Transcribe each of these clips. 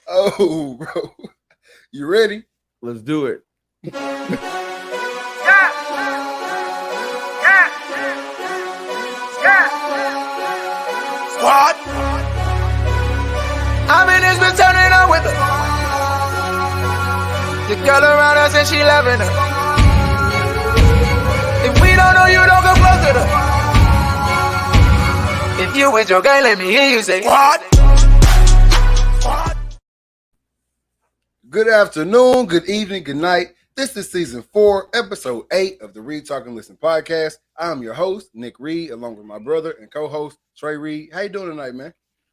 Oh, bro. You ready? Let's do it. Squad. I mean, it's been turning up with her. The girl around us and she loving her. If we don't know you, don't come close to her. If you with your gang, let me hear you say what? Good afternoon, good evening, good night. This is season 4, episode 8 of the Read, Talk, and Listen podcast. I'm your host, Nick Reed, along with my brother and co-host, Trey Reed. How you doing tonight, man?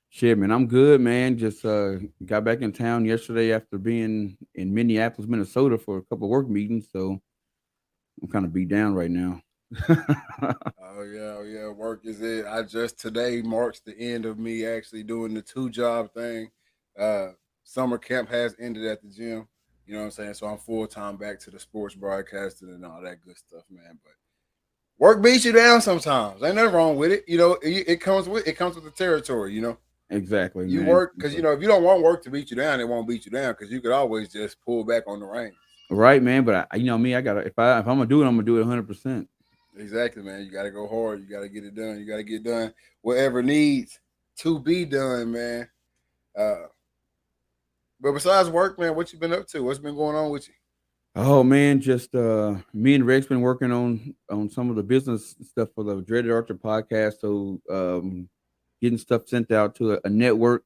Shit, man, I'm good, man. Just got back in town yesterday after being in Minneapolis, Minnesota for a couple of work meetings, so I'm kind of beat down right now. Oh yeah, work is it. Today marks the end of me actually doing the 2-job thing. Summer camp has ended at the gym. You know what I'm saying? So I'm full-time back to the sports broadcasting and all that good stuff, man. But work beats you down sometimes. Ain't nothing wrong with it. You know, it comes with the territory, you know. Exactly, You man. work because you know if you don't want work to beat you down, it won't beat you down because you could always just pull back on the reins. Right, man. But you know me, I gotta if I'm gonna do it, I'm gonna do it 100%. Exactly, man. You gotta go hard. You gotta get it done. You gotta get done whatever needs to be done, man. But besides work, man, what you been up to? What's been going on with you? Oh man, just me and Rex been working on some of the business stuff for the Dreaded Archer podcast. So getting stuff sent out to a network.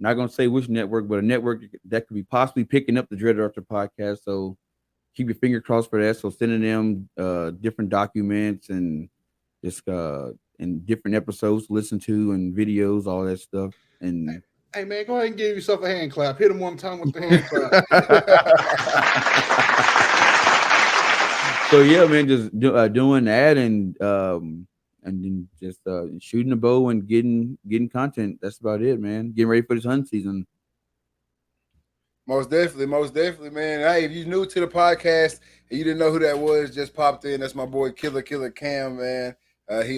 Not gonna say which network, but a network that could be possibly picking up the Dreaded Archer podcast. So keep your finger crossed for that. So sending them different documents and just and different episodes to listen to and videos, all that stuff. And hey man, go ahead and give yourself a hand clap. Hit him one time with the hand clap. So yeah, man, just doing that and then just shooting the bow and getting content. That's about it, man. Getting ready for this hunt season. Most definitely, man. Hey, if you're new to the podcast and you didn't know who that was, just popped in. That's my boy Killer Cam, man. He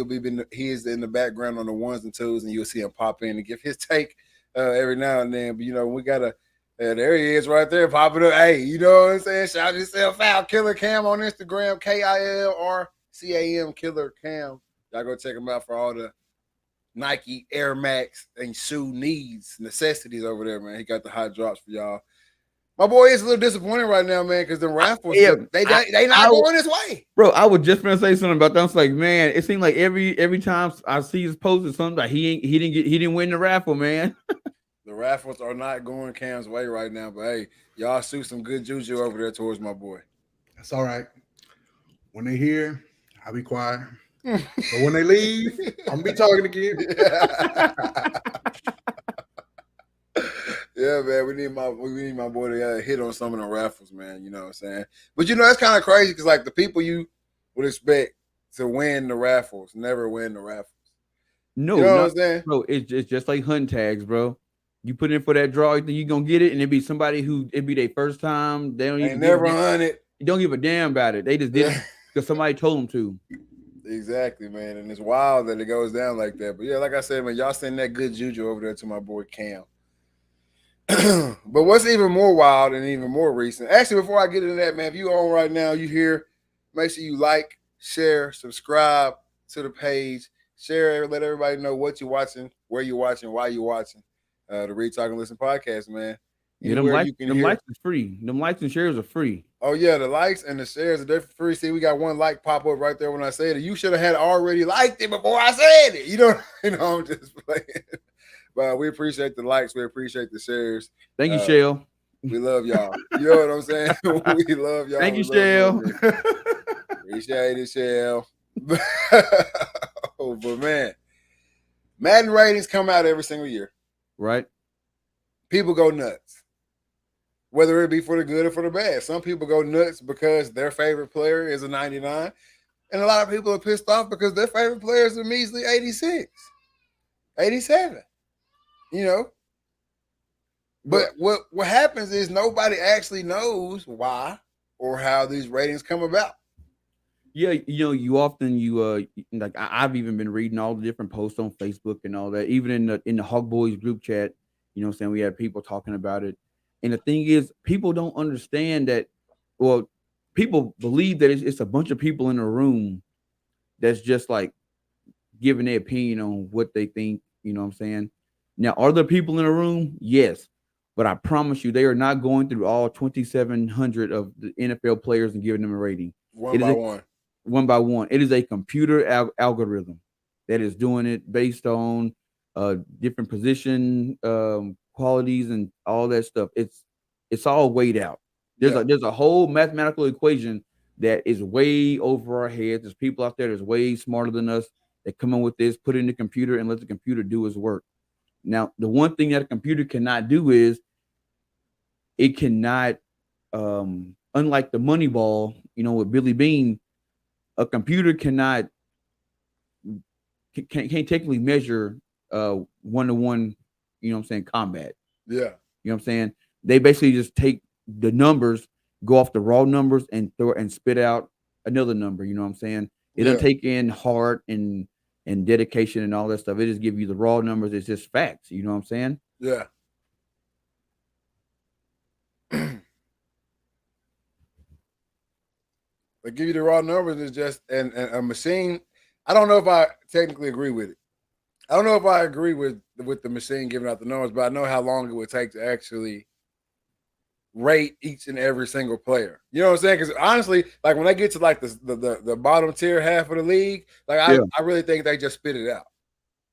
is in the background on the ones and twos, and you'll see him pop in and give his take every now and then. But you know, we gotta. There he is right there, popping up. Hey, you know what I'm saying? Shout yourself out, Killer Cam on Instagram, KILRCAM, Killer Cam. Y'all go check him out for all the Nike Air Max and shoe necessities over there, man. He got the hot drops for y'all. My boy is a little disappointed right now, man, because the raffles they not going his way. Bro, I was just gonna say something about that. I was like, man, it seemed like every time I see his posted something like he didn't win the raffle, man. The raffles are not going Cam's way right now, but hey, y'all shoot some good juju over there towards my boy. That's all right. When they hear, I'll be quiet. But when they leave, I'm gonna be talking again. Yeah, man, we need my boy to hit on some of the raffles, man. You know what I'm saying? But you know that's kind of crazy because like the people you would expect to win the raffles never win the raffles. No, you know what I'm saying? Bro, it's just like hunting tags, bro. You put in for that draw, you think you're gonna get it, and it'd be somebody who it'd be their first time. They don't even never hunt it. You don't give a damn about it. They just did it because somebody told them to. Exactly, man. And it's wild that it goes down like that. But yeah, like I said, man, y'all send that good juju over there to my boy Cam. But what's even more wild and even more recent, actually, before I get into that, man, if you on right now, you here, make sure you like, share, subscribe to the page, share, let everybody know what you're watching, where you're watching, why you're watching the Read, Talk, and Listen podcast, man. Yeah, them likes is free. Them likes and shares are free. Oh, yeah, the likes and the shares are definitely free. See, we got one like pop up right there when I said it. You should have had already liked it before I said it. You know, I'm just playing. But we appreciate the likes. We appreciate the shares. Thank you, Shell. We love y'all. You know what I'm saying? We love y'all. Thank you, Shell. Appreciate it, Shell. Oh, but man, Madden ratings come out every single year. Right. People go nuts. Whether it be for the good or for the bad. Some people go nuts because their favorite player is a 99. And a lot of people are pissed off because their favorite player is a measly 86, 87. You know? But what happens is nobody actually knows why or how these ratings come about. Yeah, you know, like I've even been reading all the different posts on Facebook and all that. Even in the Hog Boys group chat, You know what I'm saying? We had people talking about it. And the thing is, people don't understand that. Well, people believe that it's a bunch of people in a room that's just like giving their opinion on what they think. You know what I'm saying? Now, are there people in a room? Yes. But I promise you, they are not going through all 2,700 of the NFL players and giving them a rating. One by one. One by one. It is a computer algorithm that is doing it based on different position qualities and all that stuff. It's all weighed out. There's a whole mathematical equation that is way over our heads. There's people out there that's way smarter than us that come in with this, put it in the computer, and let the computer do its work. Now, the one thing that a computer cannot do is it cannot, unlike the Moneyball, with Billy Bean, a computer can't technically measure one-to-one, combat. Yeah. You know what I'm saying? They basically just take the numbers, go off the raw numbers and spit out another number. You know what I'm saying? It doesn't take in heart and dedication and all that stuff. It just give you the raw numbers. It's just facts. You know what I'm saying? Yeah. They give you the raw numbers. It's just and a machine. I don't know if I technically agree with it. I don't know if I agree with the machine giving out the numbers, but I know how long it would take to actually rate each and every single player. You know what I'm saying? Because honestly, like when they get to like the bottom tier half of the league, like I really think they just spit it out.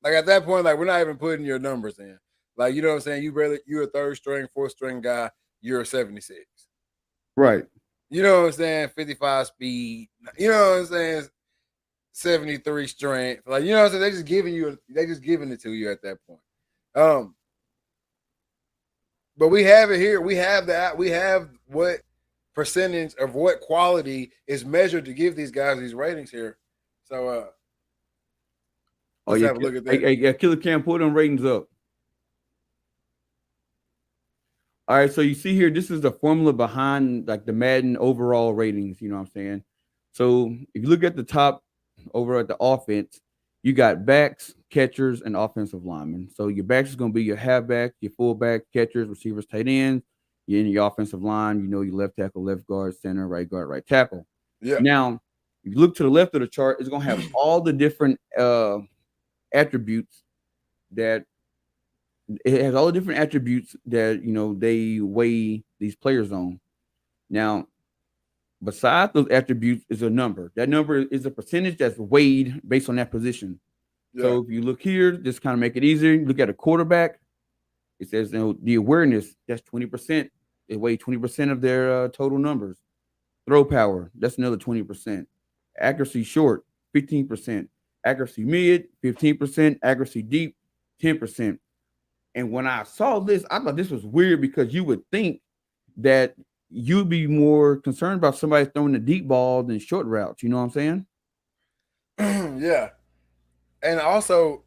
Like at that point, like we're not even putting your numbers in. Like, you know what I'm saying? You're a third string, fourth string guy. You're a 76. Right. You know what I'm saying? 55 speed. You know what I'm saying? 73 strength. Like, you know what I'm saying? They just giving it to you at that point. But we have it here. We have what percentage of what quality is measured to give these guys these ratings here. So let's have a look at that. Hey, Killer Cam, pull them ratings up. All right, so you see here, this is the formula behind like the Madden overall ratings, you know what I'm saying? So if you look at the top over at the offense, you got backs, catchers, and offensive linemen. So your backs is going to be your halfback, your fullback, catchers, receivers, tight ends. You're in your offensive line, your left tackle, left guard, center, right guard, right tackle. Yeah. Now, if you look to the left of the chart, it's going to have all the different attributes that it has all the different attributes that they weigh these players on. Now, beside those attributes is a number. That number is a percentage that's weighed based on that position. Yeah. So if you look here, just kind of make it easier. Look at a quarterback. It says the awareness, that's 20%. It weighs 20% of their total numbers. Throw power, that's another 20%. Accuracy short, 15%. Accuracy mid, 15%. Accuracy deep, 10%. And when I saw this, I thought this was weird because you would think that you'd be more concerned about somebody throwing the deep ball than short routes. You know what I'm saying? Yeah. And also,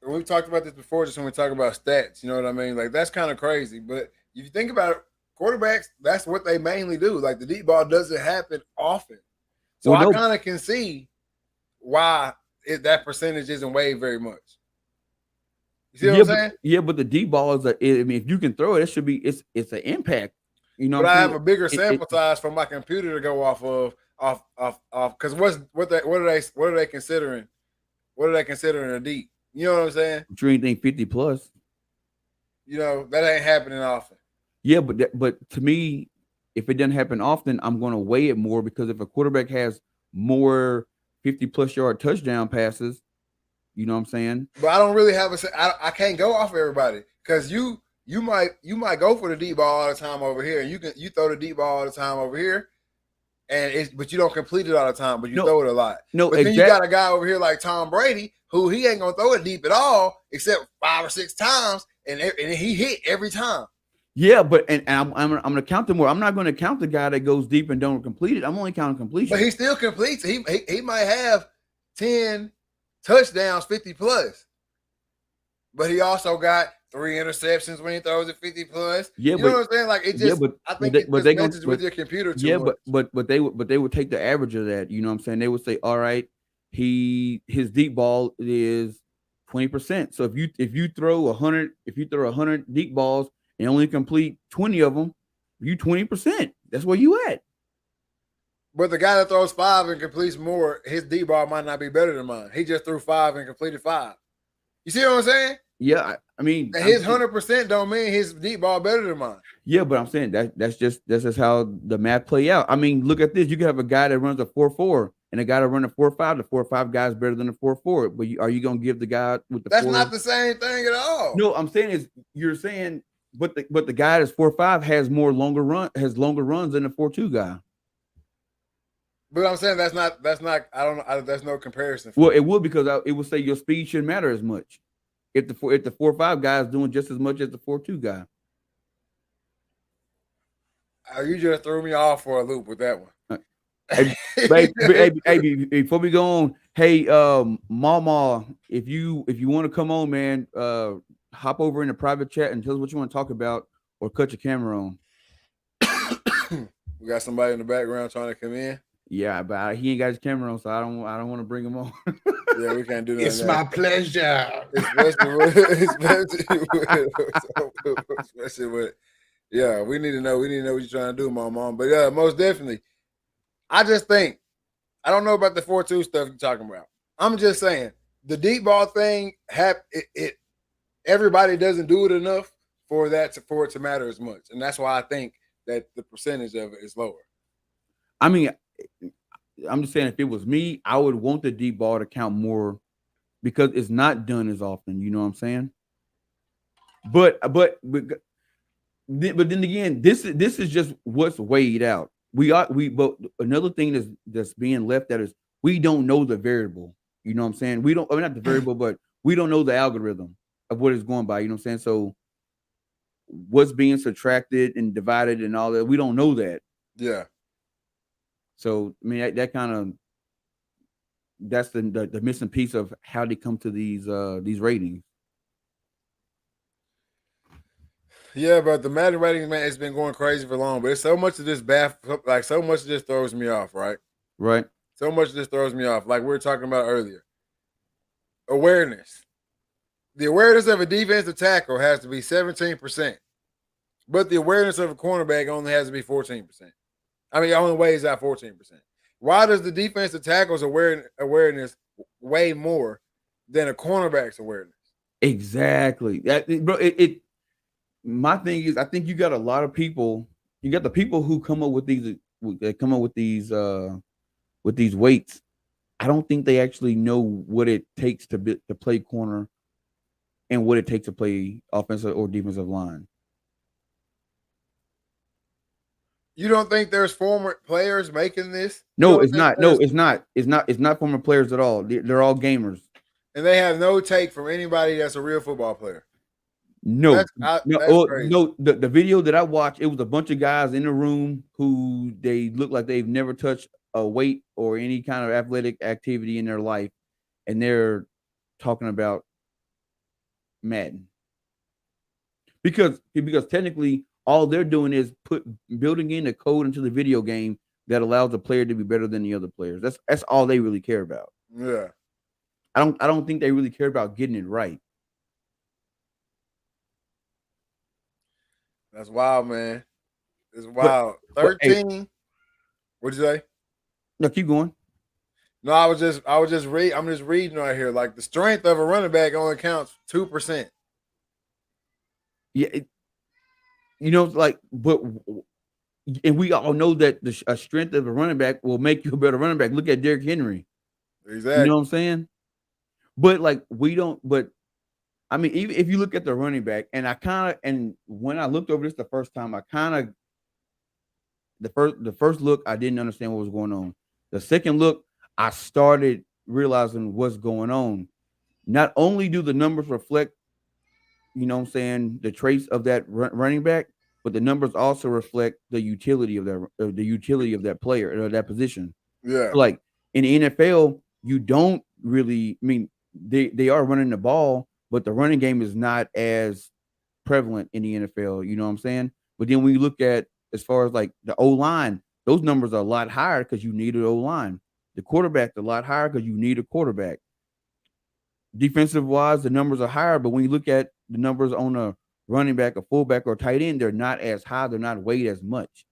we've talked about this before, just when we talk about stats. You know what I mean? Like, that's kind of crazy. But if you think about it, quarterbacks, that's what they mainly do. Like, the deep ball doesn't happen often. So I kind of can see why that percentage isn't weighed very much. You see what I'm saying? Yeah, but the deep ball is if you can throw it, it should be it's an impact. You know, but I have a bigger sample size for my computer to go off because what are they considering? What are they considering a deep? You know what I'm saying? You ain't think 50 plus. That ain't happening often. Yeah, but to me, if it doesn't happen often, I'm going to weigh it more because if a quarterback has more 50 plus yard touchdown passes, you know what I'm saying? But I don't really have I can't go off everybody because you might go for the deep ball all the time over here, and you throw the deep ball all the time over here, but you don't complete it all the time, but you throw it a lot. No, but then you got a guy over here like Tom Brady who he ain't gonna throw it deep at all except 5 or 6 times, and he hit every time. Yeah, but I'm gonna count them more. I'm not gonna count the guy that goes deep and don't complete it. I'm only counting completion. But he still completes. He might have 10 touchdowns, 50 plus, but he also got 3 interceptions when he throws it 50 plus. Yeah, you know what I'm saying? Like it just. I think it messes with your computer too much. but they would take the average of that. You know what I'm saying? They would say, all right, his deep ball is 20%. So if you throw 100 deep balls and only complete 20 of them, you 20%. That's where you at. But the guy that throws 5 and completes more, his D ball might not be better than mine. He just threw 5 and completed 5. You see what I'm saying? Yeah, I mean, and his 100% don't mean his deep ball better than mine. Yeah, but I'm saying that's just how the math play out. I mean, look at this. You can have a guy that runs a 4.4 and a guy that runs a 4.5. The 4.5 guy is better than the 4.4. But are you gonna give the guy with the? That's 4? not the same thing at all. No, I'm saying is you're saying, but the guy that's 4.5 has longer runs than the 4.2 guy. But I'm saying that's not. I don't know. That's no comparison. Well, it would because it would say your speed shouldn't matter as much if the 4.5 guy is doing just as much as the 4.2 guy. You just threw me off for a loop with that one. Hey, before we go on, hey, Mama, if you want to come on, man, hop over in the private chat and tell us what you want to talk about, or cut your camera on. We got somebody in the background trying to come in. Yeah, but he ain't got his camera on, so I don't want to bring him on. Yeah, we can't do that. It's my pleasure. Especially with, yeah, we need to know what you're trying to do, Mom. But yeah, most definitely. I just think, I don't know about the 4.2 stuff you're talking about. I'm just saying the deep ball thing, everybody doesn't do it enough for it to matter as much, and that's why I think that the percentage of it is lower. I mean, I'm just saying, if it was me, I would want the deep ball to count more because it's not done as often. You know what I'm saying? But then again, this is just what's weighed out. But another thing that's being left out is we don't know the variable. You know what I'm saying? We don't, not the variable, but we don't know the algorithm of what it's going by. You know what I'm saying? So what's being subtracted and divided and all that, we don't know that. Yeah. So I mean that's the missing piece of how they come to these ratings. Yeah, but the Madden ratings, man, it's been going crazy for long. But it's so much of this so much of this throws me off, right? Right. So much of this throws me off. Like we were talking about earlier. Awareness. The awareness of a defensive tackle has to be 17%. But the awareness of a cornerback only has to be 14%. I mean, it only weighs out 14%. Why does the defensive tackle's awareness weigh more than a cornerback's awareness? Exactly. Bro, my thing is, I think you got a lot of people. You got the people who come up with these weights. I don't think they actually know what it takes to play corner and what it takes to play offensive or defensive line. You don't think there's former players making this? No, it's not. No, it's not. It's not former players at all. They're all gamers. And they have no take from anybody that's a real football player. No. The video that I watched, it was a bunch of guys in the room who they look like they've never touched a weight or any kind of athletic activity in their life, and they're talking about Madden. Because technically all they're doing is building in a code into the video game that allows the player to be better than the other players. That's all they really care about. Yeah. I don't think they really care about getting it right. That's wild, man. It's wild. 13. Hey, what'd you say? No, keep going. No, I'm just reading right here. Like the strength of a running back only counts 2%. Yeah. And we all know that the strength of a running back will make you a better running back. Look at Derrick Henry. Exactly. You know what I'm saying? But I mean, even if you look at the running back, and when I looked over this the first time, the first look, I didn't understand what was going on. The second look, I started realizing what's going on. Not only do the numbers reflect, you know what I'm saying, the traits of that running back, but the numbers also reflect the utility of that player or that position. Yeah. So like in the NFL, you don't really, I mean, they are running the ball, but the running game is not as prevalent in the NFL. You know what I'm saying? But then when you look at as far as like the O-line, those numbers are a lot higher because you need an O-line. The quarterback's a lot higher because you need a quarterback. defensive wise, the numbers are higher, but when you look at the numbers on a running back, a fullback, or tight end, they're not as high. They're not weighed as much.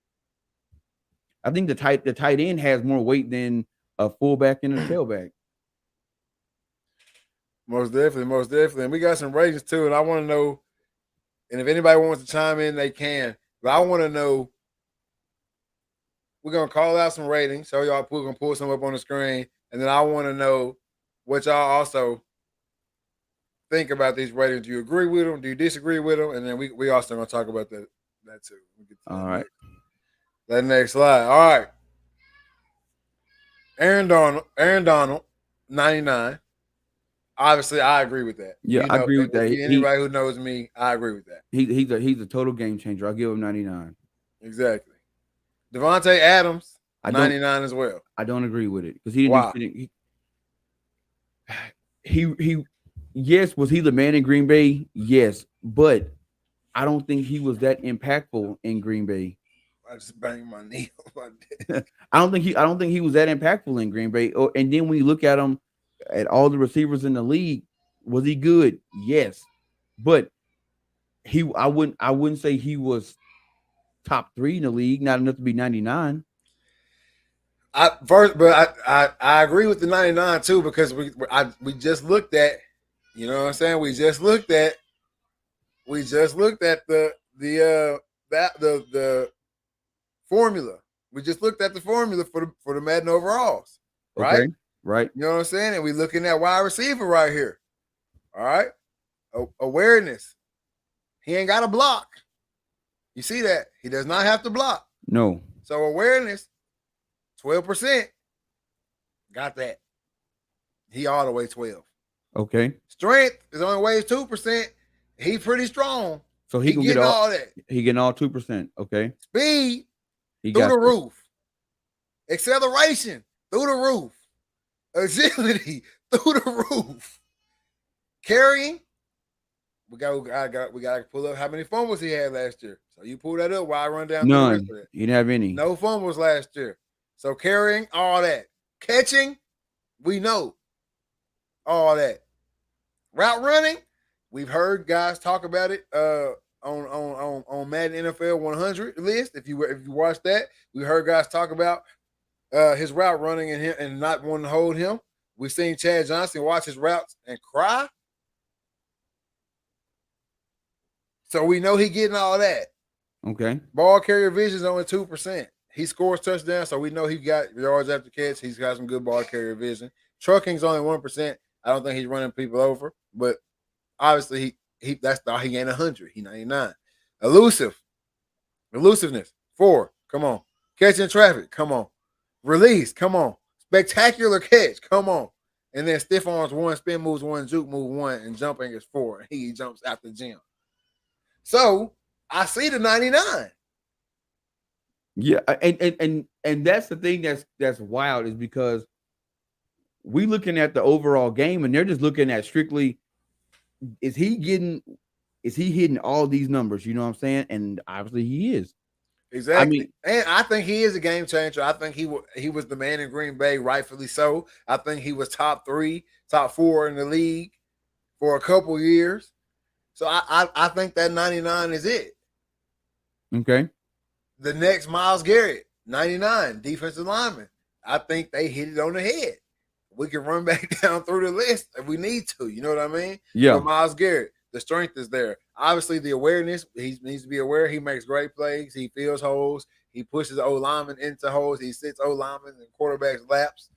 I think the tight end has more weight than a fullback and a tailback. Most definitely. And we got some ratings too, and I want to know, and if anybody wants to chime in, they can. But I want to know, we're going to call out some ratings. So y'all, we're going to pull some up on the screen. And then I want to know what y'all also think about these ratings. Do you agree with them? Do you disagree with them? And then we also going to talk about that too. All right. That next slide. All right. Aaron Donald, 99. Obviously, I agree with that. Yeah, I agree with that. Anybody who knows me, I agree with that. He's a total game changer. I'll give him 99. Exactly. Devontae Adams, 99 as well. I don't agree with it because he didn't. He yes, was he the man in Green Bay? Yes, but I don't think he was that impactful in Green Bay. I just banged my knee on my dick. I don't think he was that impactful in Green Bay. And then when you look at him, at all the receivers in the league, was he good? Yes, but I wouldn't say he was top 3 in the league. Not enough to be 99. I agree with the 99 too, because we just looked at, you know what I'm saying? We just looked at the formula. We just looked at the formula for the Madden overalls, right? Okay, right. You know what I'm saying? And we're looking at wide receiver right here. All right. Awareness. He ain't got to block. You see that? He does not have to block. No. So awareness, 12%. Got that. He all the way 12. Okay. Strength is only weighs 2%. He pretty strong. So he can get all that. He getting all 2%. Okay. Speed through the roof. Acceleration through the roof. Agility through the roof. Carrying. We got to pull up how many fumbles he had last year. So you pull that up while I run down. None. He didn't have any. No fumbles last year. So carrying, all that. Catching, we know. All that. Route running, we've heard guys talk about it on Madden NFL 100 list. If you watch that, we heard guys talk about his route running and not wanting to hold him. We've seen Chad Johnson watch his routes and cry. So we know he getting all that. Okay. Ball carrier vision is only 2%. He scores touchdowns, so we know he got yards after catch. He's got some good ball carrier vision. Trucking's only 1%. I don't think he's running people over, but obviously he ain't 100. He 99. Elusiveness, 4. Come on. Catching traffic, come on. Release, come on. Spectacular catch, come on. And then stiff arms 1, spin moves 1, juke move 1, and jumping is 4. He jumps out the gym. So I see the 99. Yeah, and that's the thing that's wild, is because we looking at the overall game and they're just looking at strictly, is he hitting all these numbers? You know what I'm saying? And obviously he is. Exactly. I mean, and I think he is a game changer. I think he was the man in Green Bay, rightfully so. I think he was top 3, top 4 in the league for a couple years. So I think that 99 is it. Okay. The next Myles Garrett, 99, defensive lineman. I think they hit it on the head. We can run back down through the list if we need to. You know what I mean? Yeah. For Myles Garrett, the strength is there. Obviously, the awareness, he needs to be aware. He makes great plays. He fills holes. He pushes O linemen into holes. He sits O linemen in quarterbacks' laps.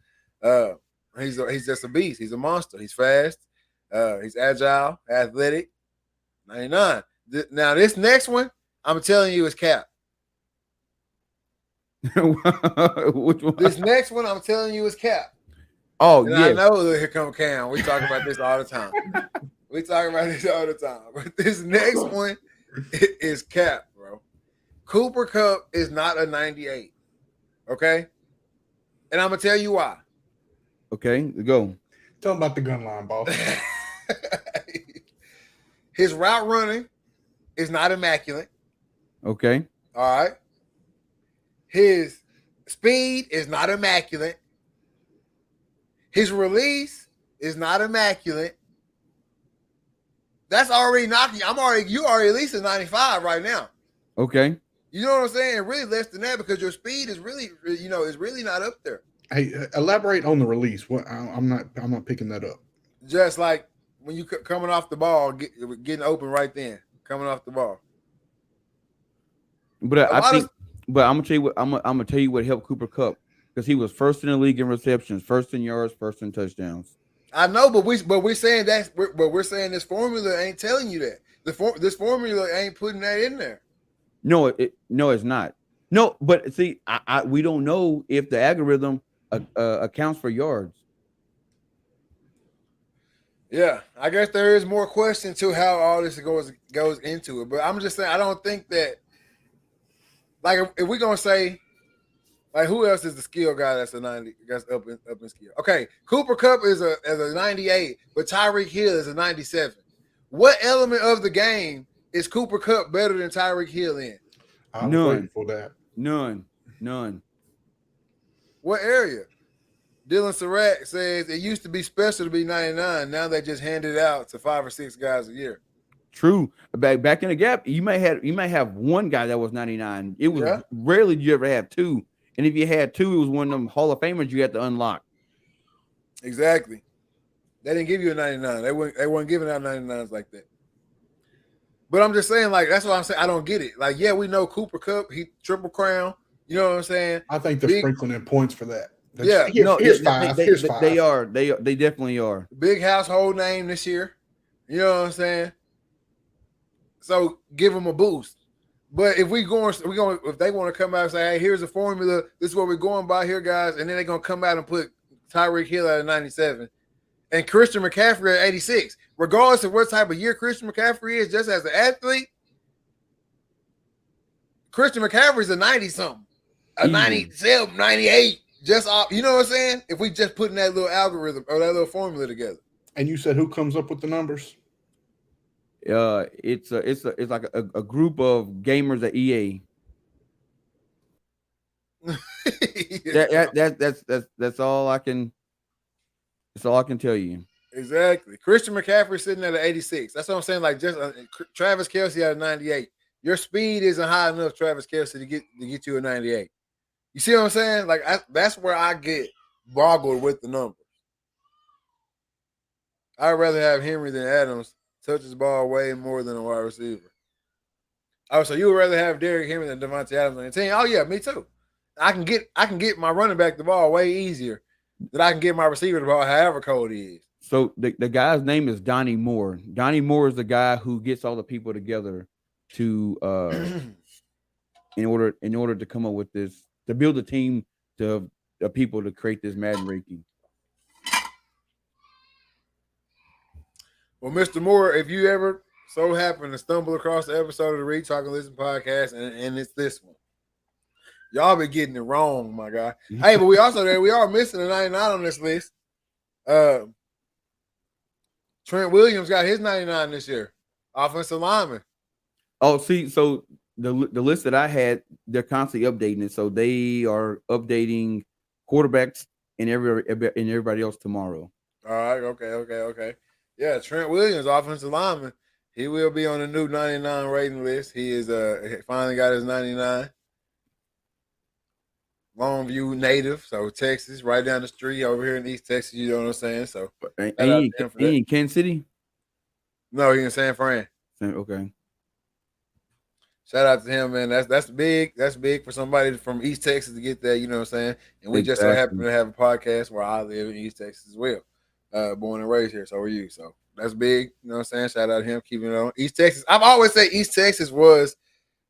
He's just a beast. He's a monster. He's fast. He's agile, athletic. 99. Now, this next one, I'm telling you, is cap. Which one? This next one, I'm telling you, is cap. Oh, and yeah. I know that here come Cam. We talk about this all the time. But this next one is cap, bro. Cooper Kupp is not a 98. Okay? And I'm going to tell you why. Okay, go. Tell him about the gun line, boss. His route running is not immaculate. Okay. All right. His speed is not immaculate. His release is not immaculate. That's already knocking. You already at least a 95 right now. Okay. You know what I'm saying? Really less than that because your speed is really, is really not up there. Hey, elaborate on the release. What I'm not picking that up. Just like when you coming off the ball, getting open right then, coming off the ball. But I'm gonna tell you what I'm gonna tell you what helped Cooper Kupp because he was first in the league in receptions, first in yards, first in touchdowns. I know, but we're saying we're saying this formula ain't telling you that. This formula ain't putting that in there. No, it's not. No, but see, we don't know if the algorithm accounts for yards. Yeah, I guess there is more question to how all this goes into it, but I'm just saying I don't think that. Like if we're gonna say, like who else is the skill guy that's a 90 that's up in skill? Okay, Cooper Kupp is a 98, but Tyreek Hill is a 97. What element of the game is Cooper Kupp better than Tyreek Hill in? I was waiting for that. None. What area? Dylan Surratt says it used to be special to be 99. Now they just hand it out to 5 or 6 guys a year. True. Back in the gap, you may have one guy that was 99. It was rarely did you ever have two. And if you had two, it was one of them Hall of Famers you had to unlock. Exactly. They didn't give you a 99. They weren't giving out 99s like that. But I'm just saying, like, that's what I'm saying. I don't get it. Like, yeah, we know Cooper Kupp, he triple crown. You know what I'm saying? I think they're sprinkling in points for that. Here's 5. Here's 5. They are. They definitely are. Big household name this year. You know what I'm saying? So give them a boost. But if if they want to come out and say, hey, here's a formula, this is what we're going by here, guys, and then they're gonna come out and put Tyreek Hill at a 97 and Christian McCaffrey at 86, regardless of what type of year Christian McCaffrey is, just as an athlete, Christian McCaffrey's a 90-something, a 97, 98, just off, you know what I'm saying? If we just putting that little algorithm or that little formula together. And you said who comes up with the numbers? It's like a group of gamers at EA. That's all I can. That's all I can tell you. Exactly. Christian McCaffrey sitting at an 86. That's what I'm saying. Like just Travis Kelce at a 98. Your speed isn't high enough, Travis Kelce, to get you a 98. You see what I'm saying? Like that's where I get boggled with the numbers. I'd rather have Henry than Adams. Touches ball way more than a wide receiver. Oh, so you would rather have Derrick Henry than Devontae Adams on your team? Oh yeah, me too. I can get my running back the ball way easier than I can get my receiver the ball, however cold he is. So the guy's name is Donnie Moore. Donnie Moore is the guy who gets all the people together to in order to come up with this, to build a team of people to create this Madden ranking. Well, Mr. Moore, if you ever so happen to stumble across the episode of the Read, Talk, and Listen podcast, and it's this one, y'all been getting it wrong, my guy. Hey, but we are missing a 99 on this list. Trent Williams got his 99 this year, offensive lineman. Oh, see, so the list that I had, they're constantly updating it. So they are updating quarterbacks and everybody else tomorrow. All right, okay. Yeah, Trent Williams, offensive lineman. He will be on the new 99 rating list. He is finally got his 99. Longview native, so Texas, right down the street over here in East Texas. You know what I'm saying? So, ain't in Kansas City? No, he in San Fran. Okay. Shout out to him, man. That's big. That's big for somebody from East Texas to get that. You know what I'm saying? And we just so happen to have a podcast where I live in East Texas as well. Born and raised here, so are you. So that's big. You know what I'm saying? Shout out to him, keeping it on. East Texas. I've always said East Texas was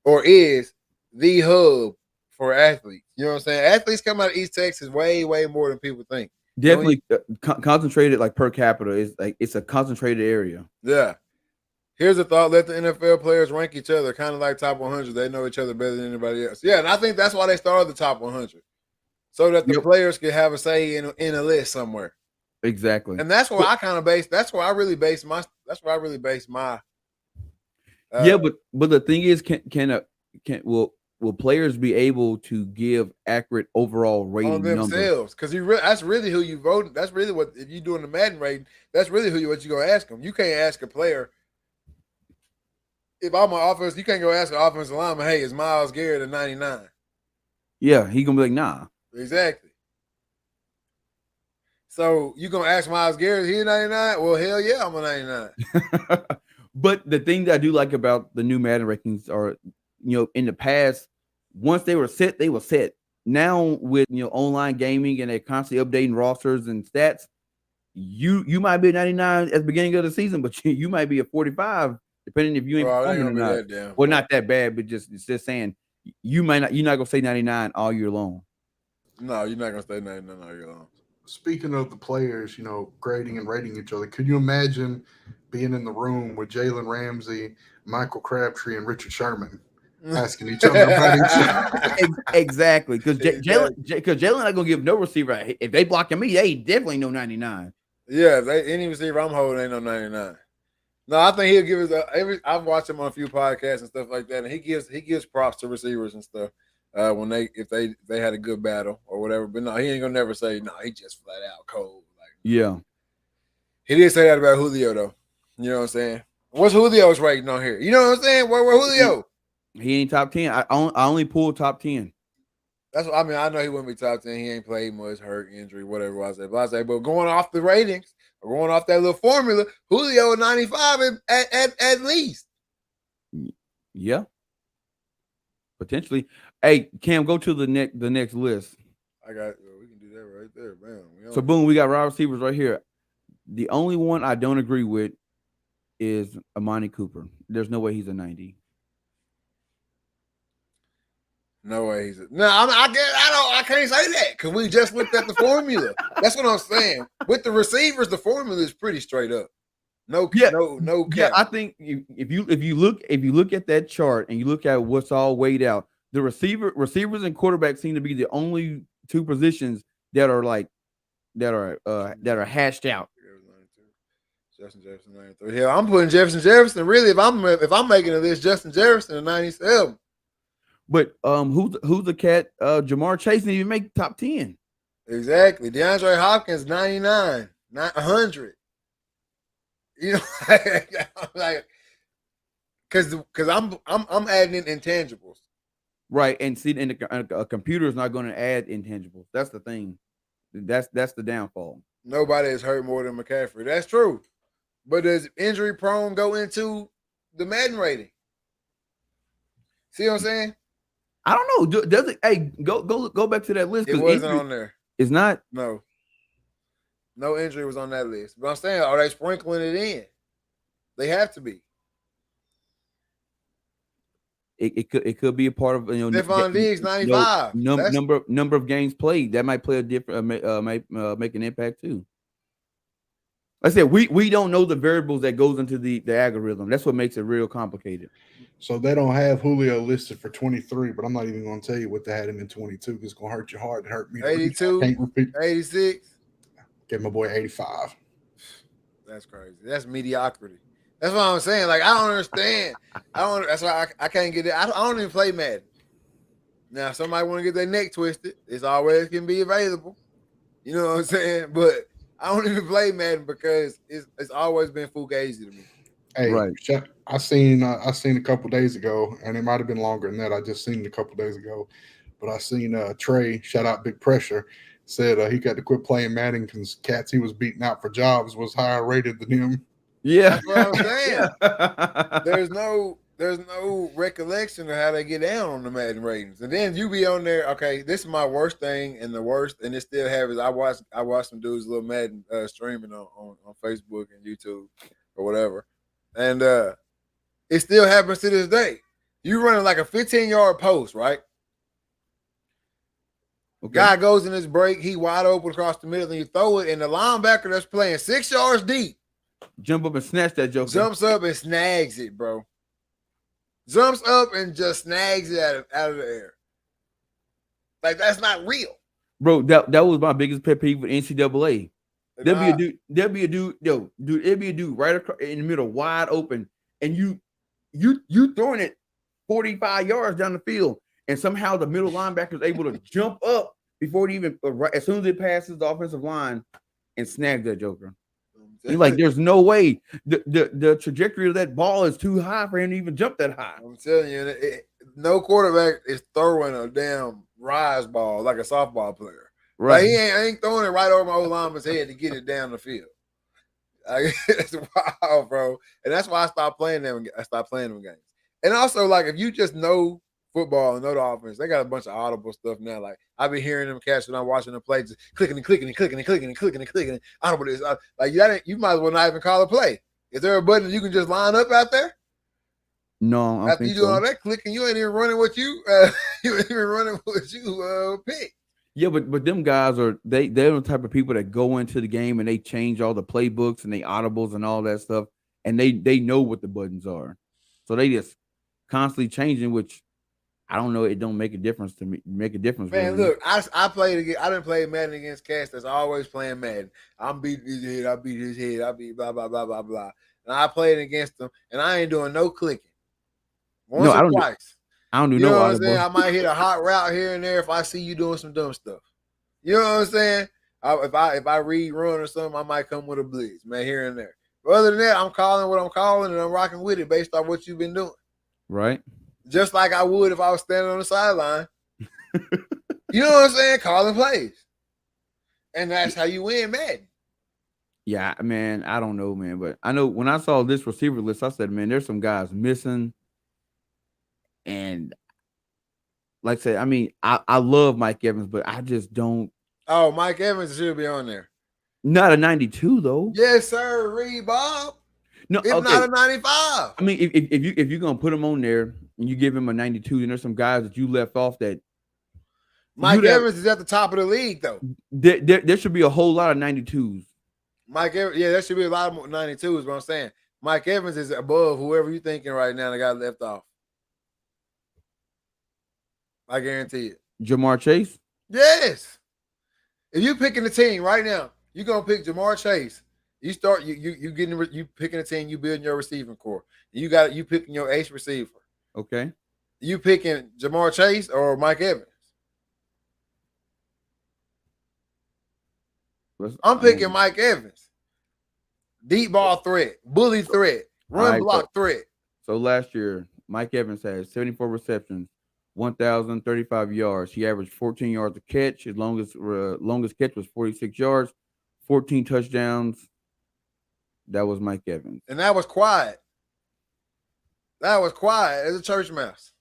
or is the hub for athletes. You know what I'm saying? Athletes come out of East Texas way, way more than people think. Definitely concentrated, like per capita. It's a concentrated area. Yeah. Here's a thought: let the NFL players rank each other, kind of like top 100. They know each other better than anybody else. Yeah, and I think that's why they started the top 100, so that the players could have a say in a list somewhere. Exactly. And that's where I kind of base. That's where I really base my. But the thing is, will players be able to give accurate overall rating on themselves? Because that's really who you vote. That's really what, if you're doing the Madden rating, that's really what you're gonna ask them. You can't ask a player if I'm an offense, you can't go ask an offensive lineman, hey, is Myles Garrett a 99? Yeah, he gonna be like, nah. Exactly. So you gonna ask Myles Garrett, is he a 99? Well, hell yeah, I'm a 99. But the thing that I do like about the new Madden rankings are, in the past, once they were set, they were set. Now with online gaming and they're constantly updating rosters and stats, you might be a 99 at the beginning of the season, but you might be a 45 depending if you ain't performing or not. That damn well, not that bad, but just saying you're not gonna say 99 all year long. No, you're not gonna stay 99 all year long. Speaking of the players, grading and rating each other, could you imagine being in the room with Jalen Ramsey, Michael Crabtree, and Richard Sherman asking each other about each other? Exactly, because Jalen not gonna give no receiver. If they blocking me, they definitely no 99. Yeah, any receiver I'm holding ain't no 99. No, I think he'll give us I've watched him on a few podcasts and stuff like that, and he gives props to receivers and stuff when if they had a good battle or whatever. But no, he ain't gonna never say no. He just flat out cold. Yeah, he did say that about Julio though. You know what I'm saying? What's Julio's rating on here? You know what I'm saying? Where Julio? He ain't top 10. I only pulled top 10. That's what I mean. I know he wouldn't be top 10. He ain't played much, hurt, injury, whatever I said. But going off the ratings or going off that little formula, Julio 95 at least. Yeah, potentially. Hey, Cam, go to the next list. We can do that right there, man. So boom, we got wide receivers right here. The only one I don't agree with is Amani Cooper. There's no way he's a 90. No way he's I can't say that because we just looked at the formula. That's what I'm saying. With the receivers, the formula is pretty straight up. No cap. Yeah, I think if you look at that chart and you look at what's all weighed out, the receivers and quarterbacks seem to be the only two positions that are hashed out. Justin Jefferson 93. Yeah, I'm putting Jefferson. Really, if I'm making a list, Justin Jefferson a 97. But who's the cat? Jamar Chase didn't even make top 10. Exactly. DeAndre Hopkins 99, 100. Like because I'm adding in intangibles. Right, and see, and a computer is not going to add intangibles. That's the thing. That's the downfall. Nobody is hurt more than McCaffrey. That's true. But does injury prone go into the Madden rating? See what I'm saying? I don't know. Does it? Hey, go back to that list. It wasn't on there. It's not. No injury was on that list. But I'm saying, are they sprinkling it in? They have to be. It could be a part of Stephon Diggs 95. Number of games played that might play a different make an impact too. Like I said, we don't know the variables that goes into the algorithm. That's what makes it real complicated. So they don't have Julio listed for 23, but I'm not even going to tell you what they had him in 22 because it's going to hurt your heart. It hurt me. 82, 86. Give my boy 85. That's crazy. That's mediocrity. That's what I'm saying. Like, I don't understand. That's why I can't get it. I don't even play Madden. Now, if somebody want to get their neck twisted, it's always can be available. You know what I'm saying? But I don't even play Madden because it's always been fugazi to me. Hey, right. I seen a couple days ago, and it might have been longer than that. I just seen it a couple days ago, but I seen Trey, shout out Big Pressure, said he got to quit playing Madden because cats he was beating out for jobs was higher rated than him. Yeah, that's what I'm saying. There's no recollection of how they get down on the Madden ratings, and then you be on there. Okay, this is my worst thing, and the worst, and it still have is I watched some dudes little Madden streaming on Facebook and YouTube or whatever, and it still happens to this day. You running like a 15-yard post, right? Okay. Guy goes in his break, he wide open across the middle, and you throw it, and the linebacker that's playing 6 yards deep. Jump up and snatch that joke. Jumps up and snags it, bro. Jumps up and just snags it out of the air. Like, that's not real. Bro, that was my biggest pet peeve with NCAA. There'd be a dude right across in the middle, wide open, and you throwing it 45 yards down the field, and somehow the middle linebacker is able to jump up before it even as soon as it passes the offensive line and snag that joker. You're like, there's no way the trajectory of that ball is too high for him to even jump that high. I'm telling you, no quarterback is throwing a damn rise ball like a softball player. Right. Like he ain't throwing it right over my old lineman's head to get it down the field. Like, it's wild, bro. And that's why I stopped playing them. I stopped playing them games. And also, like, if you just know football and know the offense, they got a bunch of audible stuff now. Like, I've been hearing them catch when I'm watching them play, just clicking and clicking and clicking and clicking and clicking and clicking. Audible this. Like, you might as well not even call a play. Is there a button you can just line up out there? No, I After you do all that clicking, you ain't even running what you you ain't even running what you pick. Yeah, but them guys they're the type of people that go into the game and they change all the playbooks and they audibles and all that stuff, and they know what the buttons are, so they just constantly changing. Which I don't know, it don't make a difference to me. Make a difference, man. Really. Look, I played against. I didn't play Madden against cats that's always playing Madden. I'm beating his head. I beat his head. I beat blah blah blah blah blah. And I played against them, and I ain't doing no clicking. Once or twice. I don't do you no know what audible. I'm saying? I might hit a hot route here and there if I see you doing some dumb stuff. You know what I'm saying? If I read run or something, I might come with a blitz, man, here and there. But other than that, I'm calling what I'm calling and I'm rocking with it based on what you've been doing. Right. Just like I would if I was standing on the sideline. You know what I'm saying? Calling plays. And that's how you win Madden. Yeah, man, I don't know, man, but I know when I saw this receiver list, I said, man, there's some guys missing. And like I said, I mean, I love Mike Evans, but I just don't. Oh, Mike Evans should be on there. Not a 92 though. Yes, sir, Reed Bob. No, if okay. not a 95. I mean, if you're gonna put him on there and you give him a 92, then there's some guys that you left off that. Mike Evans is at the top of the league, though. There should be a whole lot of 92s. Mike Evans, yeah, there should be a lot of 92s. What I'm saying, Mike Evans is above whoever you're thinking right now that got left off. I guarantee it. Jamar Chase? Yes. If you picking a team right now, you're gonna pick Jamar Chase. You start you picking a team, you building your receiving core. You picking your ace receiver. Okay. You picking Jamar Chase or Mike Evans? I'm picking Mike Evans. Deep ball threat, bully threat, run block threat. So last year, Mike Evans had 74 receptions, 1,035 yards. He averaged 14 yards a catch. His longest catch was 46 yards, 14 touchdowns. That was Mike Evans. And that was quiet. That was quiet as a church mouse.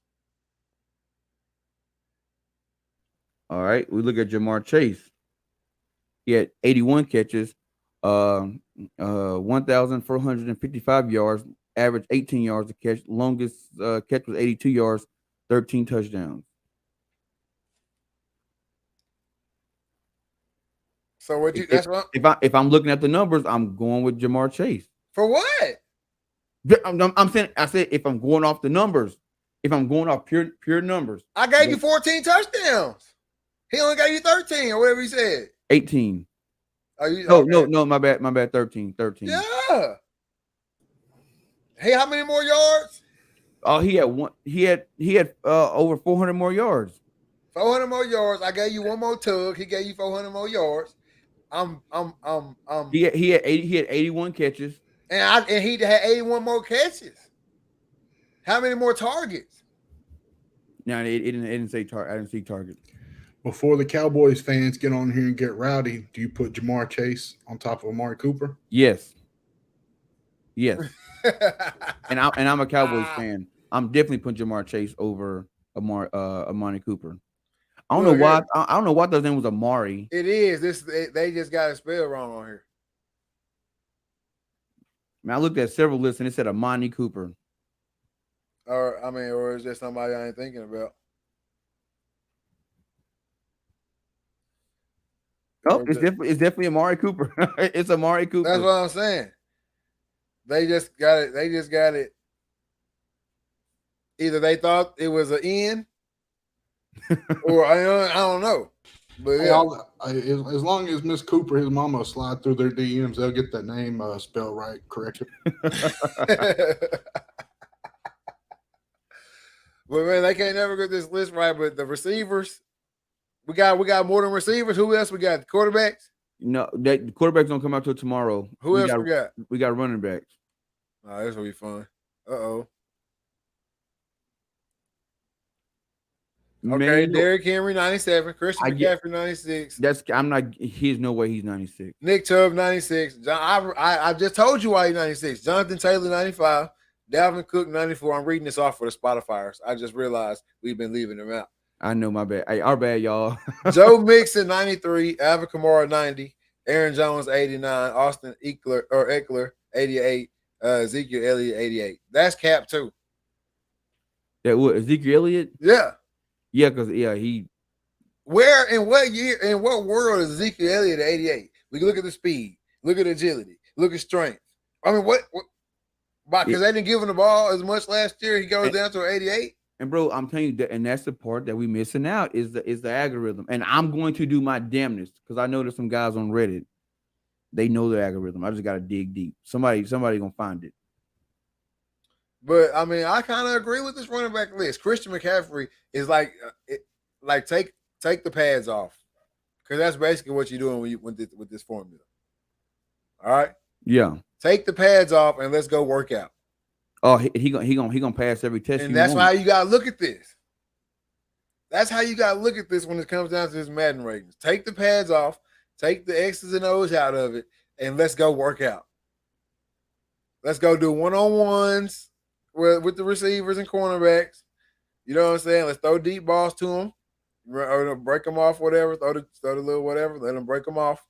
All right. We look at Jamar Chase. He had 81 catches, 1,455 yards, averaged 18 yards a catch. Longest catch was 82 yards, 13 touchdowns. So what you? If I'm looking at the numbers, I'm going with Jamar Chase. For what? I'm saying I said if I'm going off the numbers, if I'm going off pure numbers. I gave you 14 touchdowns. He only gave you 13 or whatever he said. 18. No, my bad, 13. Yeah. Hey, how many more yards? Oh, he had over 400 more yards. 400 more yards. I gave you one more tug. He gave you 400 more yards. He had 81 catches. And he had 81 more catches. How many more targets? No, it didn't say target. I didn't see targets. Before the Cowboys fans get on here and get rowdy, do you put Jamar Chase on top of Amari Cooper? Yes. and I'm a Cowboys fan. I'm definitely putting Jamar Chase over Amari Cooper. I don't know why. I don't know why the name was Amari. It is. They just got it spelled wrong on here. I looked at several lists and it said Amani Cooper. Or is there somebody I ain't thinking about? Oh, it's definitely Amari Cooper. It's Amari Cooper. That's what I'm saying. They just got it. Either they thought it was an N, or I don't know. But yeah. As long as Miss Cooper, his mama, slide through their DMs, they'll get that name spelled right, corrected. But man, they can't never get this list right. But the receivers, we got more than receivers. Who else we got? Quarterbacks. No, that the quarterbacks don't come out till tomorrow. Who else we got? We got running backs. Oh, this will be fun. Uh-oh. Okay, Man, Derrick Henry, 97. Christian McCaffrey, 96. He's no way he's 96. Nick Chubb, 96. I just told you why he's 96. Jonathan Taylor, 95. Dalvin Cook, 94. I'm reading this off for the Spotifyers. I just realized we've been leaving them out. I know, my bad. Hey, our bad, y'all. Joe Mixon, 93. Alvin Kamara, 90. Aaron Jones, 89. Austin Eckler, 88. Ezekiel Elliott, 88. That's cap too. That what, Ezekiel Elliott? Yeah. Yeah, because he. Where in what year, in what world is Ezekiel Elliott at 88? We can look at the speed, look at agility, look at strength. I mean, what because they didn't give him the ball as much last year, he goes down to an 88. And bro, I'm telling you that, and that's the part that we missing out is the algorithm. And I'm going to do my damnness because I know there's some guys on Reddit. They know the algorithm. I just gotta dig deep. Somebody gonna find it. But I mean, I kind of agree with this running back list. Christian McCaffrey is like take the pads off, because that's basically what you're doing when you with this formula. All right. Yeah. Take the pads off and let's go work out. Oh, he gonna pass every test. And that's how you gotta look at this. That's how you gotta look at this when it comes down to this Madden ratings. Take the pads off, take the X's and O's out of it, and let's go work out. Let's go do one-on-ones with the receivers and cornerbacks. You know what I'm saying? Let's throw deep balls to them, or break them off, whatever. Throw the little whatever. Let them break them off.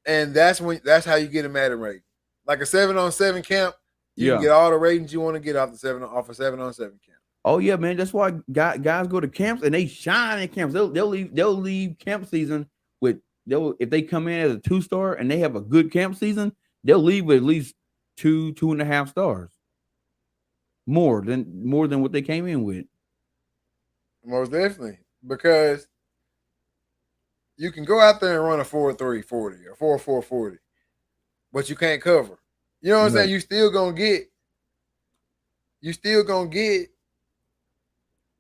And that's how you get a Madden rating. Like a 7-on-7 camp, you can get all the ratings you want to get off a 7-on-7 camp. Oh yeah, man. That's why guys go to camps and they shine in camps. They'll leave camp season if they come in as a 2-star and they have a good camp season, they'll leave with at least 2.5 stars. More than what they came in with. Most definitely. Because you can go out there and run a 4.3 40 or 4.4 40, but you can't cover. You know what I'm saying? You still gonna get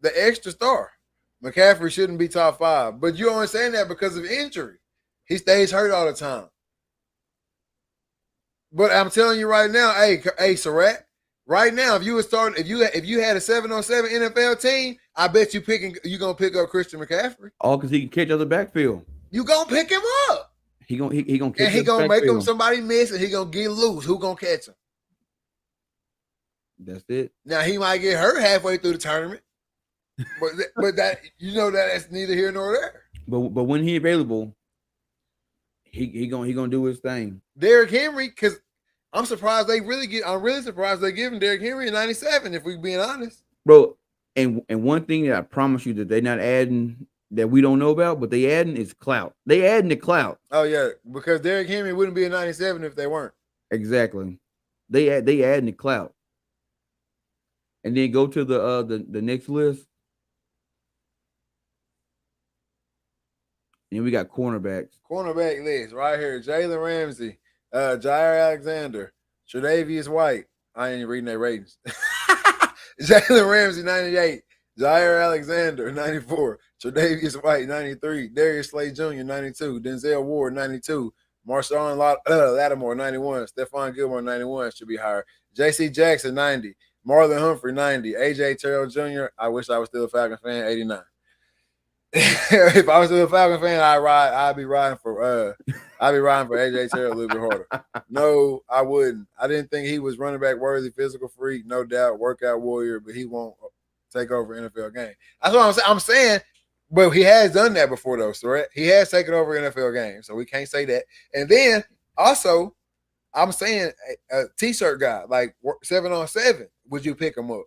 the extra star. McCaffrey shouldn't be top 5, but you only saying that because of injury. He stays hurt all the time. But I'm telling you right now, hey, Surratt, right now, if you had a 7-on-7 NFL team, I bet you're gonna pick up Christian McCaffrey. Oh, because he can catch other backfield. You gonna pick him up. He gonna catch. And he gonna make him somebody miss, and he gonna get loose. Who gonna catch him? That's it. Now he might get hurt halfway through the tournament, but that's neither here nor there. But when he available, he gonna do his thing. Derrick Henry, because I'm really surprised they give him Derrick Henry a 97. If we're being honest, bro. And one thing that I promise you that they're not adding that we don't know about, but they adding is clout. They adding the clout. Oh yeah, because Derrick Henry wouldn't be a 97 if they weren't. Exactly. They adding the clout. And then go to the next list. And we got cornerbacks. Cornerback list right here: Jalen Ramsey, Jair Alexander, Tre'Davious White. I ain't reading their ratings. Jalen Ramsey, 98. Jair Alexander, 94. Tre'Davious White, 93. Darius Slay Jr., 92. Denzel Ward, 92. Marshawn Lattimore, 91. Stephon Gilmore, 91. Should be higher. J.C. Jackson, 90. Marlon Humphrey, 90. A.J. Terrell Jr., I wish I was still a Falcon fan, 89. If I was still a Falcon fan, I'd be riding for A.J. Terrell a little bit harder. No, I wouldn't. I didn't think he was running back worthy, physical freak, no doubt, workout warrior, but he won't take over NFL game. That's what I'm saying. But he has done that before, though, so right? He has taken over NFL games, so we can't say that. And then also, I'm saying a T-shirt guy, like 7-on-7, would you pick him up?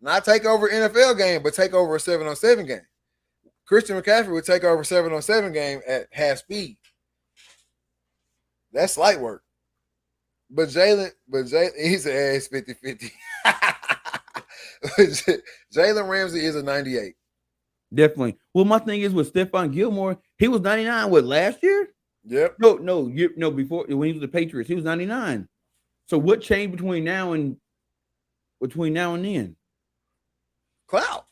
Not take over NFL game, but take over a 7-on-7 game. Christian McCaffrey would take over a 7-on-7 game at half speed. That's light work. But Jalen, he's an ass 50-50. Jalen Ramsey is a 98. Definitely. Well, my thing is with Stephon Gilmore, he was 99 last year? Yep. No, before when he was the Patriots, he was 99. So what changed between now and then? Clout.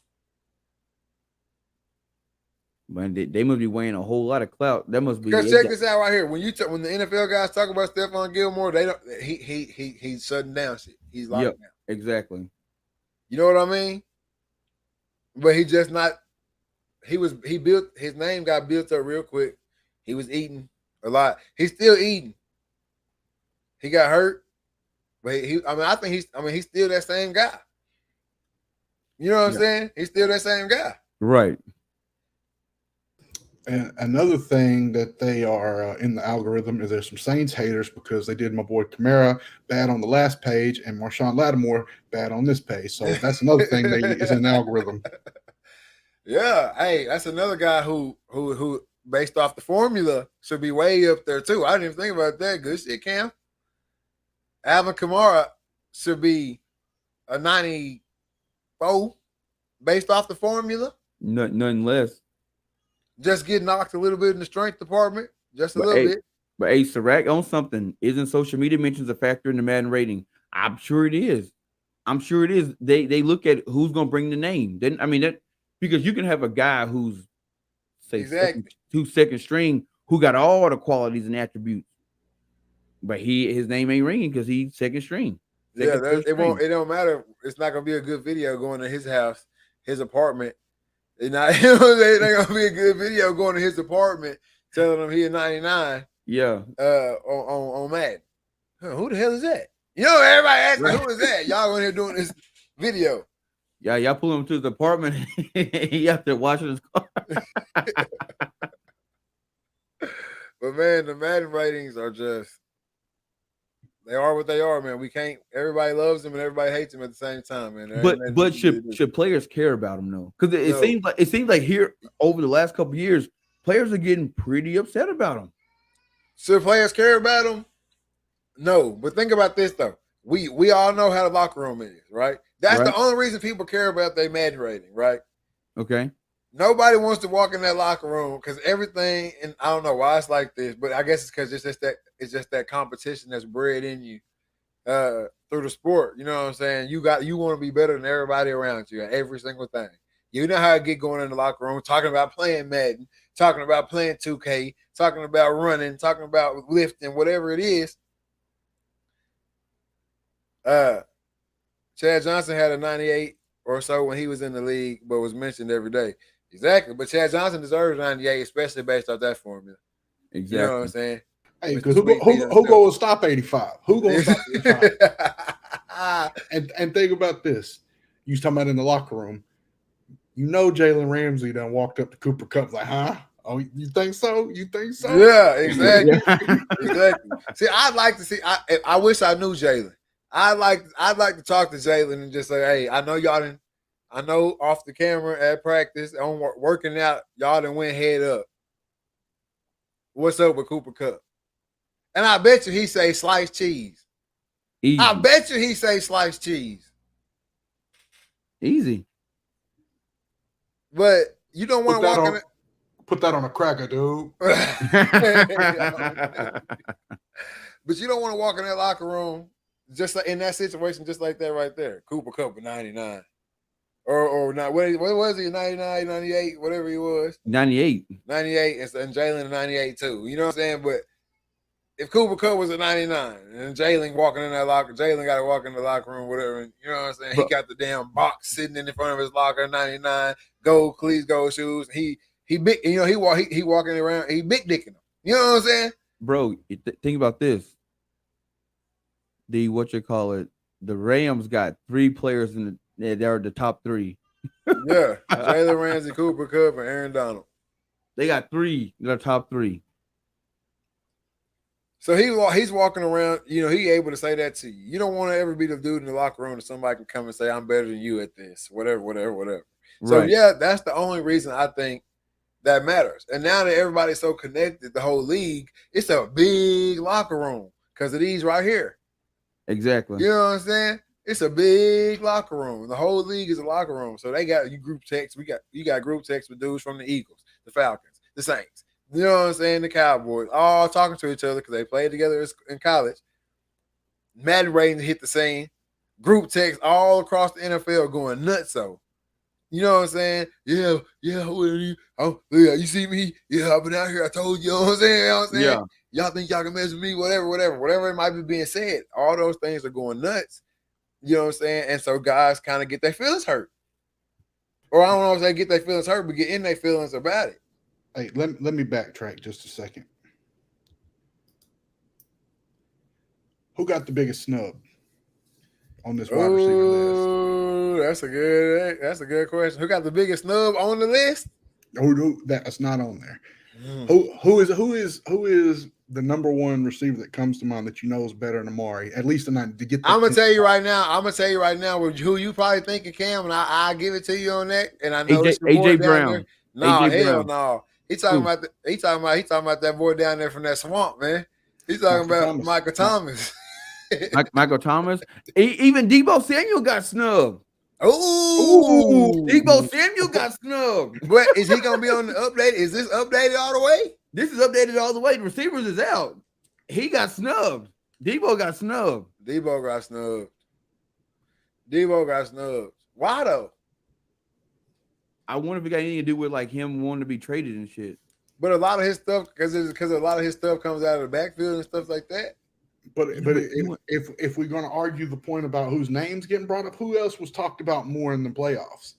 Man, they must be weighing a whole lot of clout. That must be. Because check this out right here. When when the NFL guys talk about Stephon Gilmore, they don't. He's shutting down shit. He's locking Yep, down. exactly. You know what I mean? But he just not. He built his name got built up real quick. He was eating a lot. He's still eating. He got hurt, but I think he's still that same guy. You know what I'm saying? He's still that same guy. Right. And another thing that they are in the algorithm is there's some Saints haters because they did my boy Kamara bad on the last page and Marshawn Lattimore bad on this page. So that's another thing that is in the algorithm. Yeah, hey, that's another guy who based off the formula should be way up there too. I didn't even think about that. Good shit, Cam. Alvin Kamara should be a 94 based off the formula. Nothing less. Just get knocked a little bit in the strength department, just a little bit. But hey, Sirac on something. Isn't social media mentions a factor in the Madden rating? I'm sure it is. They look at who's going to bring the name. Then that because you can have a guy who's say second string who got all the qualities and attributes, but his name ain't ringing because he's second string. It don't matter. It's not gonna be a good video going to his house, his apartment. It ain't gonna be a good video going to his apartment telling him he a 99. Yeah. On Madden. Who the hell is that? You know, everybody asking who is that? Y'all in here doing this video. Yeah, y'all pull him to his apartment. He out there washing his car. But man, the Madden ratings are they are what they are, man. We can't. Everybody loves them and everybody hates them at the same time, man. But should players care about them though? Because it seems like here over the last couple of years, players are getting pretty upset about them. Should players care about them? No, but think about this though. We all know how the locker room is, right? That's the only reason people care about their Madden rating, right? Okay. Nobody wants to walk in that locker room because everything, and I don't know why it's like this, but I guess it's because it's just that competition that's bred in you through the sport. You know what I'm saying? You want to be better than everybody around you at every single thing. You know how it get going in the locker room, talking about playing Madden, talking about playing 2K, talking about running, talking about lifting, whatever it is. Chad Johnson had a 98 or so when he was in the league, but was mentioned every day. Exactly. But Chad Johnson deserves 98, especially based off that formula. Exactly. You know what I'm saying? Hey, because who go stop 85? Who going to stop 85? and think about this. You was talking about in the locker room. You know Jalen Ramsey done walked up to Cooper Kupp like, huh? Oh, you think so? You think so? Yeah, exactly. Exactly. See, I'd like to see. I wish I knew Jalen. I'd like to talk to Jalen and just say, hey, I know y'all didn't. I know off the camera at practice on working out, y'all done went head up. What's up with Cooper Kupp? And I bet you he say sliced cheese. Easy. I bet you he say sliced cheese. Easy. But you don't want to walk in it. Put that on a cracker, dude. But you don't want to walk in that locker room just like in that situation, just like that right there. Cooper Kupp with 99. Or not. What was he? 99, 98, whatever he was. 98. 98 and Jalen 98 too. You know what I'm saying? But if Cooper Kupp was a 99 and Jalen walking in that locker, Jalen got to walk in the locker room, whatever. And, you know what I'm saying? He got the damn box sitting in front of his locker, 99, gold cleats, gold shoes. He big, he walking around, he big dicking them. You know what I'm saying? Bro, think about this. The Rams got 3 players they're the top 3. Yeah, Jalen Ramsey, Cooper Kupp, and Aaron Donald. They got 3. They're top 3. So he's walking around. You know, he able to say that to you. You don't want to ever be the dude in the locker room that somebody can come and say, "I'm better than you at this," whatever. Right. So yeah, that's the only reason I think that matters. And now that everybody's so connected, the whole league, it's a big locker room because of these right here. Exactly. You know what I'm saying? It's a big locker room. The whole league is a locker room. So they got you group text. You got group text with dudes from the Eagles, the Falcons, the Saints. You know what I'm saying? The Cowboys, all talking to each other because they played together in college. Madden ratings hit the same. Group text all across the NFL going nuts. So, You know what I'm saying? Yeah. Well, you see me? Yeah, I've been out here. I told you. You know what I'm saying? You know what I'm saying? Yeah. Y'all think y'all can mess with me? Whatever it might be being said. All those things are going nuts. You know what I'm saying? And so guys kind of get their feelings hurt. Or I don't know if they get their feelings hurt, but get in their feelings about it. Hey, let me backtrack just a second. Who got the biggest snub on this wide receiver list? Oh, that's a good question. Who got the biggest snub on the list? Who that's not on there? Who is the number one receiver that comes to mind that you know is better than Amari? At least tonight to get. I'm gonna tell you right now. Who you probably thinking, Cam, and I give it to you on that. And I know AJ Brown. No, AJ hell Brown. no. He talking about that boy down there from that swamp, man. He's talking about Michael Thomas. Michael Thomas. Even Deebo Samuel got snubbed. Ooh, Deebo Samuel got snubbed. But is he gonna be on the update? Is this updated all the way? This is updated all the way. The receivers is out. He got snubbed. Deebo got snubbed. Deebo got snubbed. Why though? I wonder if it got anything to do with like him wanting to be traded and shit. But a lot of his stuff, because a lot of his stuff comes out of the backfield and stuff like that. But if we're going to argue the point about whose name's getting brought up, who else was talked about more in the playoffs?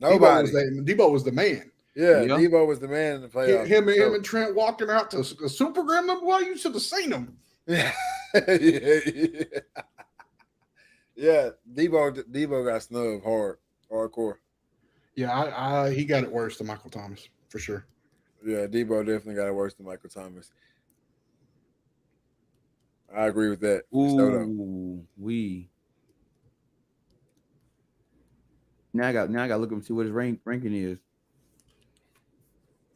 Nobody. Debo was the man. Yeah, Deebo was the man in the playoffs. Him and Trent walking out to the Super Graham, boy, you should have seen him. Yeah, Deebo got snubbed hardcore. Yeah, he got it worse than Michael Thomas for sure. Yeah, Deebo definitely got it worse than Michael Thomas. I agree with that. Ooh, Now I got to look up and see what his ranking is.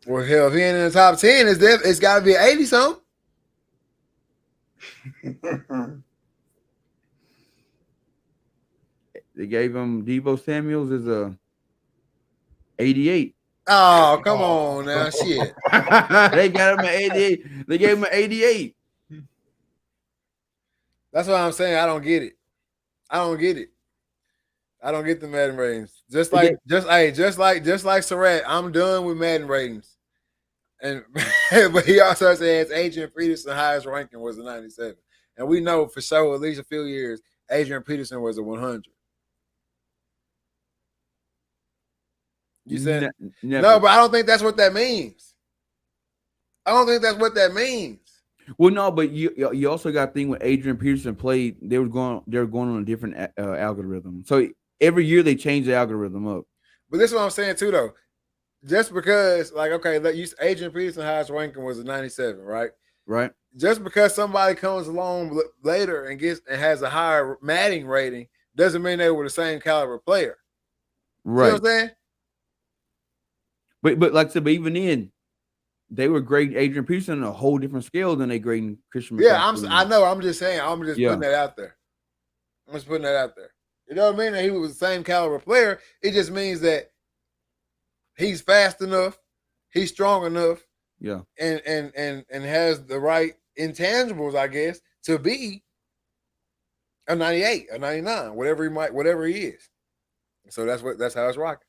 Well, hell, if he ain't in the top 10, it's got to be 80 something. They gave him Deebo Samuels as a 88. Oh, come on now, shit. They got him at 88. They gave him an 88. That's what I'm saying. I don't get it. I don't get the Madden ratings. Just like Surratt, I'm done with Madden ratings. And but he also says Adrian Peterson's highest ranking was a 97. And we know for sure at least a few years, Adrian Peterson was a 100. You said no, but I don't think that's what that means. I don't think that's what that means. Well, no, but you also got a thing when Adrian Peterson played, they were going on a different algorithm. So every year they change the algorithm up. But this is what I'm saying too, though. Just because, like, okay, Adrian Peterson's highest ranking was a 97, right? Right. Just because somebody comes along later and has a higher Madden rating doesn't mean they were the same caliber player. Right. You know what I'm saying? But like I said, but even then, they were grading Adrian Peterson on a whole different scale than they grading Christian McCaffrey. Yeah, I know. I'm just saying. I'm just putting that out there. I'm just putting that out there. You know what I mean? That he was the same caliber player. It just means that he's fast enough, he's strong enough, yeah, and has the right intangibles, I guess, to be a 98, a 99, whatever he is. So that's how it's rocking.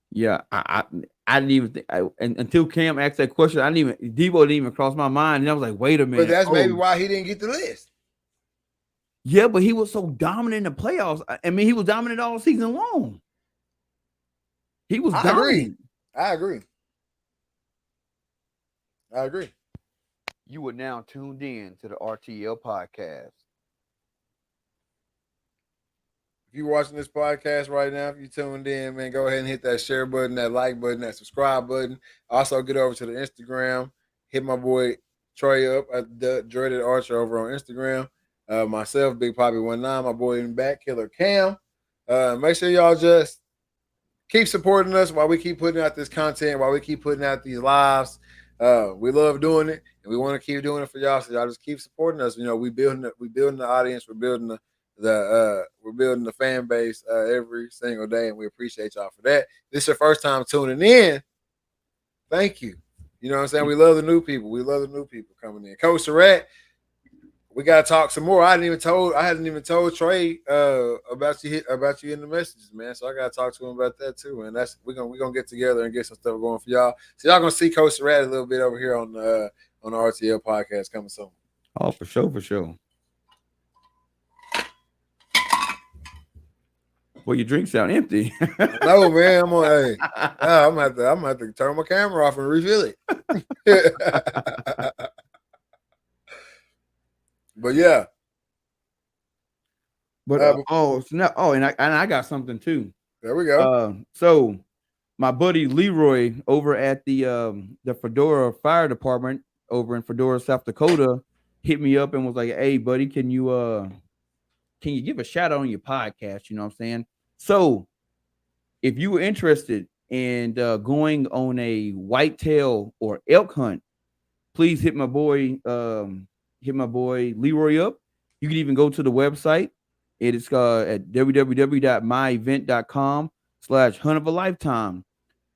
Yeah, I didn't even think until Cam asked that question. Debo didn't even cross my mind, and I was like, wait a minute. But that's maybe why he didn't get the list. Yeah, but he was so dominant in the playoffs. I mean, he was dominant all season long. He was dominant. I agree. You are now tuned in to the RTL podcast. If you're watching this podcast right now, if you tuned in, man, go ahead and hit that share button, that like button, that subscribe button. Also, get over to the Instagram. Hit my boy Trey up at the Dreaded Archer over on Instagram. Myself, Big Poppy 19, my boy in the back, Killer Cam. Make sure y'all just keep supporting us while we keep putting out this content, while we keep putting out these lives. We love doing it, and we want to keep doing it for y'all. So y'all just keep supporting us. You know, we building the audience, we're building the fan base every single day, and we appreciate y'all for that. This is your first time tuning in. Thank you. You know what I'm saying? We love the new people. We love the new people coming in. Coach Surratt, we gotta talk some more. I hadn't even told Trey about you in the messages, man. So I gotta talk to him about that too. And we're gonna get together and get some stuff going for y'all. So y'all gonna see Coach Rat a little bit over here on the RTL podcast coming soon. Oh, for sure. Well, your drinks sound empty. No, man, I'm gonna have to turn my camera off and refill it. But yeah. But and I got something too. There we go. So my buddy Leroy over at the Fedora Fire Department over in Fedora, South Dakota, hit me up and was like, "Hey, buddy, can you give a shout out on your podcast?" You know what I'm saying? So if you were interested in going on a whitetail or elk hunt, please hit my boy Leroy up. You can even go to the website. It is at www.myevent.com/hunt-of-a-lifetime.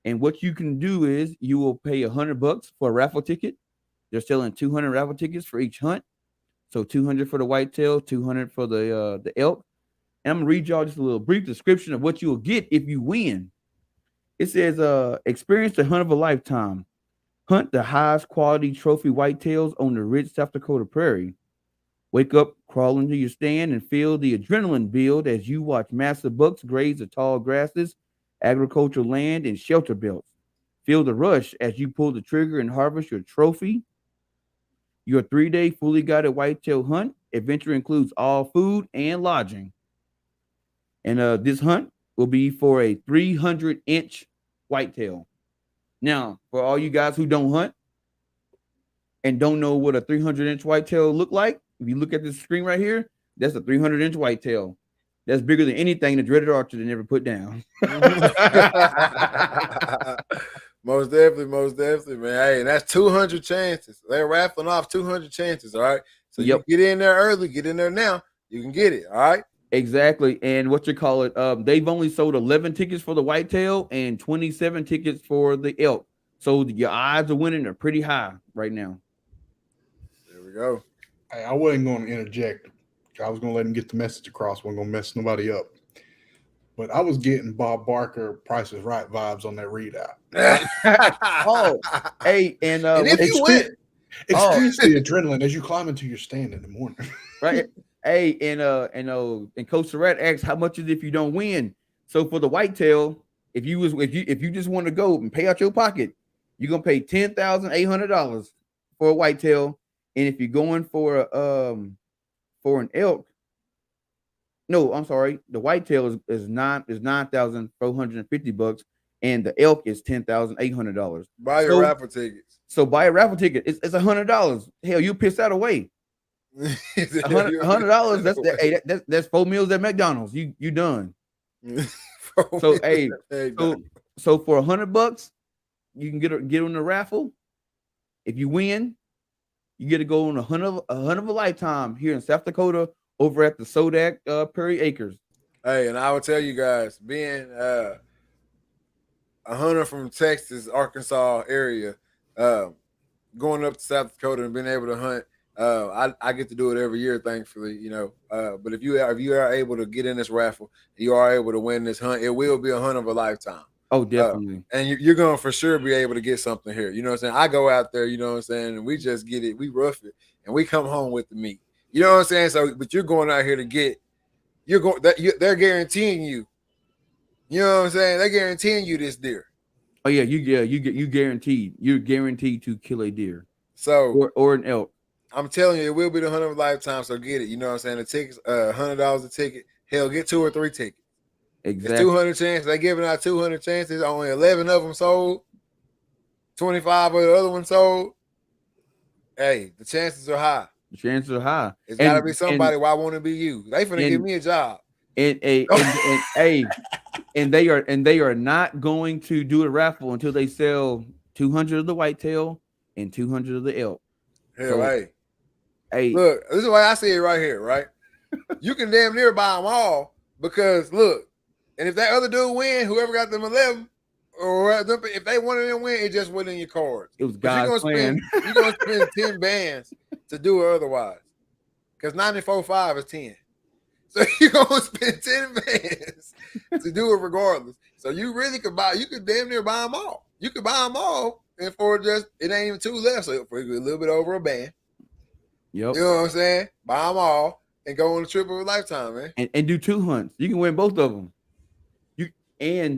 And what you can do is you will pay $100 for a raffle ticket. They're selling 200 raffle tickets for each hunt. So 200 for the whitetail, 200 for the elk. And I'm gonna read y'all just a little brief description of what you will get if you win. It says, experience the hunt of a lifetime. Hunt the highest quality trophy whitetails on the rich South Dakota prairie. Wake up, crawl into your stand, and feel the adrenaline build as you watch massive bucks graze the tall grasses, agricultural land, and shelter belts. Feel the rush as you pull the trigger and harvest your trophy. Your 3-day fully guided whitetail hunt adventure includes all food and lodging. And this hunt will be for a 300-inch whitetail. Now, for all you guys who don't hunt and don't know what a 300-inch whitetail look like, if you look at this screen right here, that's a 300-inch whitetail. That's bigger than anything the dreaded archer had ever put down. Most definitely, man. Hey, and that's 200 chances. They're raffling off 200 chances, all right? So you get in there early, get in there now. You can get it, all right? Exactly. And what you call it, they've only sold 11 tickets for the whitetail and 27 tickets for the elk. So your odds of winning are pretty high right now. There we go. Hey, I wasn't going to interject. I was going to let him get the message across. Wasn't going to mess nobody up. But I was getting Bob Barker Price is Right vibes on that readout. Oh, hey, and if you win, experience the adrenaline as you climb into your stand in the morning. Right. Hey, and Coach Surratt asks, how much is it if you don't win? So for the whitetail, if you just want to go and pay out your pocket, you're gonna pay $10,800 for a whitetail. And if you're going for an elk, no, I'm sorry, the whitetail is $9,450, and the elk is $10,800. Buy your raffle tickets. So buy a raffle ticket. It's $100. Hell, you piss that away. $100. That's 4 meals at McDonald's. You done. So hey, so for $100, you can get on the raffle. If you win, you get to go on a hunt of a lifetime here in South Dakota over at the Sodak Prairie Acres. Hey, and I will tell you guys, being a hunter from Texas, Arkansas area, going up to South Dakota and being able to hunt. I get to do it every year, thankfully, you know. But if you are able to get in this raffle, you are able to win this hunt. It will be a hunt of a lifetime. Oh, definitely. And you're going to for sure be able to get something here. You know what I'm saying? I go out there, you know what I'm saying, and we just get it. We rough it, and we come home with the meat. You know what I'm saying? So, but you're going out here to get. They're guaranteeing you. You know what I'm saying? They're guaranteeing you this deer. Oh yeah, you guaranteed. You're guaranteed to kill a deer. So or an elk. I'm telling you, it will be the hunt of a lifetime. So get it. You know what I'm saying? The tickets, $100 a ticket. Hell, get 2 or 3 tickets. Exactly. It's 200 chances. They're giving out 200 chances. Only 11 of them sold. 25 of the other ones sold. Hey, the chances are high. The chances are high. It's got to be somebody. Why won't it be you? They finna give me a job. And they are not going to do a raffle until they sell 200 of the whitetail and 200 of the elk. Hell, so, hey, look, this is why I see it right here, right? You can damn near buy them all because look, and if that other dude win, whoever got them 11, or if they wanted them win, it just went in your cards. It was God's plan. You're gonna spend 10 bands to do it otherwise. because 94.5 is 10. So you're gonna spend 10 bands to do it regardless. So you really could damn near buy them all. You could buy them all, and for just it ain't even 2 left, so for a little bit over a band. Yep. You know what I'm saying? Buy them all and go on a trip of a lifetime, man. And do 2 hunts. You can win both of them. They're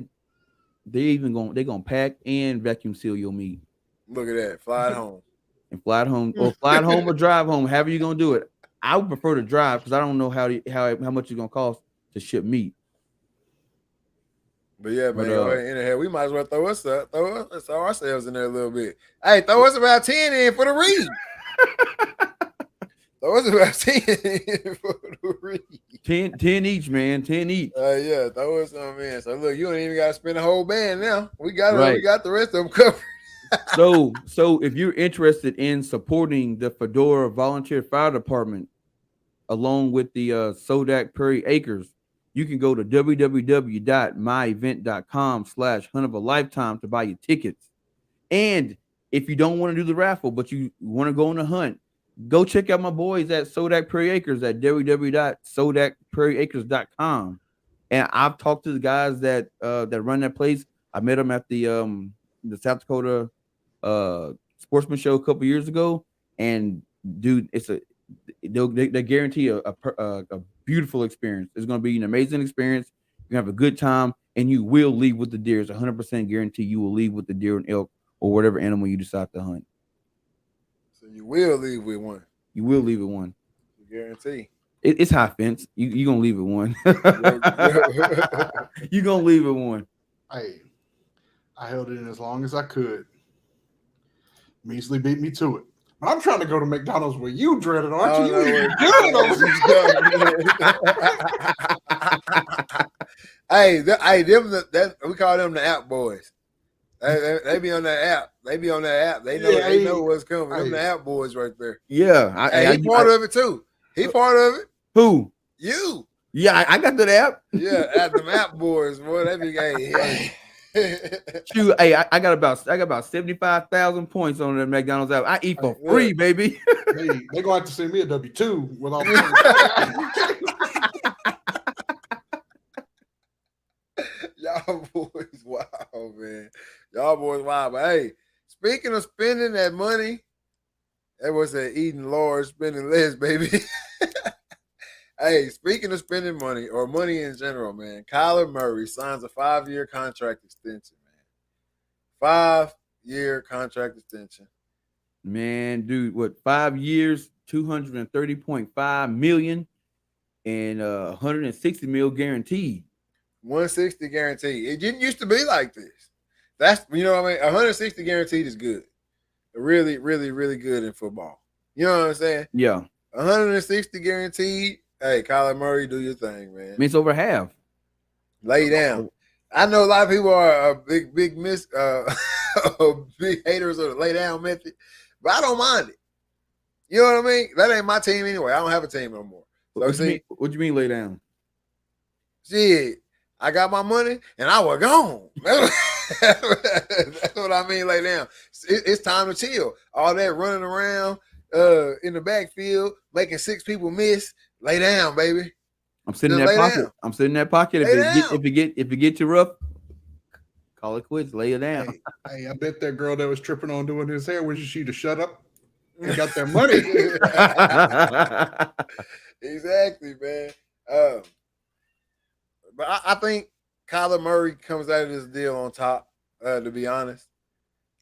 gonna pack and vacuum seal your meat. Look at that. Fly it home. And fly it home or drive home, however you're gonna do it. I would prefer to drive because I don't know how much it's gonna cost to ship meat. But yeah, man, go ahead in here. We might as well throw ourselves in there a little bit. Hey, throw us about 10 in for the read. Throw us about 10 in for the read. 10 each, man. 10 each. Yeah, throw us some in. So look, you don't even gotta spend a whole band now. We got Right. We got the rest of them covered. So if you're interested in supporting the Fedora Volunteer Fire Department along with the Sodak Prairie Acres, you can go to www.myevent.com/hunt of a lifetime to buy your tickets. And if you don't want to do the raffle, but you want to go on the hunt, go check out my boys at Sodak Prairie Acres at www.sodakprairieacres.com. And I've talked to the guys that run that place. I met them at the South Dakota Sportsman Show a couple years ago, and dude, they guarantee a beautiful experience. It's going to be an amazing experience. You're going to have a good time, and you will leave with the deer. It's 100% guarantee you will leave with the deer and elk or whatever animal you decide to hunt. So you will leave with one. You will leave with one. Guarantee. It's high fence. You're going to leave with one. You're going to leave with one. Hey, I held it in as long as I could. Measly beat me to it. But I'm trying to go to McDonald's where you dreaded, aren't you? You good over Hey, we call them the app boys. They be on that app. They know they know what's coming. Them the app boys right there. Yeah, he part of it too. He part of it. Who? You. Yeah, I got that app. Yeah, at them app boys, boy. They be hey. Shoot, hey, I got about 75,000 points on the McDonald's app. I eat for free, baby. They're gonna have to send me a W-2 with all Y'all boys wow, man. Y'all boys wow. But hey, speaking of spending that money, that was eating large, spending less, baby. Hey, speaking of spending money or money in general, man, Kyler Murray signs a 5-year contract extension, man. 5-year contract extension. Man, dude, what 5 years, 230.5 million, and 160 mil guaranteed. 160 guaranteed. It didn't used to be like this. That's 160 guaranteed is good. Really, really, really good in football. You know what I'm saying? Yeah. 160 guaranteed. Hey, Kyler Murray, do your thing, man. I mean, it's over half. Lay down. I know a lot of people are big big haters of the lay down method, but I don't mind it. You know what I mean? That ain't my team anyway. I don't have a team no more. So What you mean lay down? Shit, I got my money and I was gone. That's what I mean, lay down. It's time to chill. All that running around in the backfield, making 6 people miss. Lay down, baby. I'm sitting in that pocket. Down. I'm sitting in that pocket. If it get too rough, call it quits. Lay it down. Hey, I bet that girl that was tripping on doing his hair wishes she to shut up and got that money. Exactly, man. But I think Kyler Murray comes out of this deal on top, to be honest.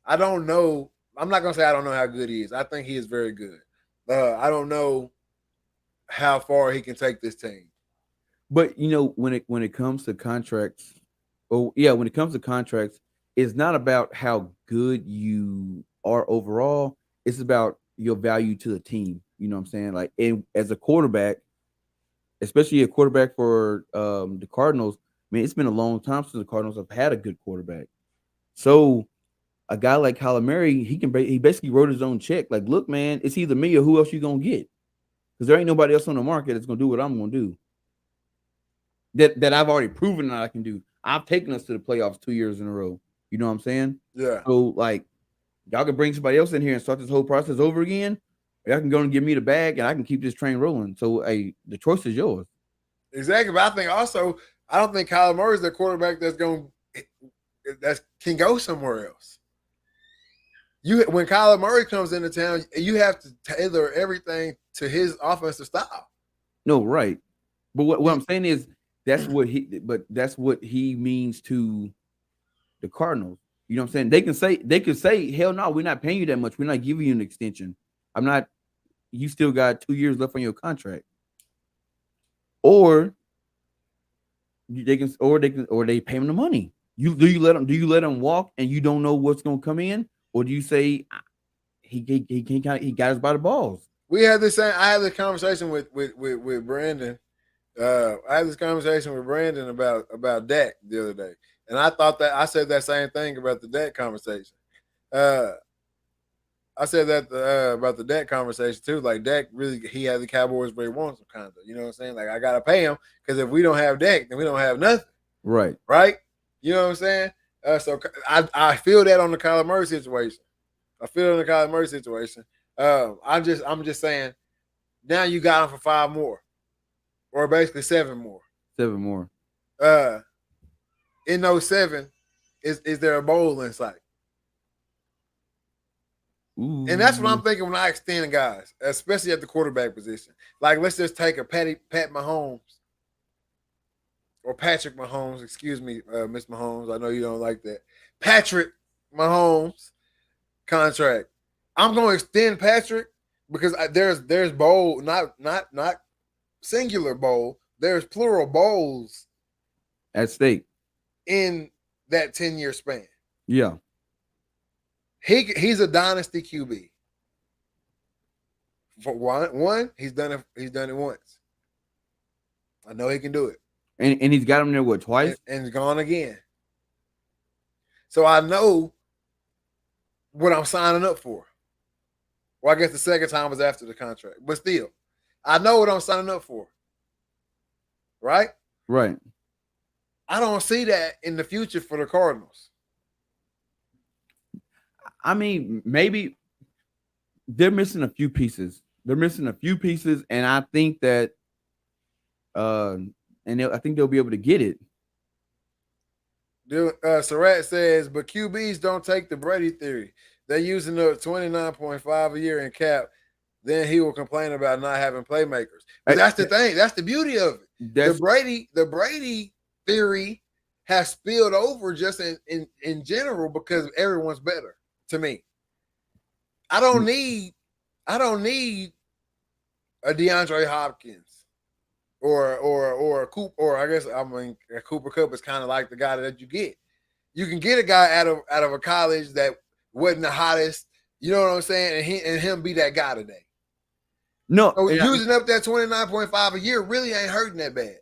I don't know. I'm not going to say I don't know how good he is. I think he is very good. I don't know how far he can take this team. But, when it comes to contracts, when it comes to contracts, it's not about how good you are overall. It's about your value to the team. You know what I'm saying? Like, and as a quarterback, especially a quarterback for the Cardinals, man, it's been a long time since the Cardinals have had a good quarterback. So a guy like Kyler Murray, he basically wrote his own check. Like, look, man, it's either me or who else you gonna get, because there ain't nobody else on the market that's gonna do what I'm gonna do. That I've already proven that I can do. I've taken us to the playoffs 2 years in a row. You know what I'm saying? Yeah. So like, y'all can bring somebody else in here and start this whole process over again. I can go and give me the bag, and I can keep this train rolling. So, the choice is yours. Exactly, but I think also I don't think Kyler Murray is the quarterback that can go somewhere else. When Kyler Murray comes into town, you have to tailor everything to his offensive style. No, right. But what I'm saying is that's what he means to the Cardinals. You know what I'm saying? They can say, hell no, we're not paying you that much. We're not giving you an extension. You still got 2 years left on your contract. Or they pay him the money. Do you let him walk and you don't know what's gonna come in? Or do you say he got us by the balls? I had this conversation with Brandon. I had this conversation with Brandon about Dak the other day, and I thought that I said that same thing about the Dak conversation. I said that about the Dak conversation too. Like Dak really, he had the Cowboys where he wants them, kind of. You know what I'm saying? Like I gotta pay him because if we don't have Dak, then we don't have nothing. Right. Right. You know what I'm saying? So I feel that on the Kyler Murray situation. I'm just saying. Now you got him for 5 more, or basically 7 more. 7 more. In those 7, is there a bowl in sight? Ooh. And that's what I'm thinking when I extend guys, especially at the quarterback position. Like, let's just take a Pat Mahomes or Patrick Mahomes. Excuse me, Miss Mahomes. I know you don't like that. Patrick Mahomes contract. I'm going to extend Patrick because there's bowl, not singular bowl. There's plural bowls at stake in that 10-year span. Yeah. He's a dynasty QB. For one, he's done it once. I know he can do it. And he's got him there twice? And he's gone again. So I know what I'm signing up for. Well, I guess the second time was after the contract. But still, I know what I'm signing up for. Right? Right. I don't see that in the future for the Cardinals. I mean, maybe they're missing a few pieces. And I think that I think they'll be able to get it. Surratt says, but QBs don't take the Brady theory. They're using the 29.5 a year in cap. Then he will complain about not having playmakers. But that's the thing. That's the beauty of it. The Brady theory has spilled over just in general because everyone's better. To me, I don't need a DeAndre Hopkins or a Cooper, or I guess a Cooper Kupp is kind of like the guy that you get. You can get a guy out of a college that wasn't the hottest, you know what I'm saying, and him be that guy today. No, so using up that 29.5 a year really ain't hurting that bad.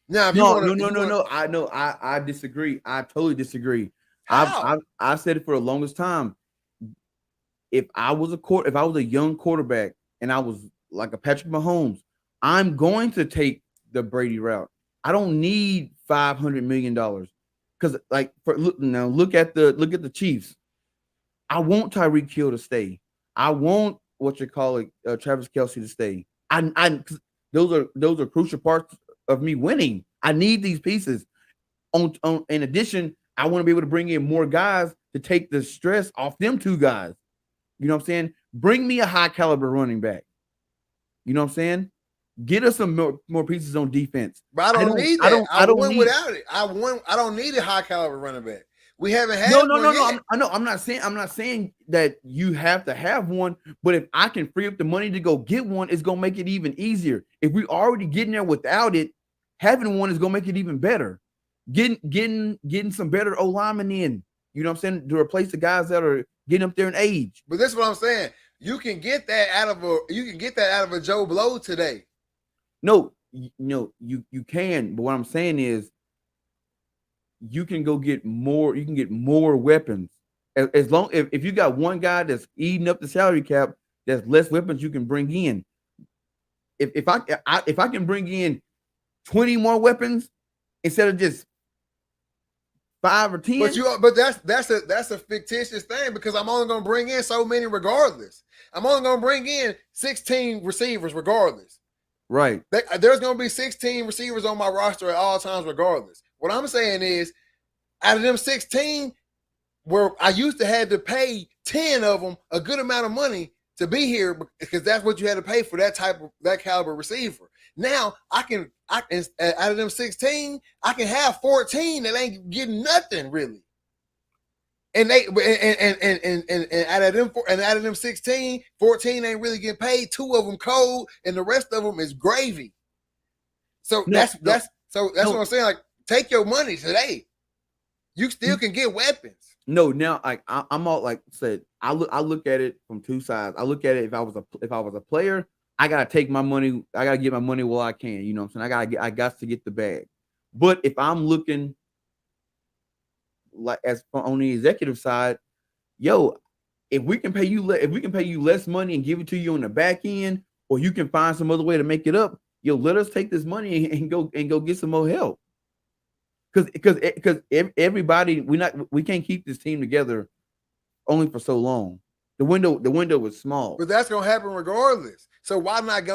Now, I disagree. I totally disagree. How? I've said it for the longest time. If I was a young quarterback and I was like a Patrick Mahomes, I'm going to take the Brady route. I don't need $500 million because, look at the Chiefs. I want Tyreek Hill to stay. I want Travis Kelce to stay. Those are crucial parts of me winning. I need these pieces. In addition, I want to be able to bring in more guys to take the stress off them 2 guys. You know what I'm saying? Bring me a high caliber running back. You know what I'm saying? Get us some more pieces on defense. But I don't need that. I won without it. I don't need a high caliber running back. We haven't had one yet. I'm not saying that you have to have one, but if I can free up the money to go get one, it's gonna make it even easier. If we already getting there without it, having one is gonna make it even better. Getting some better O linemen in. You know what I'm saying? To replace the guys that are getting up there in age. But that's what I'm saying. You can get that out of a Joe Blow today. No, you can. But what I'm saying is, you can go get more. You can get more weapons. As long if you got one guy that's eating up the salary cap, there's less weapons you can bring in. If I can bring in 20 more weapons instead of just 5 or 10. But that's a fictitious thing because I'm only going to bring in so many regardless. I'm only going to bring in 16 receivers regardless. Right. There's going to be 16 receivers on my roster at all times regardless. What I'm saying is, out of them 16, where I used to have to pay 10 of them a good amount of money to be here because that's what you had to pay for that caliber receiver. Now I can out of them 16, I can have 14 that ain't getting nothing really. And out of them 16, 14 ain't really getting paid. 2 of them cold, and the rest of them is gravy. So that's what I'm saying. Like, take your money today. You still can get weapons. No, now I'm all like said. I look at it from two sides. I look at it if I was a player, I gotta take my money. I gotta get my money while I can. You know what I'm saying? I got to get the bag. But if I'm looking like as on the executive side, if we can pay you less money and give it to you on the back end, or you can find some other way to make it up, let us take this money and go get some more help. Because everybody, we can't keep this team together only for so long. The window was small. But that's gonna happen regardless. So why not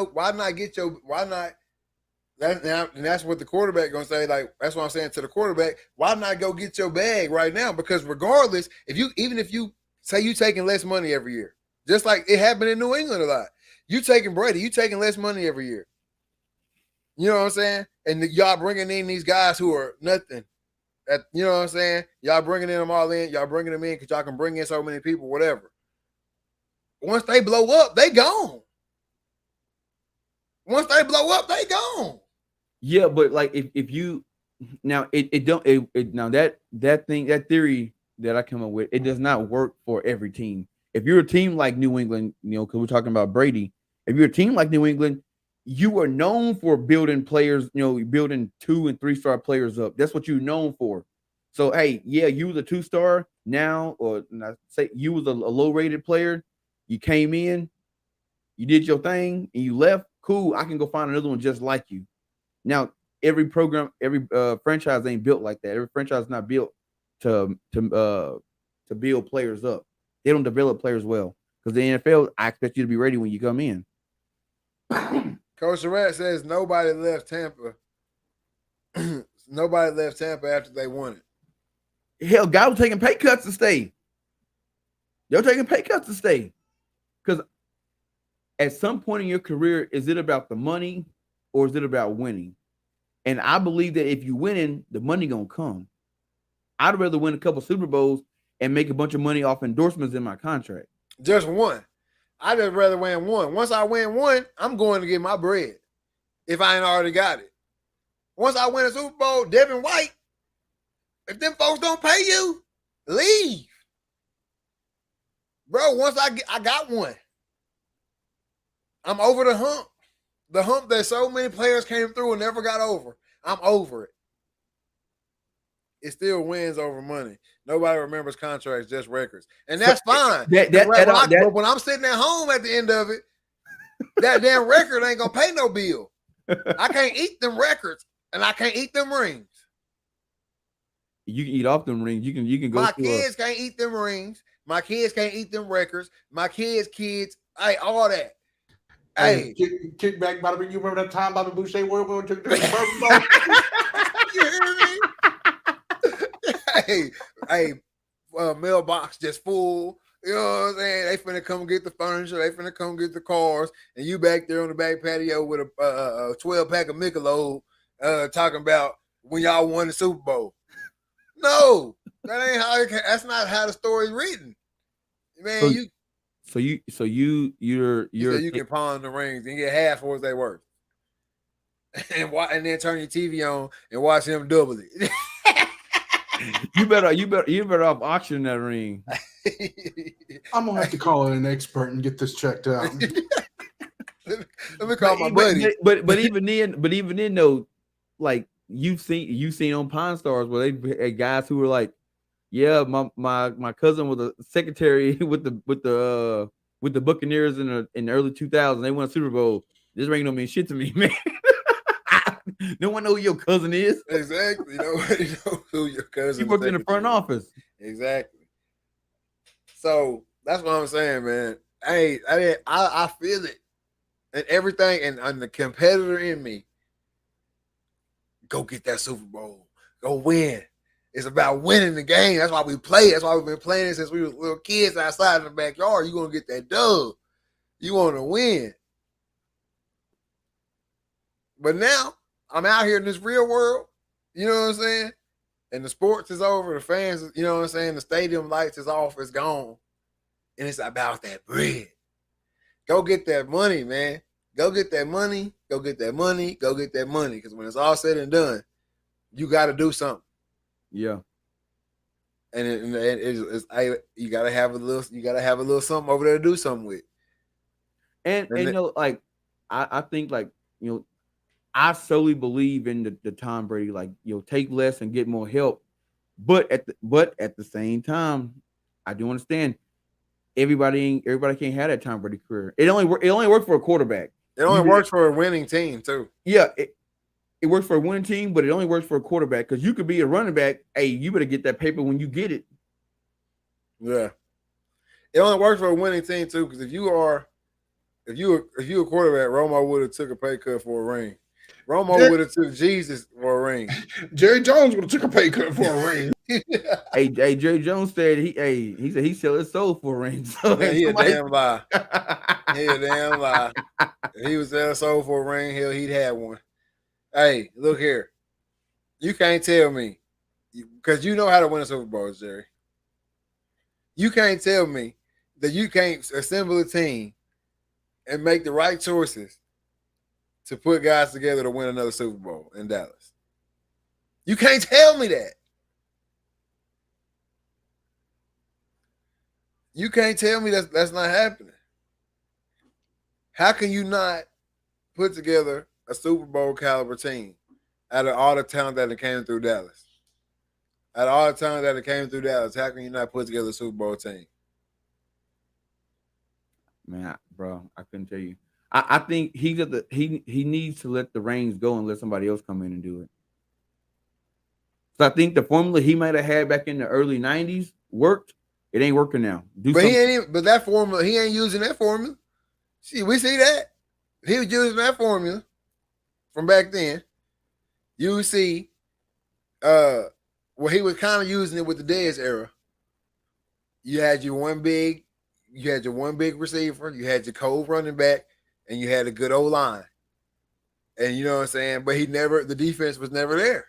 and that's what the quarterback gonna say. Like, that's what I'm saying to the quarterback. Why not go get your bag right now? Because regardless, even if you say you taking less money every year, just like it happened in New England a lot. You taking Brady, you taking less money every year. You know what I'm saying? And y'all bringing in these guys who are nothing. You know what I'm saying? Y'all bringing them all in. Y'all bringing them in because y'all can bring in so many people, whatever. Once they blow up, they gone. Once they blow up, they gone. Yeah, but like if you now that theory that I come up with, it does not work for every team. If you're a team like New England, because we're talking about Brady, if you're a team like New England, you are known for building players, building 2 and 3 star players up. That's what you're known for. So, hey, yeah, you was a 2-star now, or say you was a low-rated player. You came in, you did your thing, and you left. Cool, I can go find another one just like you. Now, every franchise ain't built like that. Every franchise is not built to build players up. They don't develop players well. Because the NFL, I expect you to be ready when you come in. Coach Surratt says nobody left Tampa. Nobody left Tampa after they won it. Hell, guys were taking pay cuts to stay. They're taking pay cuts to stay. Because at some point in your career, is it about the money or is it about winning? And I believe that if you're winning, the money gonna come. I'd rather win a couple Super Bowls and make a bunch of money off endorsements in my contract. Just one. I'd just rather win one. Once I win one, I'm going to get my bread if I ain't already got it. Once I win a Super Bowl, Devin White, if them folks don't pay you, leave. Bro, once I got one, I'm over the hump. The hump that so many players came through and never got over. I'm over it. It still wins over money. Nobody remembers contracts, just records. And that's fine. But when I'm sitting at home at the end of it, that damn record ain't going to pay no bill. I can't eat them records, and I can't eat them rings. You can eat off them rings. You can go. My kids can't eat them rings. My kids can't eat them records. My kids, hey, all that. Hey, kick back, Bobby. You remember that time Bobby Boucher where we took the ball? You hear me? Hey, mailbox just full. You know what I'm saying? They finna come get the furniture. They finna come get the cars, and you back there on the back patio with a 12-pack of Michelob, talking about when y'all won the Super Bowl. No, that ain't how. That's not how the story's written, man. So you can pawn the rings and get half what they worth, and then turn your TV on and watch him double it. You better off auctioning that ring. I'm gonna have to call in an expert and get this checked out. Let me call my buddy. But even then though, like you've seen on Pawn Stars where they had guys who were like, yeah, my cousin was a secretary with the Buccaneers in the early 2000s. They won a Super Bowl. This ring don't mean shit to me, man. No one know who your cousin is. Exactly. Nobody knows who your cousin. You work in the front office. Exactly. So that's what I'm saying, man. I feel it, and everything, and the competitor in me. Go get that Super Bowl. Go win. It's about winning the game. That's why we play. That's why we've been playing it since we were little kids outside in the backyard. You're gonna get that dub. You want to win. But now I'm out here in this real world. You know what I'm saying? And the sports is over. The fans, you know what I'm saying? The stadium lights is off. It's gone. And it's about that bread. Go get that money, man. Go get that money. Go get that money. Go get that money. Because when it's all said and done, you got to do something. Yeah. And you gotta have a little something over there to do something with. And you know, like I think, like, you know, I solely believe in the Tom Brady, like, you know, take less and get more help. But at the same time, I do understand everybody can't have that Tom Brady career. It only worked for a quarterback. It only works for a winning team too. Yeah, it works for a winning team, but it only works for a quarterback, because you could be a running back. Hey, you better get that paper when you get it. Yeah, it only works for a winning team too. Because if you a quarterback, Romo would have took a pay cut for a ring. Romo would have took Jesus for a ring. Jerry Jones would have took a pay cut for a ring. Hey, Jerry Jones said he said he sell his soul for a ring. So man, he a damn lie. He a damn lie. If he was selling soul for a ring, he'd have one. Hey, look here. You can't tell me, because you know how to win a Super Bowl, Jerry. You can't tell me that you can't assemble a team and make the right choices to put guys together to win another Super Bowl in Dallas. You can't tell me that. You can't tell me that's not happening. How can you not put together a Super Bowl caliber team out of all the talent that came through Dallas? Out of all the talent that came through Dallas, how can you not put together a Super Bowl team? Man, bro, I couldn't tell you. I think he needs to let the reins go and let somebody else come in and do it. So I think the formula he might have had back in the early 90s worked. It ain't working now. But that formula, he ain't using that formula. See, we see that. He was using that formula from back then. You see, well, he was kind of using it with the Dez era. You had your one big receiver, you had your cold running back, and you had a good old line. And you know what I'm saying? But the defense was never there.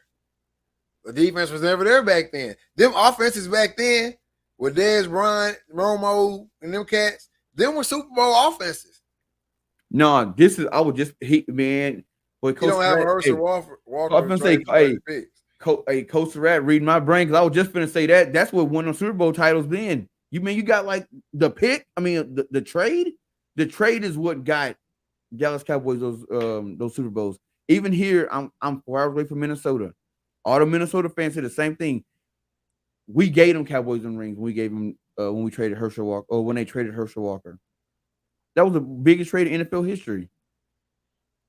The defense was never there back then. Them offenses back then with Dez Bryant, Romo, and them cats, them were Super Bowl offenses. No, this is, I would just hate, man. Boy, you don't have Herschel Walker. I was gonna say, Coach Surratt reading my brain, because I was just gonna say that's what won the Super Bowl titles then. You got like the pick? I mean, the trade. The trade is what got Dallas Cowboys those Super Bowls. Even here, I'm 4 hours away from Minnesota. All the Minnesota fans said the same thing. We gave them Cowboys and rings. We gave them when we traded Herschel Walker, or when they traded Herschel Walker. That was the biggest trade in NFL history.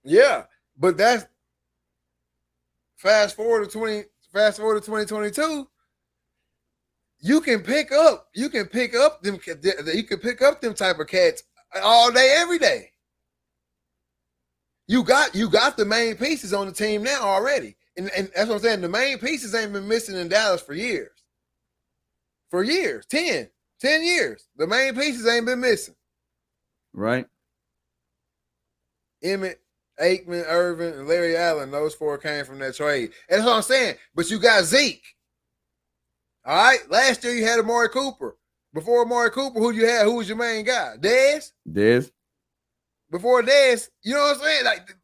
Yeah, but that's fast forward to 2022. You can pick up them type of cats all day, every day. You got the main pieces on the team now already. And that's what I'm saying. The main pieces ain't been missing in Dallas for years. 10 years. The main pieces ain't been missing. Right. Emmett, Aikman, Irvin, and Larry Allen, those four came from that trade. And that's what I'm saying. But you got Zeke. All right. Last year you had Amari Cooper. Before Amari Cooper, who you had? Who was your main guy? Dez. Before Dez, you know what I'm saying? Like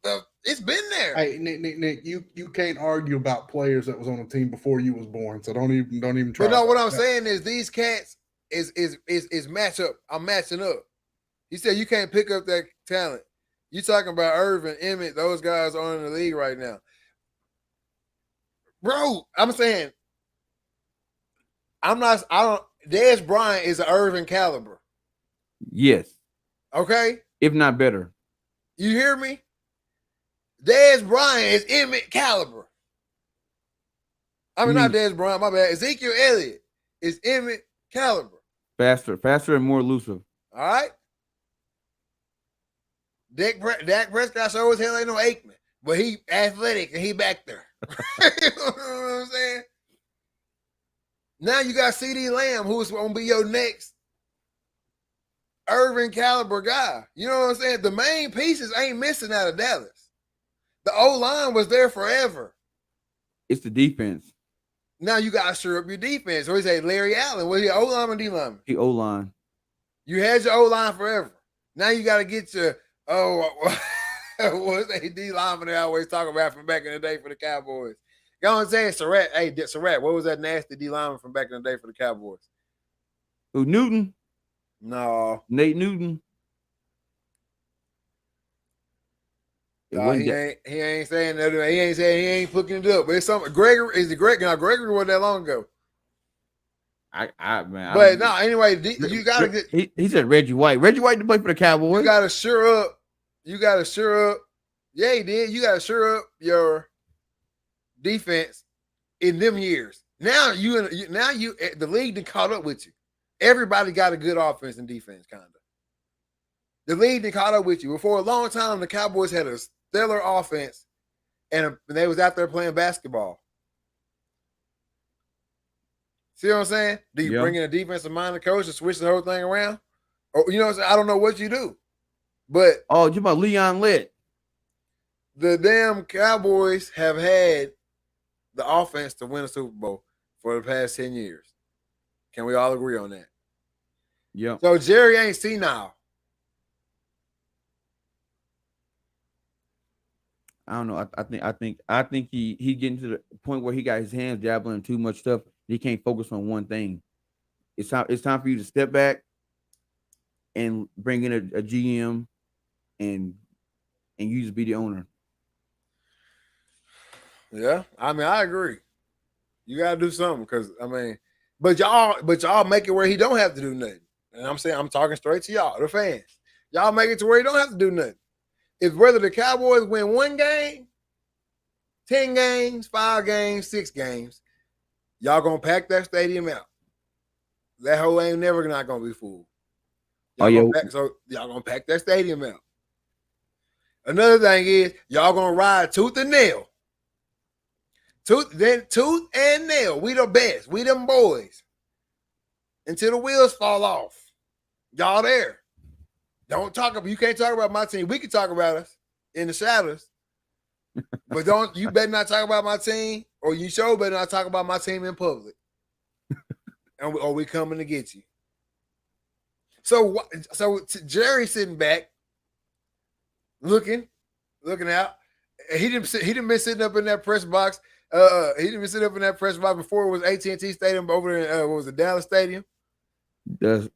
it's been there. Hey, Nick, you can't argue about players that was on the team before you was born. So don't even try. But no, what I'm saying is these cats is match up. I'm matching up. He said you can't pick up that talent. You talking about Irvin, Emmett, those guys are in the league right now. Bro, I'm saying Dez Bryant is an Irvin caliber. Yes. Okay? If not better. You hear me? Dez Bryant is Emmett caliber. I mean, You not mean- Dez Bryant, my bad. Ezekiel Elliott is Emmett caliber. Faster and more elusive. All right. Dak Prescott sure as hell ain't no Aikman, but he athletic and he back there. You know what I'm saying? Now you got CD Lamb, who's gonna be your next Irvin caliber guy. You know what I'm saying? The main pieces ain't missing out of Dallas. The O-line was there forever. It's the defense. Now you gotta sure up your defense. Or he say Larry Allen. Was he O-line or D-line? He O-line. You had your O-line forever. Now you gotta get your what's that D lineman they always talk about from back in the day for the Cowboys? You know what I'm saying? Surratt. Hey, Surratt, what was that nasty D lineman from back in the day for the Cowboys? Who, Newton? No. Nate Newton. It wasn't He ain't saying that. He ain't saying he ain't picking it up. But it's something. Gregory is the Greg. Now Gregory wasn't that long ago. Man. But no, anyway, you gotta get. He said Reggie White. Reggie White to play for the Cowboys. You gotta sure up. You gotta sure up. Yeah, he did. You gotta sure up your defense in them years. Now the league done caught up with you. Everybody got a good offense and defense, kind of. The league done caught up with you. For a long time, the Cowboys had a stellar offense, and they was out there playing basketball. See what I'm saying? Do you bring in a defensive-minded coach to switch the whole thing around? Or you know what I'm saying? I don't know what you do. But you about Leon Lett. The damn Cowboys have had the offense to win a Super Bowl for the past 10 years. Can we all agree on that? Yeah. So Jerry ain't senile. I don't know. I think he getting to the point where he got his hands dabbling in too much stuff. He can't focus on one thing. It's time for you to step back and bring in a GM and you just be the owner. Yeah, I mean, I agree. You gotta do something because but y'all make it where he don't have to do nothing. And I'm talking straight to y'all, the fans. Y'all make it to where he don't have to do nothing. It's whether the Cowboys win 1 game, 10 games, 5 games, 6 games, y'all gonna pack that stadium out. That hole ain't never not gonna be full. Y'all gonna pack that stadium out. Another thing is y'all gonna ride tooth and nail. Tooth and nail. We the best. We them boys. Until the wheels fall off. Y'all there. You can't talk about my team. We can talk about us in the shadows. But you better not talk about my team, or you sure better not talk about my team in public. Or we coming to get you. So Jerry sitting back, looking out. He didn't been sitting up in that press box. He didn't been sitting up in that press box before it was AT&T Stadium over there. What was it, Dallas Stadium? Was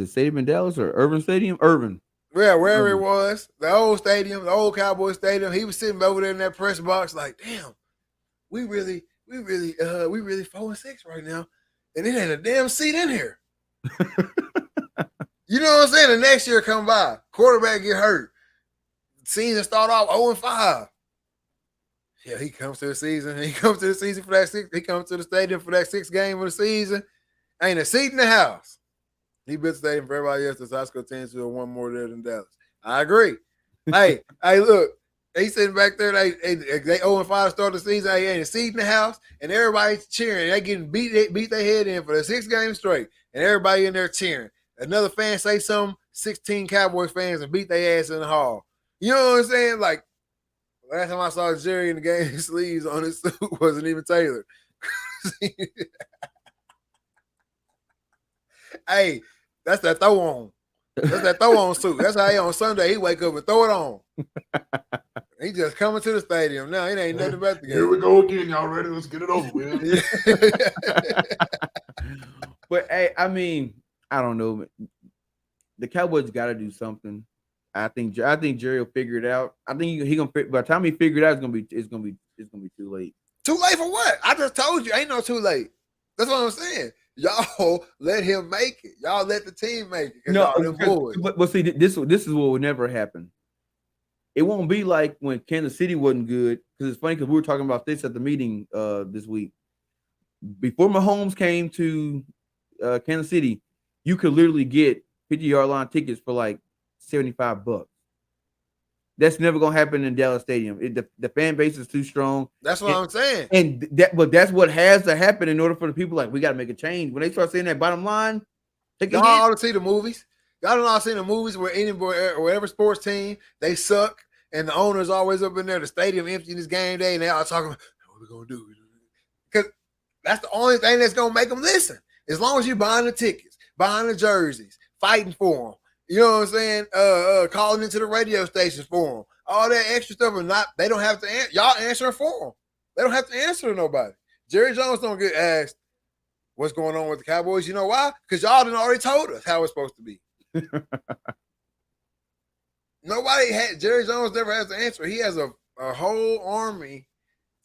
it Stadium in Dallas or Urban Stadium? Urban. Yeah, wherever it was, the old stadium, the old Cowboy Stadium. He was sitting over there in that press box, like, damn, we really 4-6 right now, and it ain't a damn seat in here. You know what I'm saying? The next year come by, quarterback get hurt, season start off 0-5. Yeah, he comes to the season. He comes to the season for that 6. He comes to the stadium for that 6th game of the season. Ain't a seat in the house. He built the stadium for everybody else. That's high school teams who one more there than Dallas. I agree. hey, look, they sitting back there. They 0-5 start the season. They ain't a seat in the house, and everybody's cheering. They getting beat their head in for the 6 games straight, and everybody in there cheering. Another fan say something, 16 Cowboys fans and beat their ass in the hall. You know what I'm saying? Like, last time I saw Jerry in the game, his sleeves on his suit wasn't even tailored. Hey, that's that throw on. That's that throw on suit. That's how he on Sunday he wake up and throw it on. He just coming to the stadium now. It ain't nothing about the game. Here we go again, y'all ready? Let's get it over with. But hey, I mean, I don't know. The Cowboys got to do something. I think Jerry will figure it out. I think he gonna. By the time he figure it out, it's gonna be too late. Too late for what? I just told you, ain't no too late. That's what I'm saying. Y'all let him make it. Y'all let the team make it. No, but see, this is what would never happen. it won't be like when Kansas City wasn't good. Because it's funny because we were talking about this at the meeting this week. Before Mahomes came to Kansas City, you could literally get 50-yard line tickets for like $75. That's never gonna happen in Dallas Stadium. The fan base is too strong. That's what I'm saying. And but that's what has to happen in order for the people like we got to make a change. When they start saying that bottom line, y'all ought to see the movies. Y'all don't all see the movies where whatever sports team they suck, and the owner's always up in there. The stadium empty this game day, and they all talking about what we gonna do. Because that's the only thing that's gonna make them listen. As long as you're buying the tickets, buying the jerseys, fighting for them. You know what I'm saying? Calling into the radio stations for them. All that extra stuff and they don't have to y'all answering for them. They don't have to answer to nobody. Jerry Jones don't get asked what's going on with the Cowboys. You know why? Because y'all done already told us how it's supposed to be. Jerry Jones never has to answer. He has a whole army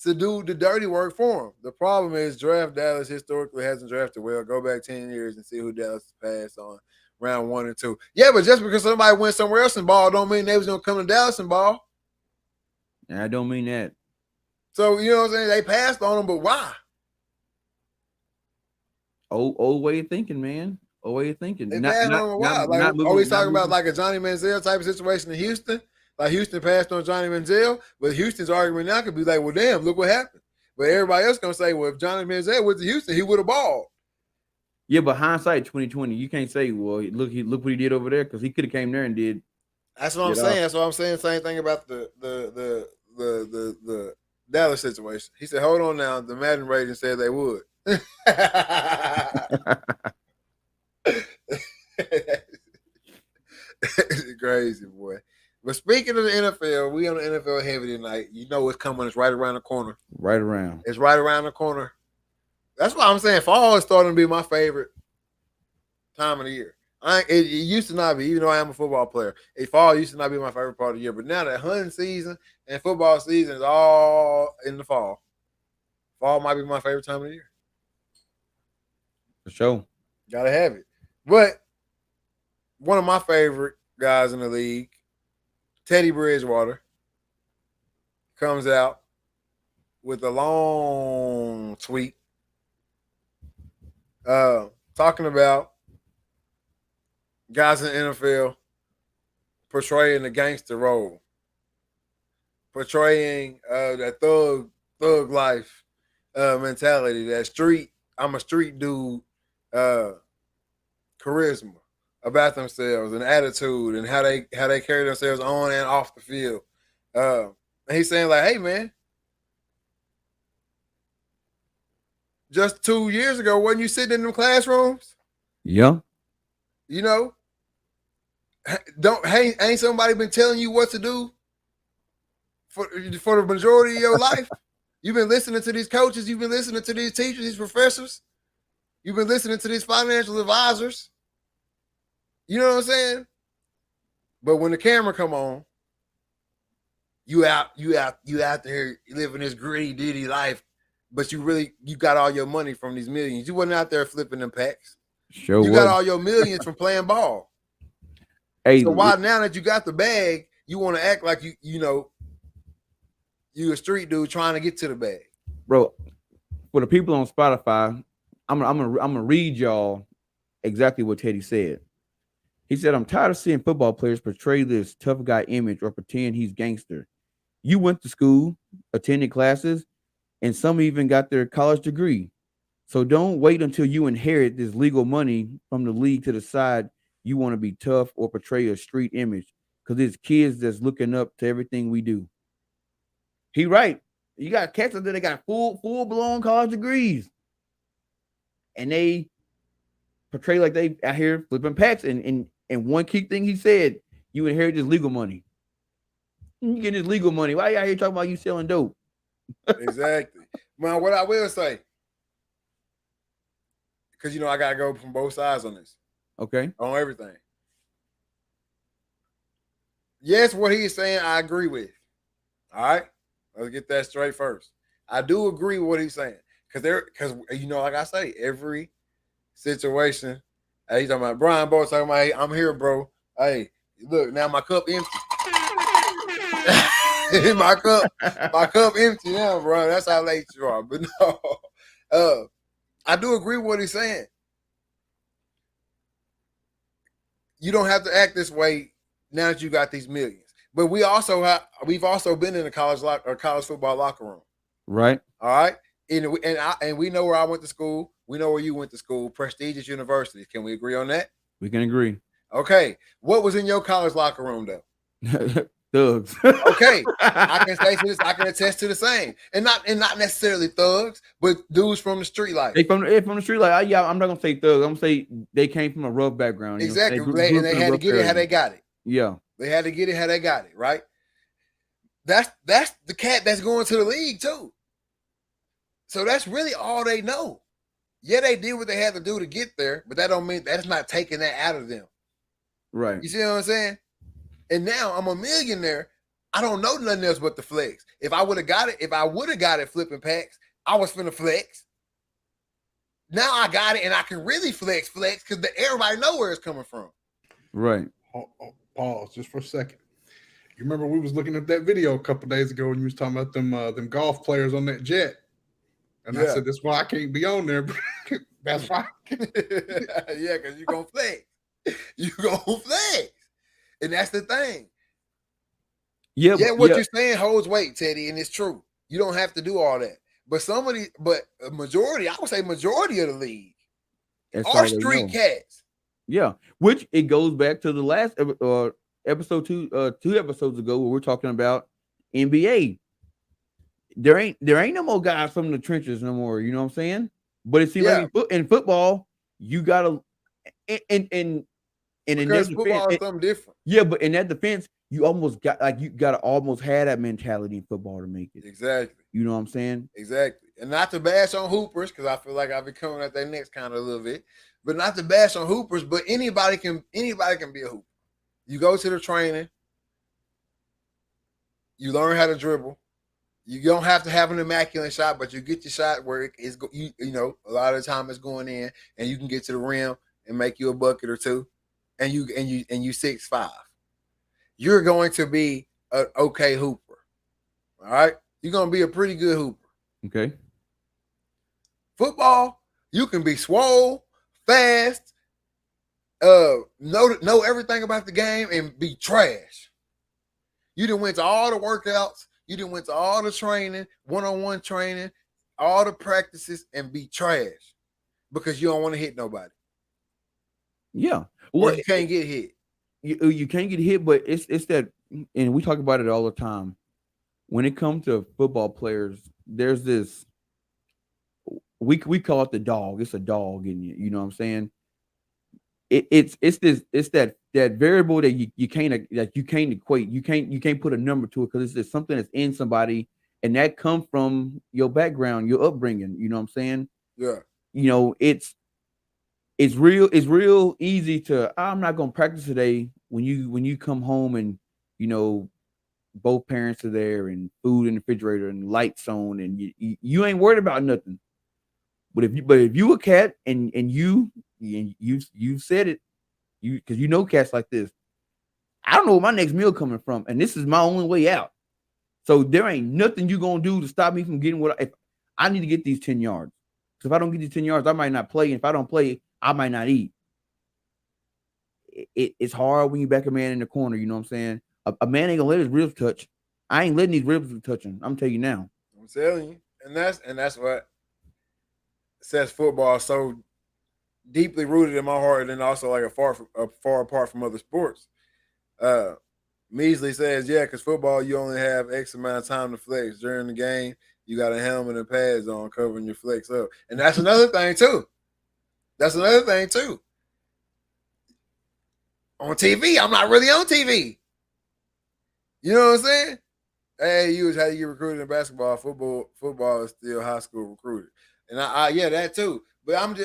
to do the dirty work for him. The problem is Draft Dallas historically hasn't drafted well. Go back 10 years and see who Dallas passed on round 1 and 2. Yeah, but just because somebody went somewhere else and ball don't mean they was going to come to Dallas and ball. And I don't mean that. So, you know what I'm saying? They passed on them, but why? Old way of thinking, man. Old way of thinking. They passed on them, why? Like, are we talking about like a Johnny Manziel type of situation in Houston? Like Houston passed on Johnny Manziel, but Houston's argument now could be like, well, damn, look what happened. But everybody else going to say, well, if Johnny Manziel went to Houston, he would have balled. Yeah, but hindsight 2020, you can't say, well, look what he did over there because he could have came there and did. That's what I'm saying. That's what I'm saying. Same thing about the Dallas situation. He said, hold on now. The Madden rating said they would. Crazy, boy. But speaking of the NFL, we on the NFL heavy tonight. You know what's coming. It's right around the corner. Right around. It's right around the corner. That's why I'm saying fall is starting to be my favorite time of the year. It used to not be, even though I am a football player. Fall used to not be my favorite part of the year. But now that hunting season and football season is all in the fall. Fall might be my favorite time of the year. For sure. Gotta have it. But one of my favorite guys in the league, Teddy Bridgewater, comes out with a long tweet talking about guys in the NFL portraying the gangster role, portraying that thug life mentality, that street, I'm a street dude charisma about themselves and attitude and how they carry themselves on and off the field. And he's saying like, hey man, just 2 years ago, wasn't you sitting in them classrooms? Yeah. You know, ain't somebody been telling you what to do for the majority of your life? You've been listening to these coaches. You've been listening to these teachers, these professors. You've been listening to these financial advisors. You know what I'm saying? But when the camera come on, you out there living this gritty, ditty life, but you got all your money from these millions. You wasn't out there flipping them packs. Sure you got all your millions from playing ball. Hey, so why now that you got the bag, you want to act like you a street dude trying to get to the bag? Bro, for the people on Spotify, I'm gonna read y'all exactly what Teddy said. He said, I'm tired of seeing football players portray this tough guy image or pretend he's gangster. You went to school, attended classes, and some even got their college degree. So don't wait until you inherit this legal money from the league to decide you want to be tough or portray a street image, because it's kids that's looking up to everything we do. He right. You got cats out there that got full-blown college degrees. And they portray like they out here flipping packs. And one key thing he said, you inherit this legal money. You get this legal money. Why you out here talking about you selling dope? Exactly. Man, what I will say, because I gotta go from both sides on this. Okay. On everything. Yes, what he's saying, I agree with. All right, let's get that straight first. I do agree with what he's saying, because like I say, every situation. Hey, he's talking about Brian Boy talking about, hey, I'm here, bro. Hey, look, now my cup empty. my cup empty now, bro. That's how late you are. But no, I do agree with what he's saying. You don't have to act this way now that you got these millions. But we've also been in a college football locker room, right? All right, and we know where I went to school. We know where you went to school. Prestigious universities. Can we agree on that? We can agree. Okay, what was in your college locker room though? Thugs. Okay, I can say to this. I can attest to the same, and not necessarily thugs, but dudes from the street life. They from the street life. Yeah, I'm not gonna say thugs. I'm gonna say they came from a rough background. Exactly, and they had to get it how they got it. Yeah, they had to get it how they got it. Right. That's the cat that's going to the league too. So that's really all they know. Yeah, they did what they had to do to get there, but that don't mean that's not taking that out of them. Right. You see what I'm saying? And now I'm a millionaire. I don't know nothing else but the flex. If I would have got it flipping packs, I was finna flex. Now I got it and I can really flex because everybody know where it's coming from. Right. Pause just for a second. You remember we was looking at that video a couple days ago and you was talking about them golf players on that jet. And I said, that's why I can't be on there. That's why. Yeah, because you're going to flex. You're going to flex. And that's the thing. Yeah, what you're saying holds weight, Teddy, and it's true. You don't have to do all that. But a majority, I would say majority of the league are street cats. Yeah, which it goes back to the last episode two episodes ago where we're talking about NBA. There ain't no more guys from the trenches no more. You know what I'm saying? But it seems like in football, you gotta because football is something different. Yeah, but in that defense, you gotta almost have that mentality in football to make it. Exactly. You know what I'm saying? Exactly. And not to bash on hoopers, because I feel like I've been coming at that next kind of a little bit. But not to bash on hoopers, but anybody can be a hooper. You go to the training, you learn how to dribble. You don't have to have an immaculate shot, but you get your shot where it's you know, a lot of the time it's going in, and you can get to the rim and make you a bucket or two, and you 6'5". You're going to be an okay hooper. All right, you're going to be a pretty good hooper. Okay. Football, you can be swole, fast, know everything about the game, and be trash. You done went to all the workouts. You done went to all the training, one-on-one training, all the practices, and be trash because you don't want to hit nobody. Yeah. Well, you can't get hit. You can't get hit, but it's that, and we talk about it all the time. When it comes to football players, there's this, we call it the dog. It's a dog in you. You know what I'm saying? It's that variable that you can't equate. You can't put a number to it because it's just something that's in somebody, and that comes from your background, your upbringing. You know what I'm saying? Yeah. You know, it's real easy to, I'm not gonna practice today when you come home and you know both parents are there and food in the refrigerator and lights on and you ain't worried about nothing. But if you a cat and you said it, because you know cats like this, I don't know where my next meal coming from, and this is my only way out. So there ain't nothing you gonna do to stop me from getting if I need to get these 10 yards. Because if I don't get these 10 yards, I might not play. And if I don't play, I might not eat. It's hard when you back a man in the corner, you know what I'm saying? A man ain't gonna let his ribs touch. I ain't letting these ribs touch him. I'm telling you now. I'm telling you. And that's what sets football so deeply rooted in my heart, and also like far apart from other sports. Measley says, yeah, because football, you only have X amount of time to flex. During the game, you got a helmet and pads on covering your flex up. And that's another thing, too. On TV, I'm not really on TV. You know what I'm saying? Hey, how you get recruited in basketball. Football is still high school recruited. And I yeah, that too. But I'm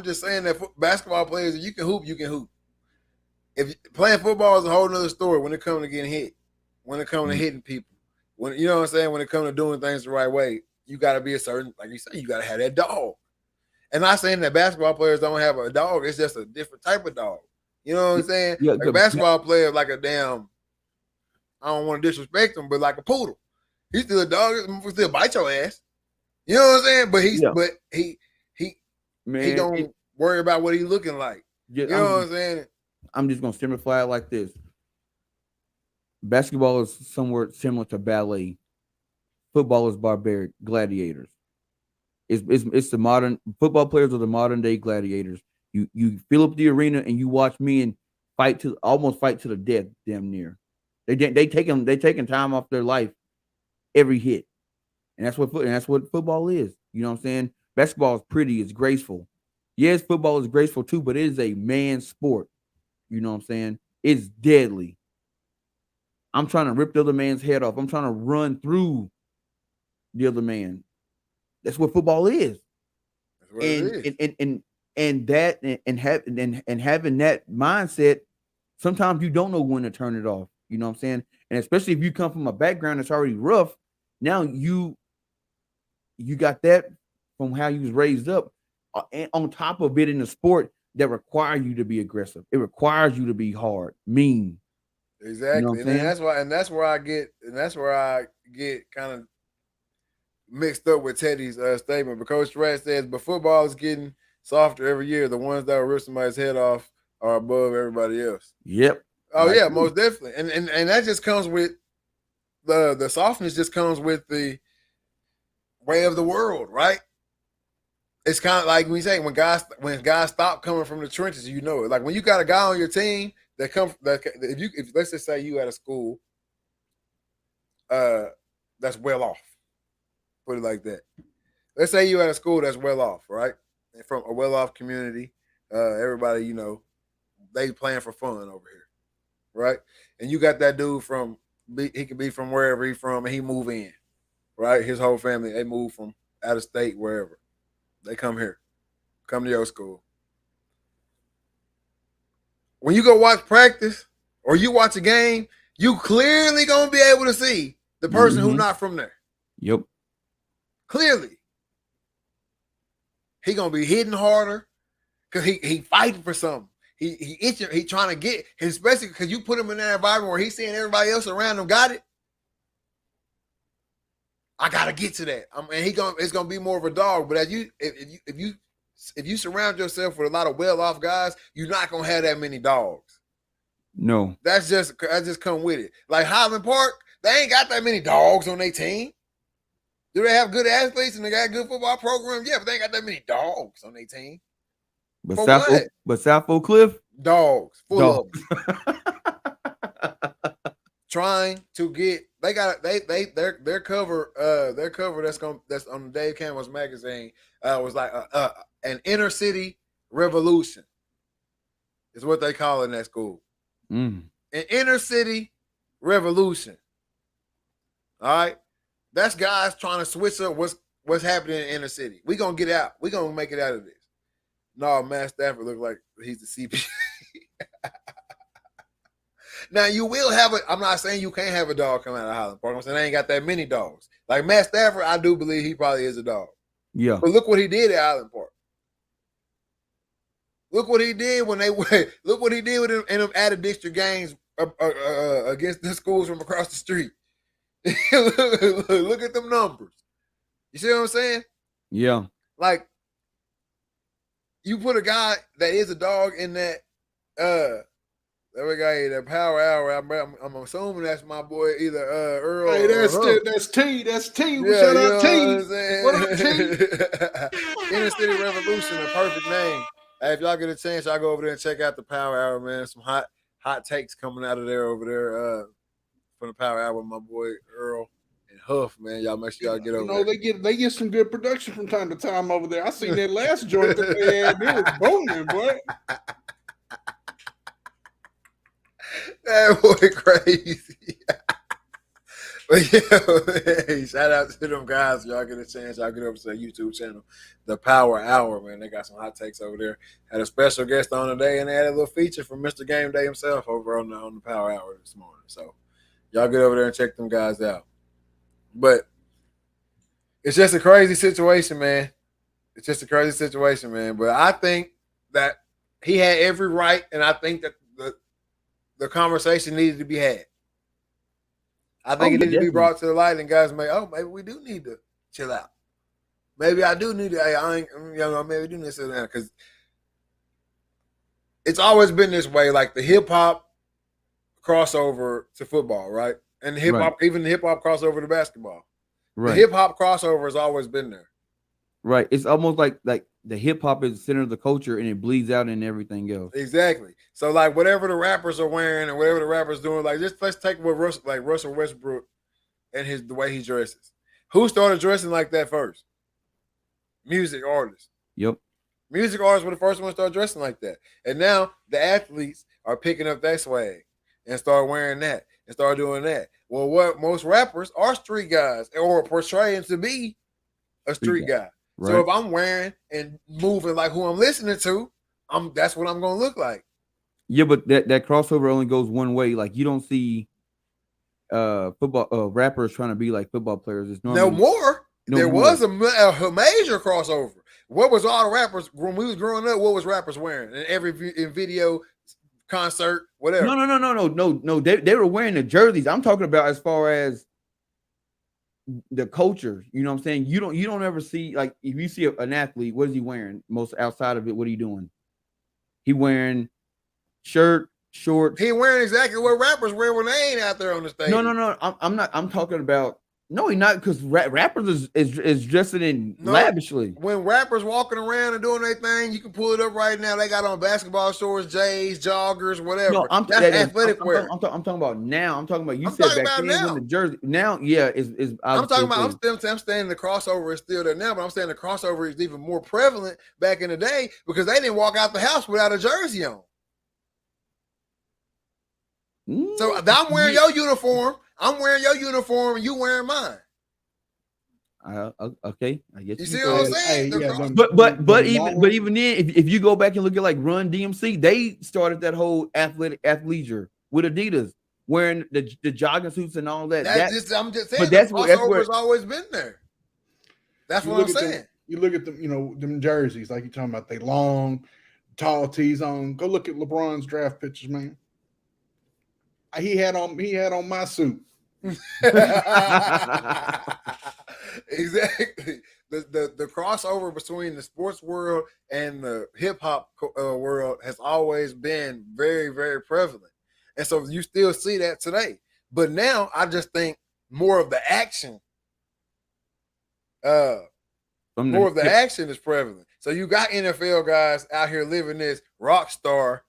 just saying that basketball players, if you can hoop, you can hoop. If playing football is a whole nother story when it comes to getting hit, when it comes to hitting people, when you know what I'm saying, when it comes to doing things the right way, you got to be a certain, like you say, you got to have that dog. And not saying that basketball players don't have a dog, it's just a different type of dog. You know what I'm saying? Yeah, like a basketball player, like a damn I don't want to disrespect him, but like a poodle. He's still a dog. He'll still bite your ass. You know what I'm saying? But he don't worry about what he's looking like. You know what I'm saying? I'm just gonna simplify it like this. Basketball is somewhat similar to ballet. Football is barbaric gladiators. It's the modern football players are the modern day gladiators. You fill up the arena and you watch men almost fight to the death, damn near. They taking time off their life every hit, and that's what football is. You know what I'm saying? Basketball is pretty, it's graceful. Yes, football is graceful too, but it is a man's sport. You know what I'm saying? It's deadly. I'm trying to rip the other man's head off. I'm trying to run through the other man. That's what football is. That's what it is. And having that mindset, sometimes you don't know when to turn it off. You know what I'm saying? And especially if you come from a background that's already rough, now you got that from how you was raised up, and on top of it in the sport that requires you to be aggressive. It requires you to be hard, mean. Exactly. You know what I'm saying? And that's where I get kind of mixed up with Teddy's statement, because Coach Rat says, but football is getting softer every year. The ones that will rip somebody's head off are above everybody else. Yep. Oh yeah, most definitely. And that just comes with the softness just comes with the way of the world, right? It's kind of like when guys stop coming from the trenches, you know it. Like when you got a guy on your team if let's just say you at a school that's well off. Put it like that. Let's say you at a school that's well off, right? And from a well off community, everybody, you know, they playing for fun over here, right? And you got that dude he could be from wherever he's from, and he move in, right? His whole family, they move from out of state, wherever. They come here, come to your school. When you go watch practice or you watch a game, you clearly gonna be able to see the person who's not from there. Yep. Clearly. He gonna be hitting harder because he fighting for something. He itching, he trying to get, especially because you put him in that environment where he's seeing everybody else around him got it. I gotta get to that. It's gonna be more of a dog. But if you surround yourself with a lot of well-off guys, you're not gonna have that many dogs. No. That just come with it. Like Highland Park, they ain't got that many dogs on their team. Do they have good athletes and they got a good football program? Yeah, but they ain't got that many dogs on their team. But South Oak Cliff? Dogs. Full of them. Trying to get their cover that's on Dave Campbell's magazine was like an inner city revolution is what they call it in that school. An inner city revolution. All right, that's guys trying to switch up what's happening in the inner city. We gonna get out. We gonna make it out of this. No, Matt Stafford look like he's the CP. Now you will have I'm not saying you can't have a dog come out of Highland Park. I'm saying they ain't got that many dogs. Like Matt Stafford, I do believe he probably is a dog. Yeah. But look what he did at Highland Park. Look what he did with them added district games against the schools from across the street. Look at them numbers. You see what I'm saying? Yeah. Like you put a guy that is a dog in that there we go, that power hour. I'm assuming that's my boy, either Earl. Hey, that's T. That's T. Yeah, shout out T. What up, T? Inner City Revolution, a perfect name. Hey, if y'all get a chance, y'all go over there and check out the Power Hour, man. Some hot takes coming out of there over there from the Power Hour with my boy Earl and Huff, man. Y'all make sure y'all get over there. They get some good production from time to time over there. I seen that last joint that they had. It was booming, boy. That boy crazy. But yeah, hey, shout out to them guys. Y'all get a chance, y'all get over to their YouTube channel, The Power Hour, man. They got some hot takes over there. Had a special guest on today, and they had a little feature from Mr. Game Day himself over on the Power Hour this morning. So y'all get over there and check them guys out. But it's just a crazy situation, man. It's just a crazy situation, man. But I think that he had every right, and I think that the conversation needed to be had. I think it needs to be definitely. brought to the light, and guys may, maybe we do need to chill out. Maybe I do need to. Hey, I ain't, maybe we do need to sit down because it's always been this way. Like the hip hop crossover to football, right? And hip hop, even the hip hop crossover to basketball. Right. The hip hop crossover has always been there. Right. It's almost like the hip hop is the center of the culture and it bleeds out in everything else. Exactly. So like whatever the rappers are wearing and whatever the rappers doing, like just let's take what Russell Westbrook and the way he dresses. Who started dressing like that first? Music artists. Yep. Music artists were the first ones to start dressing like that. And now the athletes are picking up that swag and start wearing that and start doing that. Well, what most rappers are street guys or portraying to be a street guy. Right. So if I'm wearing and moving like who I'm listening to, that's what I'm gonna look like. Yeah, but that crossover only goes one way. Like you don't see football rappers trying to be like football players. It's no more. There was a major crossover. What was all the rappers when we was growing up? What was rappers wearing in video, concert, whatever? No. They were wearing the jerseys. I'm talking about as far as the culture. You know what I'm saying? You don't ever see, like, if you see an athlete, what is he wearing? Most outside of it, what are you doing? He wearing shirt, shorts. He wearing exactly what rappers wear when they ain't out there on the stage. No. I'm not. I'm talking about. No, he not, because rappers is dressing in lavishly. When rappers walking around and doing their thing, you can pull it up right now. They got on basketball shorts, J's, joggers, whatever. No, that's athletic wear. I'm talking about now. I'm talking about you said back then when the jersey. Now, yeah, is. I'm talking about. I'm saying the crossover is still there now, but I'm saying the crossover is even more prevalent back in the day because they didn't walk out the house without a jersey on. So I'm wearing your uniform. I'm wearing your uniform and you wearing mine. Okay, I guess you see what I'm saying. But even then, if you go back and look at like Run DMC, they started that whole athleisure with Adidas, wearing the jogging suits and all that. I'm just saying. But that's where it's always been there. That's what I'm saying. You look at them, them jerseys like you're talking about. They long, tall tees on. Go look at LeBron's draft pictures, man. He had on my suit. Exactly. The crossover between the sports world and the hip hop world has always been very, very prevalent, and so you still see that today. But now I just think more of the action, action is prevalent. So you got NFL guys out here living this rock star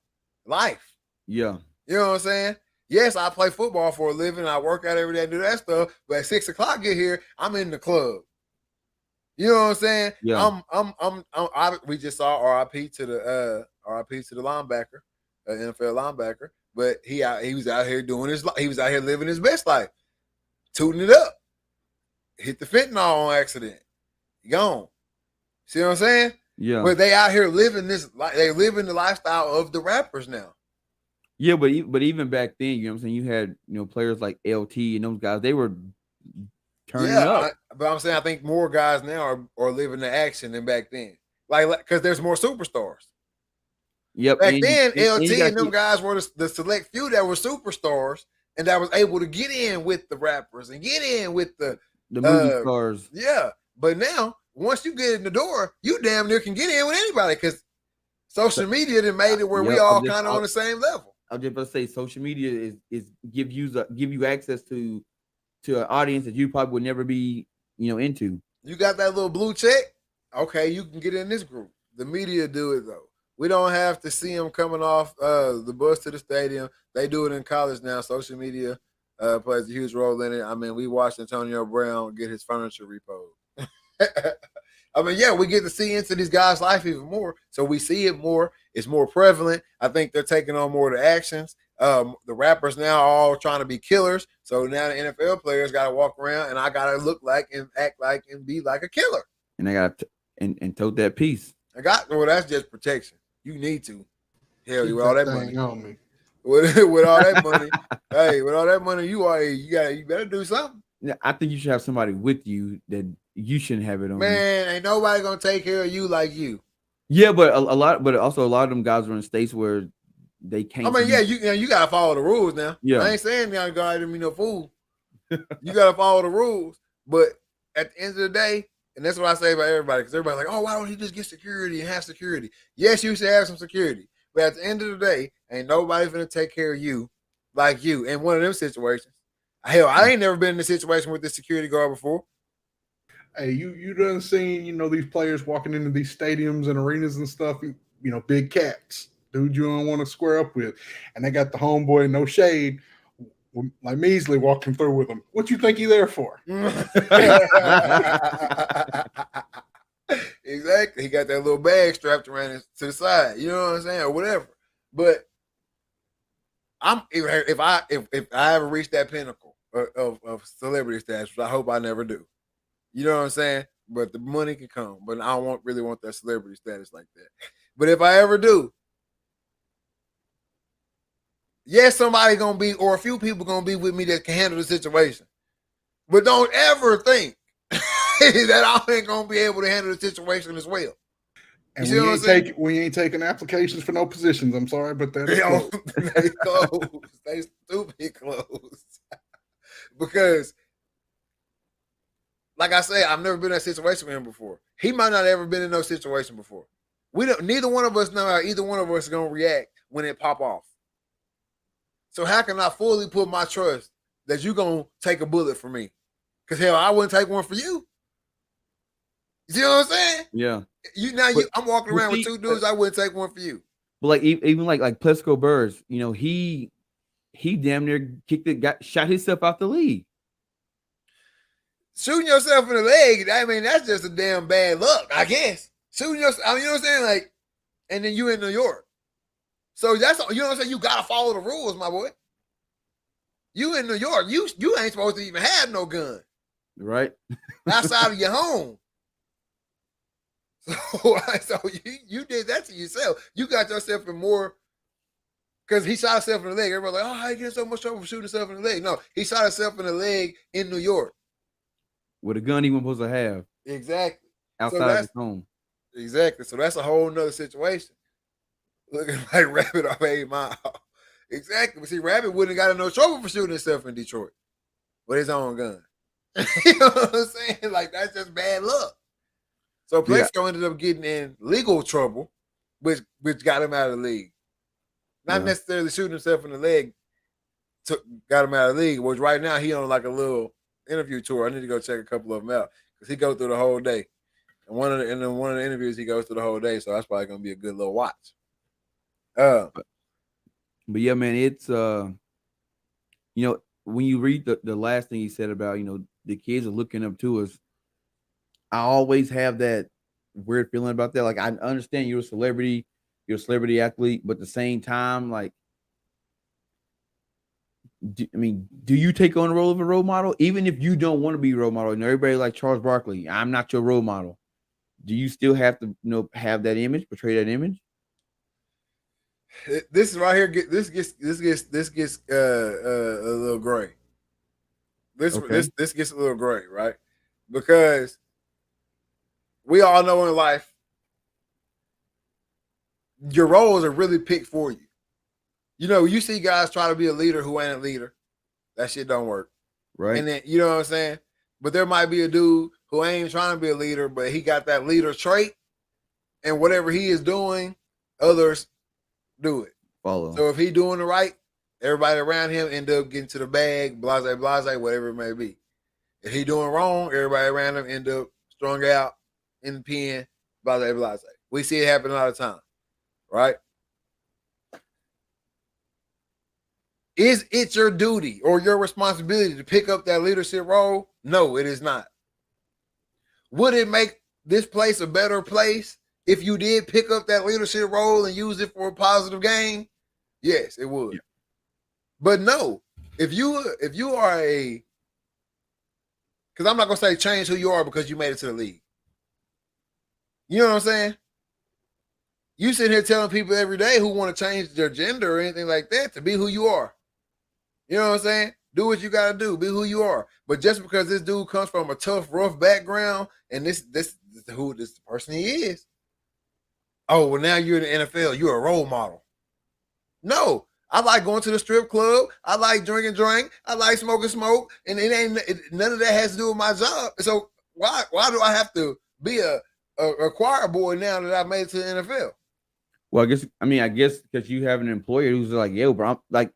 life. Yeah, you know what I'm saying. Yes, I play football for a living. I work out every day and do that stuff. But at 6 o'clock get here, I'm in the club. You know what I'm saying? Yeah. We just saw RIP to the linebacker, NFL linebacker. But he was out here living his best life, tooting it up. Hit the fentanyl on accident. Gone. See what I'm saying? Yeah. But they out here living they living the lifestyle of the rappers now. Yeah, but even back then, you know what I'm saying, you had players like LT and those guys, they were turning up. But I'm saying I think more guys now are living the action than back then, like because there's more superstars. Yep. Back then, LT and them guys were the select few that were superstars and that was able to get in with the rappers and get in with the movie stars. Yeah, but now once you get in the door, you damn near can get in with anybody because social media done made it where we all kind of on the same level. I was just about to say social media is give you access to an audience that you probably would never be into. You got that little blue check, okay, you can get in this group. The media do it though. We don't have to see them coming off the bus to the stadium. They do it in college now. Social media plays a huge role in it. I mean, we watched Antonio Brown get his furniture repoed. I mean, yeah, we get to see into these guys' life even more. So we see it more. It's more prevalent. I think they're taking on more of the actions. The rappers now are all trying to be killers. So now the NFL players got to walk around and I got to look like and act like and be like a killer. And I got to and tote that piece. Well, that's just protection. You need to. Hell, with all that money. On me. With all that money. Hey, with all that money, you better do something. Yeah, I think you should have somebody with you that you shouldn't have it on. Man, ain't nobody gonna take care of you like you. Yeah, but a lot of them guys are in states where they can't. I mean, yeah, you gotta follow the rules now. Yeah, I ain't saying y'all gotta be no fool. You gotta follow the rules. But at the end of the day, and that's what I say about everybody, because everybody's like, oh, why don't he just get security and have security? Yes, you should have some security. But at the end of the day, ain't nobody gonna take care of you like you in one of them situations. Hell, I ain't never been in a situation with this security guard before. Hey, you done seen, these players walking into these stadiums and arenas and stuff, big cats, dude you don't want to square up with. And they got the homeboy, no shade, like measly walking through with them. What you think you there for? Exactly. He got that little bag strapped around to the side. You know what I'm saying? Or whatever. But if I ever reach that pinnacle of celebrity status, which I hope I never do. You know what I'm saying? But the money can come. But I don't really want that celebrity status like that. But if I ever do, yes, somebody gonna be, or a few people gonna be with me that can handle the situation. But don't ever think that I ain't gonna be able to handle the situation as well. And we ain't taking applications for no positions. I'm sorry, but that is they close. They stupid close. Because, like I say, I've never been in that situation with him before. He might not have ever been in no situation before. Neither one of us know how either one of us is gonna react when it pop off. So how can I fully put my trust that you're gonna take a bullet for me? Because hell, I wouldn't take one for you. You see what I'm saying? Yeah. I'm walking around with two dudes. I wouldn't take one for you. But like even like Plesko Burrs, he damn near shot himself out the league. Shooting yourself in the leg, I mean, that's just a damn bad luck, I guess. Shooting yourself, you know what I'm saying? Like, and then you in New York. So that's, you know what I'm saying? You gotta follow the rules, my boy. You in New York, you ain't supposed to even have no gun. Right. Outside of your home. So you did that to yourself. You got yourself in more, because he shot himself in the leg. Everybody's like, oh, how you get so much trouble for shooting himself in the leg? No, he shot himself in the leg in New York. With a gun he wasn't supposed to have. Exactly. Outside of his home. Exactly. So that's a whole nother situation. Looking like Rabbit off 8 Mile. Exactly. But see, Rabbit wouldn't have got in no trouble for shooting himself in Detroit with his own gun. You know what I'm saying? Like, that's just bad luck. So Plesko ended up getting in legal trouble, which got him out of the league. Not necessarily shooting himself in the leg got him out of the league, which right now he on like a little interview tour. I need to go check a couple of them out because he goes through the whole day. And one of the interviews he goes through the whole day, so that's probably gonna be a good little watch. But yeah, man, it's when you read the last thing he said about the kids are looking up to us, I always have that weird feeling about that. Like, I understand you're a celebrity athlete, but at the same time, like, do you take on the role of a role model, even if you don't want to be a role model? And everybody like Charles Barkley, I'm not your role model. Do you still have to have that image, portray that image? This is right here. This gets a little gray. This gets a little gray, right? Because we all know in life, your roles are really picked for you. You see guys try to be a leader who ain't a leader. That shit don't work. Right. And then, you know what I'm saying? But there might be a dude who ain't trying to be a leader, but he got that leader trait. And whatever he is doing, others do it. Follow. So if he doing the right, everybody around him end up getting to the bag, blase, whatever it may be. If he doing wrong, everybody around him end up strung out in the pen, blase. We see it happen all the time, right? Is it your duty or your responsibility to pick up that leadership role? No, it is not. Would it make this place a better place if you did pick up that leadership role and use it for a positive gain? Yes, it would. Yeah. But no, if you are because I'm not gonna say change who you are because you made it to the league. You know what I'm saying? You sit here telling people every day who want to change their gender or anything like that to be who you are. You know what I'm saying? Do what you got to do. Be who you are. But just because this dude comes from a tough, rough background and this who this person he is. Oh, well, now you're in the NFL. You're a role model. No, I like going to the strip club. I like drinking drink. I like smoke, and none of that has to do with my job. So why do I have to be a choir boy now that I've made it to the NFL? Well, I guess because you have an employer who's like, yo, bro, I'm like,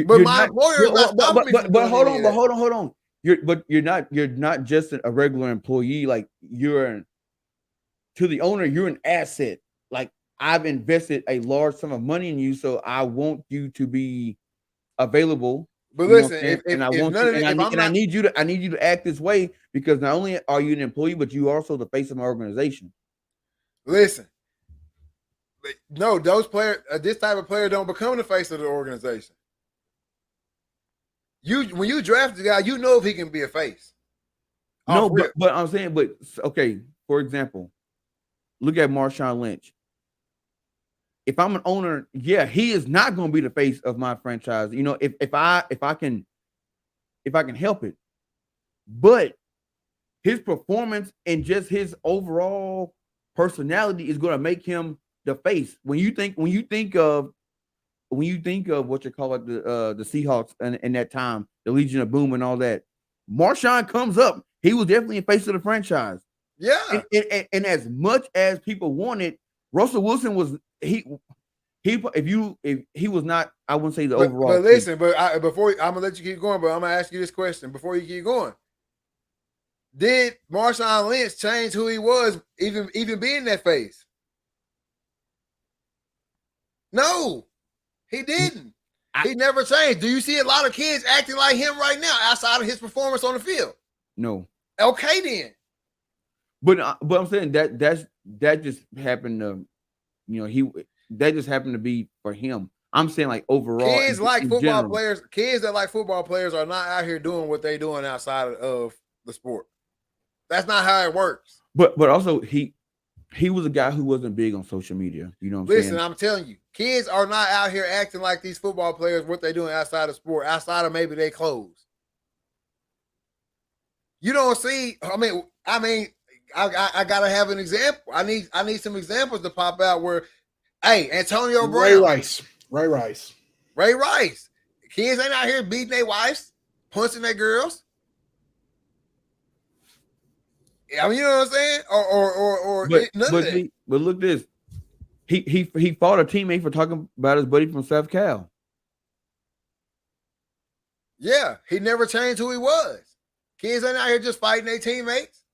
but my employer is not stopping me from doing hold any of that. hold on. You're not just a regular employee. Like to the owner, you're an asset. Like I've invested a large sum of money in you, so I want you to be available. But listen, I need you to act this way because not only are you an employee, but you are also the face of my organization. Listen, no, those players, this type of player don't become the face of the organization. When you draft the guy, you know if he can be a face. No, but I'm saying, okay, for example, look at Marshawn Lynch. If I'm an owner, yeah, he is not going to be the face of my franchise. You know, if I can help it, but his performance and just his overall personality is going to make him the face. When you think of what you call it, the Seahawks and that time, the Legion of Boom and all that, Marshawn comes up. He was definitely a face of the franchise. Yeah, and as much as people wanted, Russell Wilson was he was not, I wouldn't say the overall. But listen, before I'm gonna let you keep going, but I'm gonna ask you this question before you keep going. Did Marshawn Lynch change who he was, even being that face? No, he didn't. He never changed. Do you see a lot of kids acting like him right now outside of his performance on the field? No. Okay, then. But I'm saying that just happened to, that just happened to be for him. I'm saying like overall, kids like football players. Kids that like football players are not out here doing what they're doing outside of the sport. That's not how it works. But also he was a guy who wasn't big on social media. You know what I'm saying? Listen, I'm telling you, kids are not out here acting like these football players, what they're doing outside of sport, outside of maybe their clothes. You don't see, I mean, I gotta have an example. I need some examples to pop out where, hey, Antonio Brown. Ray Rice. Kids ain't out here beating their wives, punching their girls. I mean, you know what I'm saying? Or none of that. But look this. He fought a teammate for talking about his buddy from South Cal. Yeah, he never changed who he was. Kids ain't out here just fighting their teammates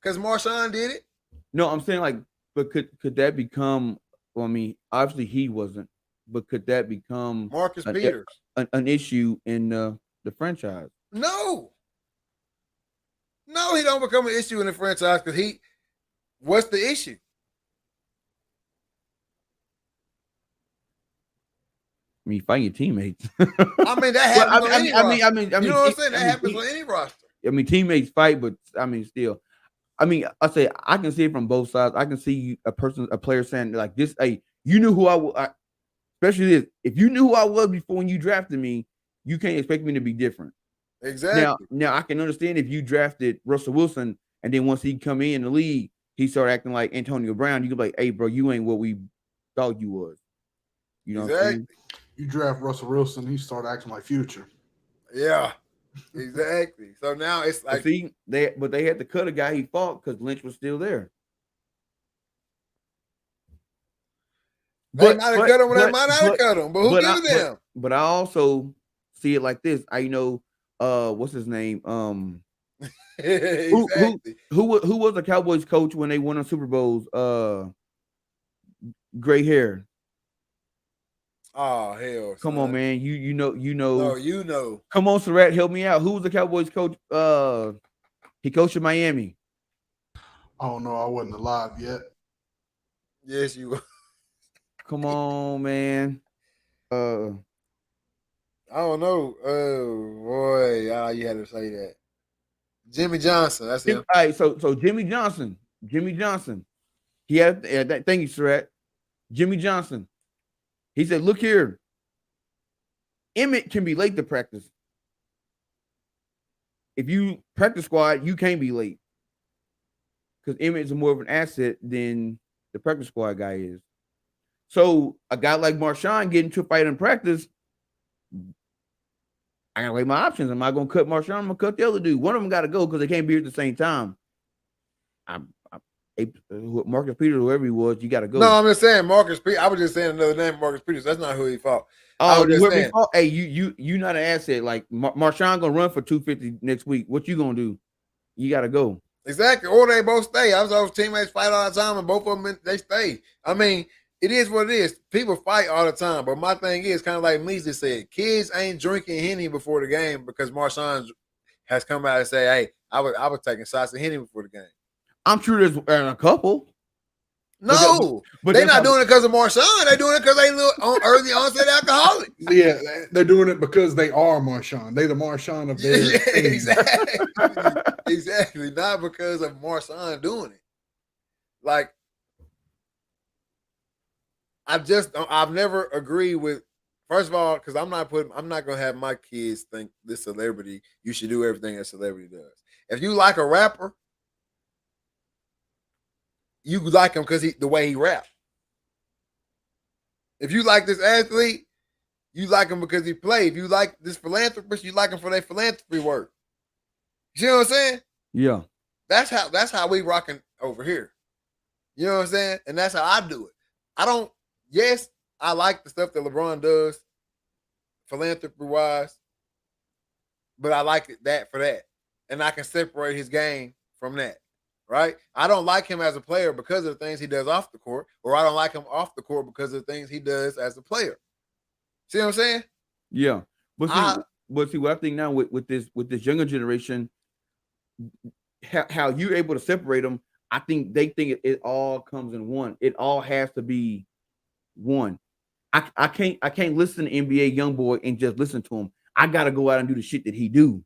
because Marshawn did it. No, I'm saying like, but could that become? Well, I mean, obviously he wasn't, but could that become Marcus Peters an issue in the franchise? No, he don't become an issue in the franchise because what's the issue? I mean, fighting your teammates. I mean, that happens on any roster. I mean, you know what I'm saying? That happens on any roster. I mean, teammates fight, but I mean, still. I mean, I say I can see it from both sides. I can see a player saying like this, hey, you knew who I was, especially this. If you knew who I was before when you drafted me, you can't expect me to be different. Exactly. Now I can understand if you drafted Russell Wilson and then once he come in the league, he started acting like Antonio Brown. You could be like, hey, bro, you ain't what we thought you was. You know what I'm saying? You draft Russell Wilson, he started acting like Future. Yeah, exactly. So now it's like, but they had to cut a guy he fought because Lynch was still there. They might have cut him, they might not have cut him. But who gives them? But I also see it like this. I know, what's his name? Exactly. Who was the Cowboys coach when they won on Super Bowls? Gray hair. Oh hell! Come on, man. You know. No, you know. Come on, Surratt, help me out. Who was the Cowboys coach? He coached in Miami. I don't know. I wasn't alive yet. Yes, you were. Come on, man. I don't know. Oh boy, you had to say that. Jimmy Johnson. That's him. All right, so Jimmy Johnson. He had thank you, Surratt. Jimmy Johnson. He said, look here. Emmett can be late to practice. If you practice squad, you can't be late. Because Emmett is more of an asset than the practice squad guy is. So a guy like Marshawn getting to a fight in practice, I gotta weigh my options. Am I gonna cut Marshawn? I'm gonna cut the other dude. One of them got to go because they can't be here at the same time. Marcus Peters, whoever he was, you got to go. No, I'm just saying Marcus Peters. I was just saying another name, Marcus Peters. That's not who he fought. Oh, whoever he fought. Hey, you not an asset. Like Marshawn gonna run for 250 next week. What you gonna do? You got to go. Exactly. Or they both stay. I was those teammates fight all the time, and both of them they stay. I mean, it is what it is. People fight all the time, but my thing is kind of like Measley said: kids ain't drinking Henny before the game because Marshawn has come out and say, "Hey, I was taking shots of Henny before the game." I'm sure there's a couple. No, but they're not doing it because of Marshawn. They're doing it because they look on early onset alcoholics. Yeah, they're doing it because they are Marshawn. They the Marshawn of their exactly. Exactly. Not because of Marshawn doing it. Like, I've never agreed with. First of all, because I'm not gonna have my kids think this celebrity. You should do everything a celebrity does. If you like a rapper, you like him because the way he rap. If you like this athlete, you like him because he played. If you like this philanthropist, you like him for their philanthropy work. You know what I'm saying? Yeah. That's how we rocking over here. You know what I'm saying? And that's how I do it. Yes, I like the stuff that LeBron does, philanthropy-wise, but I like that for that. And I can separate his game from that. Right? I don't like him as a player because of the things he does off the court, or I don't like him off the court because of the things he does as a player. See what I'm saying? Yeah. But see what I think now with this younger generation, how you're able to separate them, I think they think it all comes in one. It all has to be one. I can't listen to NBA YoungBoy and just listen to him. I gotta go out and do the shit that he do.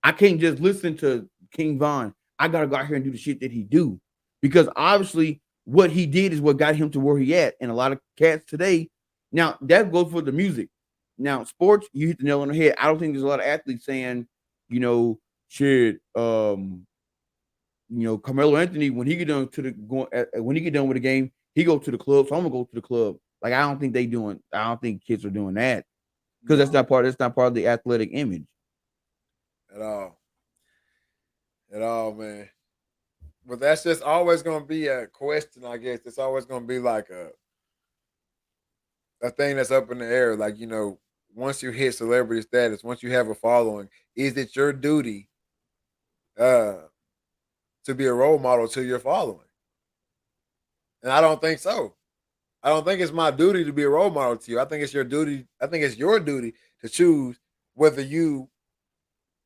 I can't just listen to King Von. I gotta go out here and do the shit that he do, because obviously what he did is what got him to where he at. And a lot of cats today, now that goes for the music. Now sports, you hit the nail on the head. I don't think there's a lot of athletes saying, shit, Carmelo Anthony when he get done when he get done with the game, he go to the club. So I'm gonna go to the club. Like I don't think kids are doing that because that's not part of the athletic image at all, man. But that's just always going to be a question, I guess. It's always going to be like a thing that's up in the air. Like, once you hit celebrity status, once you have a following, is it your duty to be a role model to your following? And I don't think so. I don't think it's my duty to be a role model to you. I think it's your duty. I think it's your duty to choose whether you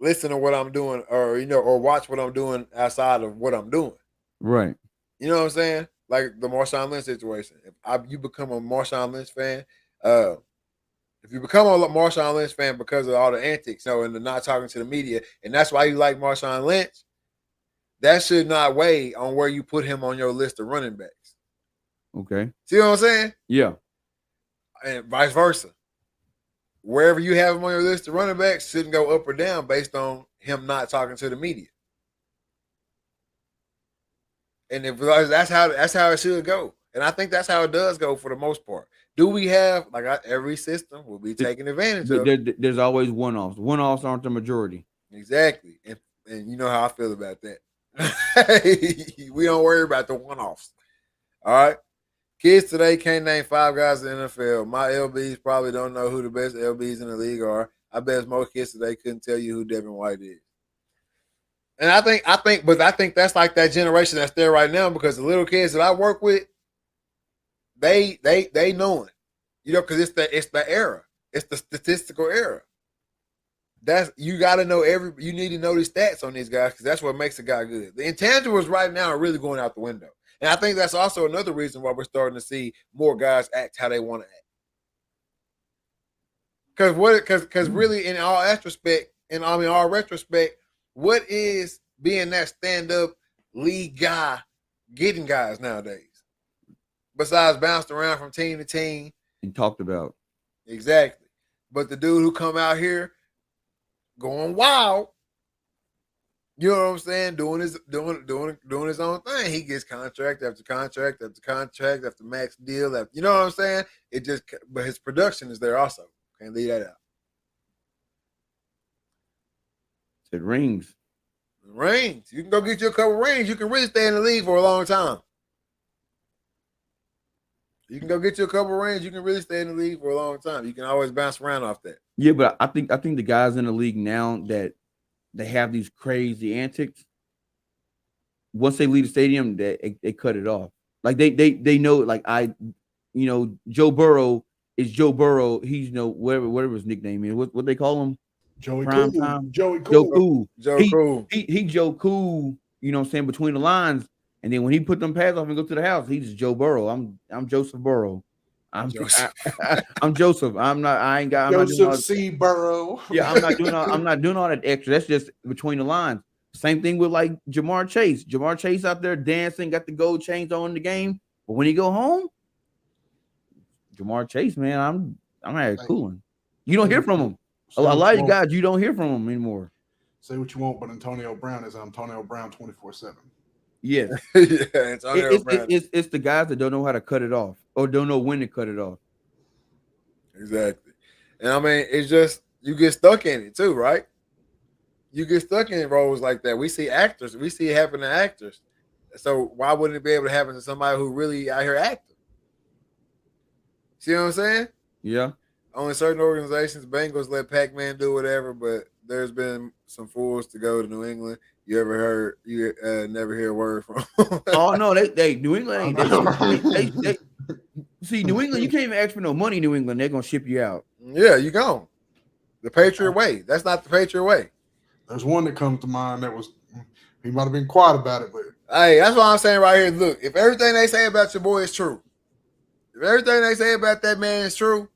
listen to what I'm doing or watch what I'm doing outside of what I'm doing. Right. You know what I'm saying? Like the Marshawn Lynch situation. If you become a Marshawn Lynch fan, if you become a Marshawn Lynch fan because of all the antics, and the not talking to the media, and that's why you like Marshawn Lynch, that should not weigh on where you put him on your list of running backs. Okay. See what I'm saying? Yeah. And vice versa. Wherever you have him on your list of running backs shouldn't go up or down based on him not talking to the media. And if that's how it should go. And I think that's how it does go for the most part. Do we have, every system will be taking advantage of? There's always one-offs. One-offs aren't the majority. Exactly. And you know how I feel about that. We don't worry about the one-offs. All right? Kids today can't name 5 guys in the NFL. My LBs probably don't know who the best LBs in the league are. I bet most kids today couldn't tell you who Devin White is. And I think that's like that generation that's there right now, because the little kids that I work with, they know it. Because it's the era. It's the statistical era. You got to know you need to know the stats on these guys, because that's what makes a guy good. The intangibles right now are really going out the window. And I think that's also another reason why we're starting to see more guys act how they want to act. Because really, in all retrospect, what is being that stand-up league guy getting guys nowadays? Besides bounced around from team to team and talked about. Exactly. But the dude who come out here going wild, you know what I'm saying? Doing his own thing. He gets contract after contract after contract after max deal. You know what I'm saying? But his production is there also. Can't leave that out. Said rings. Rings. You can go get you a couple rings. You can really stay in the league for a long time. You can go get you a couple rings. You can really stay in the league for a long time. You can always bounce around off that. Yeah, but I think the guys in the league now that they have these crazy antics, once they leave the stadium, they cut it off. Like they know, like Joe Burrow is Joe Burrow. He's whatever his nickname is. What they call him? Joey Prime Cool. time. Joey Joe Cool. Cool. Joe Cool. He Joe Cool. You know what I'm saying, between the lines. And then when he put them pads off and go to the house, he's Joe Burrow. I'm Joseph Burrow. I'm Joseph. I'm Joseph. I'm not. I ain't got. I'm Joseph C. Burrow. Yeah, I'm not doing all that extra. That's just between the lines. Same thing with like Jamar Chase. Jamar Chase out there dancing, got the gold chains on in the game. But when he go home, Jamar Chase, man, I'm out cooling. You don't hear from him. A lot of you guys, you don't hear from him anymore. Say what you want, but Antonio Brown is Antonio Brown 24/7. Yes. It's the guys that don't know how to cut it off or don't know when to cut it off. Exactly. And I mean, it's just you get stuck in it too, right? You get stuck in roles like that. We see actors. We see it happen to actors. So why wouldn't it be able to happen to somebody who really out here acting? See what I'm saying? Yeah. Only certain organizations, Bengals let Pac-Man do whatever, but there's been some fools to go to New England. You never hear a word from them. Oh no, they New England ain't they see New England, you can't even ask for no money, New England, they're gonna ship you out. Yeah, you gone. The Patriot way. That's not the Patriot way. There's one that comes to mind that was he might have been quiet about it, but hey, that's what I'm saying right here. Look, if everything they say about your boy is true, if everything they say about that man is true,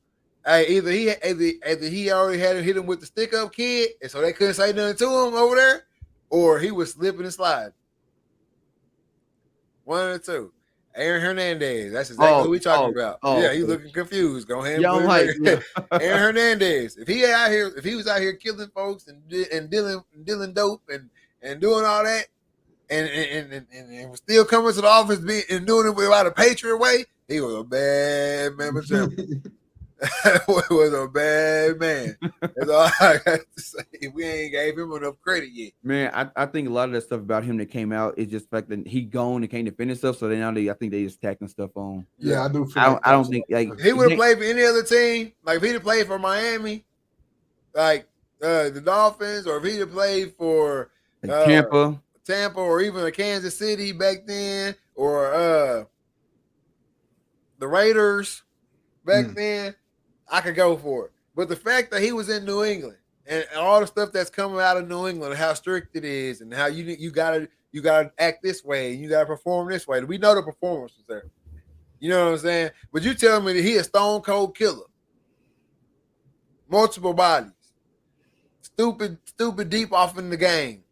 hey, either he already had hit him with the stick up kid, and so they couldn't say nothing to him over there, or he was slipping and sliding. One of the two. Aaron Hernandez. That's exactly who we talking about. Yeah, he's looking confused. Go ahead and put Aaron Hernandez. If he was out here killing folks and dealing dope and doing all that, and was still coming to the office and doing it without a Patriot way, he was a bad man. Was a bad man. That's all I got to say. We ain't gave him enough credit yet. Man, I think a lot of that stuff about him that came out is just the fact that he gone and can't defend himself. So now I think they just tacking stuff on. Yeah, I do. I don't think like he would have played for any other team. Like if he'd have played for Miami, like the Dolphins, or if he'd have played for Tampa, or even a Kansas City back then, or the Raiders back then, I could go for it. But the fact that he was in New England and all the stuff that's coming out of New England, how strict it is, and how you gotta act this way, and you gotta perform this way. We know the performance was there. You know what I'm saying? But you telling me that he a stone cold killer, multiple bodies, stupid deep off in the game.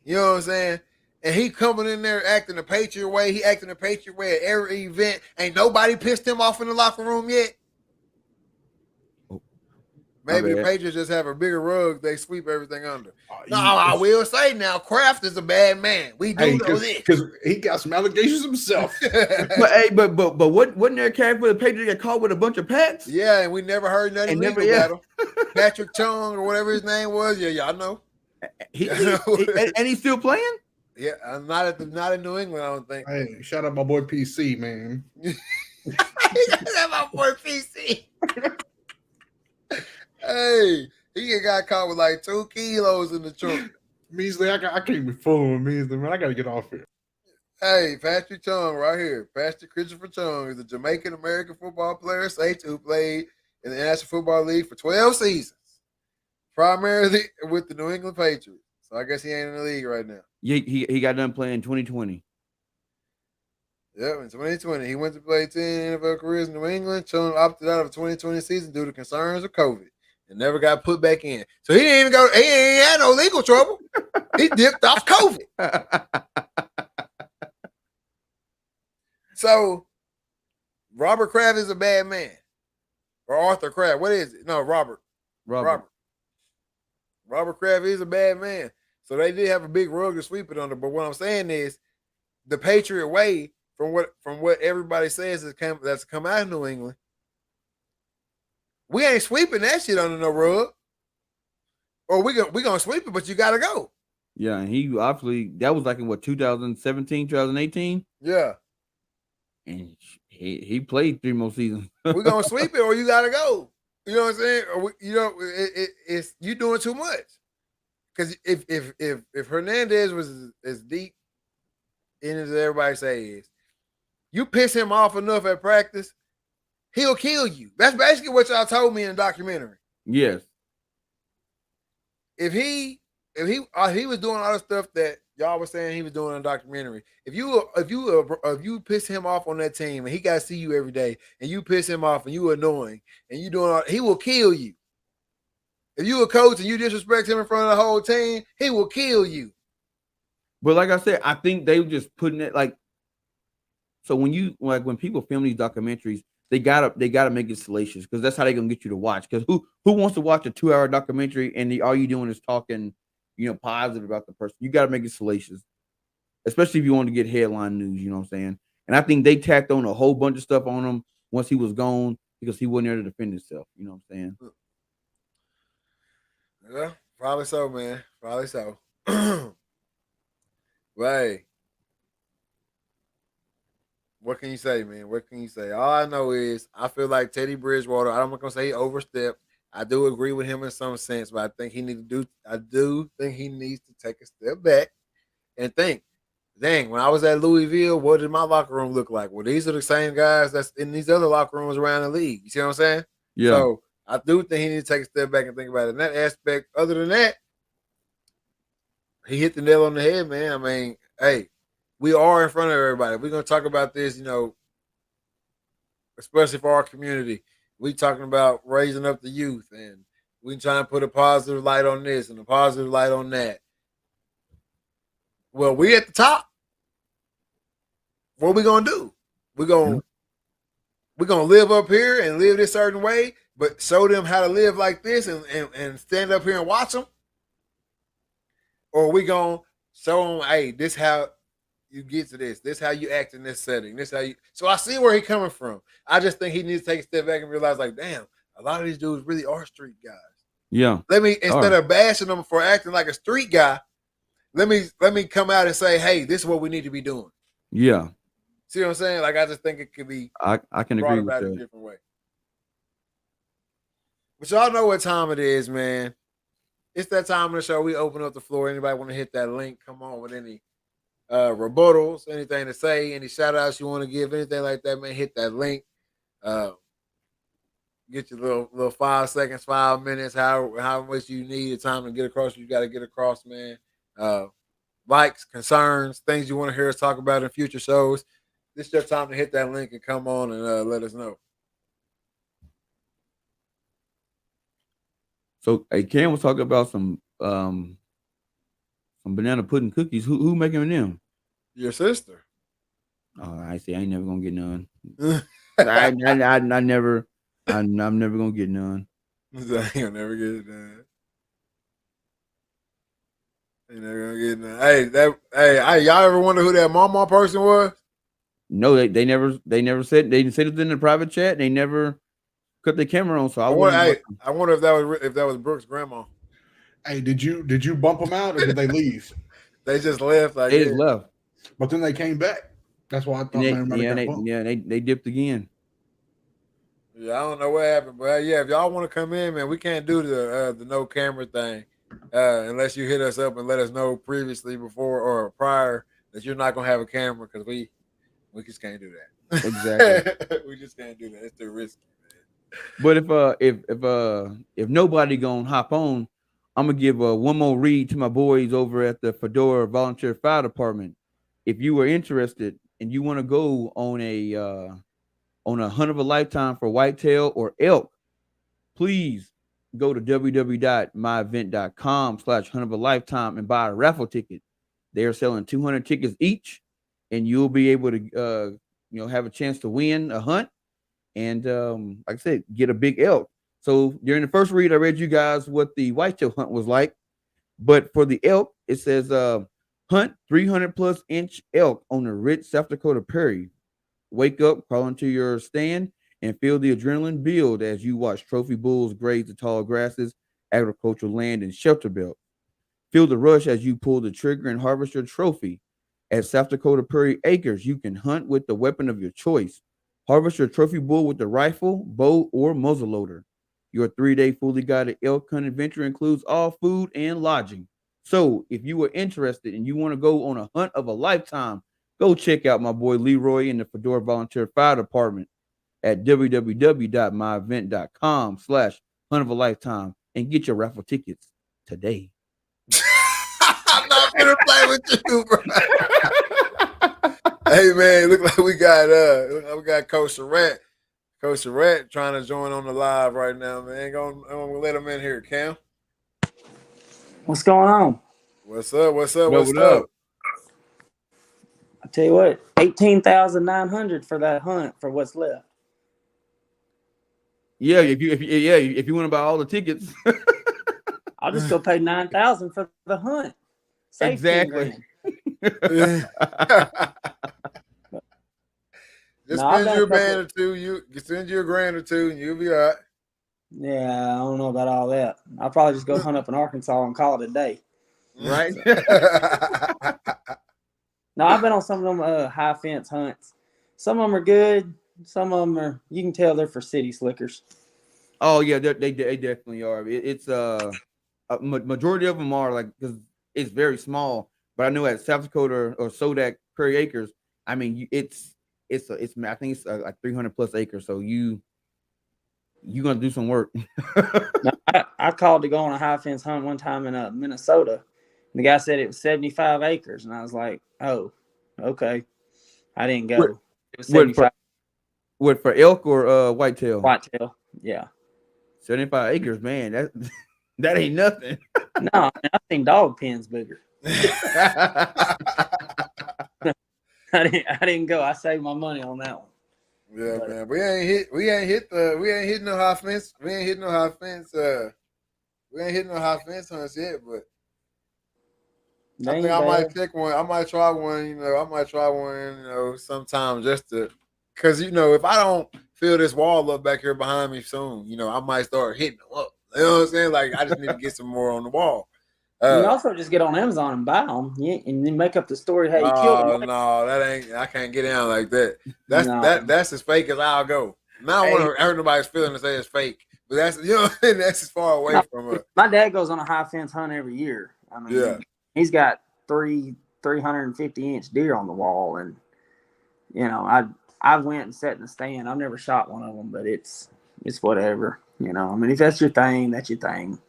You know what I'm saying? And he coming in there acting the Patriot way. He acting the Patriot way at every event. Ain't nobody pissed him off in the locker room yet. Maybe the Patriots just have a bigger rug they sweep everything under. No, I will say now, Kraft is a bad man. We do know this because he got some allegations himself. but wasn't there a cat with a Patriot got caught with a bunch of pats? Yeah, and we never heard nothing legal about him. Patrick Chung or whatever his name was. Yeah, y'all know. And he's still playing. Yeah, not in New England. I don't think. Hey, shout out my boy PC, man. Shout out my boy PC. Hey, he got caught with like 2 kilos in the trunk. Measley, I can't be fooling with Measley, man. I got to get off here. Hey, Patrick Chung right here. Pastor Christopher Chung is a Jamaican-American football player, safety, who played in the National Football League for 12 seasons, primarily with the New England Patriots. So I guess he ain't in the league right now. He got done playing in 2020. Yep, in 2020. He went to play 10 NFL careers in New England. Chung opted out of the 2020 season due to concerns of COVID and never got put back in. So he didn't even go, he ain't had no legal trouble. He dipped off COVID. So Robert Kraft is a bad man. Or Arthur Kraft. What is it? No, Robert. Robert Kraft is a bad man. So they did have a big rug to sweep it under. But what I'm saying is the Patriot way, from what everybody says that's come out of New England, we ain't sweeping that shit under no rug. or we gonna sweep it, but you gotta go. Yeah, and he obviously that was like in what 2017, 2018, Yeah, and he played 3 more seasons. we gonna sweep it, or you gotta go. You know what I'm saying? Or it's you doing too much. Because if Hernandez was as deep in as everybody says, you piss him off enough at practice, he'll kill you. That's basically what y'all told me in the documentary. Yes. If he was doing all the stuff that y'all were saying he was doing in the documentary, if you piss him off on that team and he got to see you every day, and you piss him off and you annoying and you doing all, he will kill you. If you a coach and you disrespect him in front of the whole team, he will kill you. But like I said, I think they were just putting it like. So when people film these documentaries, they gotta make it salacious because that's how they're gonna get you to watch. Because who wants to watch a 2-hour documentary and all you doing is talking, positive about the person? You gotta make it salacious, especially if you want to get headline news. You know what I'm saying? And I think they tacked on a whole bunch of stuff on him once he was gone because he wasn't there to defend himself. You know what I'm saying? Yeah, probably so, man. Probably so. Right. What can you say, man? What can you say? All I know is I feel like Teddy Bridgewater, I'm not gonna say he overstepped. I do agree with him in some sense, but I think he needs to take a step back and think, dang, when I was at Louisville, what did my locker room look like? Well, these are the same guys that's in these other locker rooms around the league. You see what I'm saying? Yeah. So I do think he needs to take a step back and think about it. In that aspect, other than that, he hit the nail on the head, man. I mean, hey, we are in front of everybody. We're going to talk about this, especially for our community. We talking about raising up the youth, and we trying to put a positive light on this and a positive light on that. Well, we at the top. What we going to do? We're going to live up here and live this certain way, but show them how to live like this and stand up here and watch them? Or we going to show them, hey, this how you get to this. This how you act in this setting. This how you. So I see where he's coming from. I just think he needs to take a step back and realize, like, damn, a lot of these dudes really are street guys. Yeah. Instead of bashing them for acting like a street guy, let me come out and say, hey, this is what we need to be doing. Yeah. See what I'm saying? Like, I just think it could be. I can agree with that. A different way. But y'all know what time it is, man. It's that time of the show. We open up the floor. Anybody want to hit that link? Come on with any rebuttals, anything to say, any shout outs you want to give, anything like that, man, hit that link. Get your little 5 seconds, 5 minutes, how much you need the time to get across, you got to get across, man. Likes, concerns, things you want to hear us talk about in future shows. This is your time to hit that link and come on and let us know. So, hey, Cam was talking about some banana pudding cookies. Who making them? Your sister. Oh, I see. I ain't never gonna get none. I'm never gonna get none. You'll never get it done. You're never gonna get none. Hey, y'all ever wonder who that mama person was? No, they never said. They said it in the private chat. They never cut the camera on. So I wonder if that was Brooke's grandma. Hey, did you bump them out or did they leave? They just left. They just left. But then they came back. That's why I thought. They dipped again. Yeah, I don't know what happened, but yeah, if y'all want to come in, man, we can't do the no camera thing unless you hit us up and let us know previously, before or prior, that you're not gonna have a camera, because we just can't do that. Exactly. We just can't do that. It's too risky, man. But if nobody gonna hop on, I'm gonna give one more read to my boys over at the Fedora Volunteer Fire Department. If you are interested and you want to go on a hunt of a lifetime for whitetail or elk, please go to www.myevent.com/hunt of a lifetime and buy a raffle ticket. They are selling 200 tickets each, and you'll be able to have a chance to win a hunt and like I said, get a big elk. So during the first read, I read you guys what the whitetail hunt was like, but for the elk, it says hunt 300+ inch elk on the rich South Dakota prairie. Wake up, crawl into your stand, and feel the adrenaline build as you watch trophy bulls graze the tall grasses agricultural land and shelter belt. Feel the rush as you pull the trigger and harvest your trophy. At South Dakota Prairie Acres, you can hunt with the weapon of your choice. Harvest your trophy bull with the rifle, bow, or muzzleloader. Your 3-day fully guided elk hunt adventure includes all food and lodging. So, if you are interested and you want to go on a hunt of a lifetime, go check out my boy Leroy in the Fedora Volunteer Fire Department at www.myevent.com/hunt of a lifetime and get your raffle tickets today. I'm not gonna play with you, bro. Hey man, look like we got Coach Surratt. Coach Surratt trying to join on the live right now, man. I'm gonna let him in here, Cam. What's going on? What's up? What up? I tell you what, 18,900 for that hunt for what's left. Yeah, if you want to buy all the tickets, I'll just go pay 9,000 for the hunt. Save exactly. Just No, I've spend done you a a band couple- or two. You spend you $1,000 or $2, and you'll be all right. Yeah, I don't know about all that. I'll probably just go hunt up in Arkansas and call it a day. Right? No, I've been on some of them high fence hunts. Some of them are good. Some of them are, you can tell they're for city slickers. Oh yeah, they definitely are. It's a majority of them are like because it's very small. But I know at South Dakota or Sodak Prairie Acres, I mean it's I think it's like 300 plus acres. So you gonna do some work. No, I called to go on a high fence hunt one time in Minnesota. And the guy said it was 75 acres, and I was like, "Oh, okay." I didn't go. What- It was 75 What for elk or whitetail? whitetail. Yeah. 75 acres, man. That ain't nothing. No, I mean, I've seen dog pens bigger. I didn't go. I saved my money on that one. Yeah, man. We ain't hit no high fence. We ain't hit no high fence. We ain't hit no high fence hunts yet, but They I ain't think I might bad. take one. I might try one, sometime just to, because if I don't fill this wall up back here behind me soon, I might start hitting them up. You know what I'm saying? Like I just need to get some more on the wall. You can also just get on Amazon and buy them, and then make up the story how you killed them. No, that ain't. I can't get down like that. No. That's as fake as I'll go. Now I want to hurt nobody's feeling to say it's fake, but that's that's as far away from us. My dad goes on a high fence hunt every year. I mean, Yeah. He's got 350-inch deer on the wall, and I went and sat in the stand. I've never shot one of them, but it's whatever. I mean, if that's your thing, that's your thing.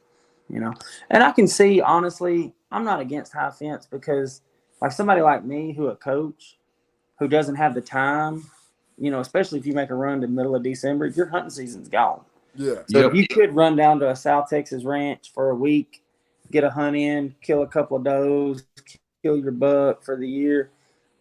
And I can see, honestly, I'm not against high fence because, like somebody like me who a coach who doesn't have the time, especially if you make a run to the middle of December, your hunting season's gone. Yeah. So if you could run down to a South Texas ranch for a week, get a hunt in, kill a couple of does, kill your buck for the year,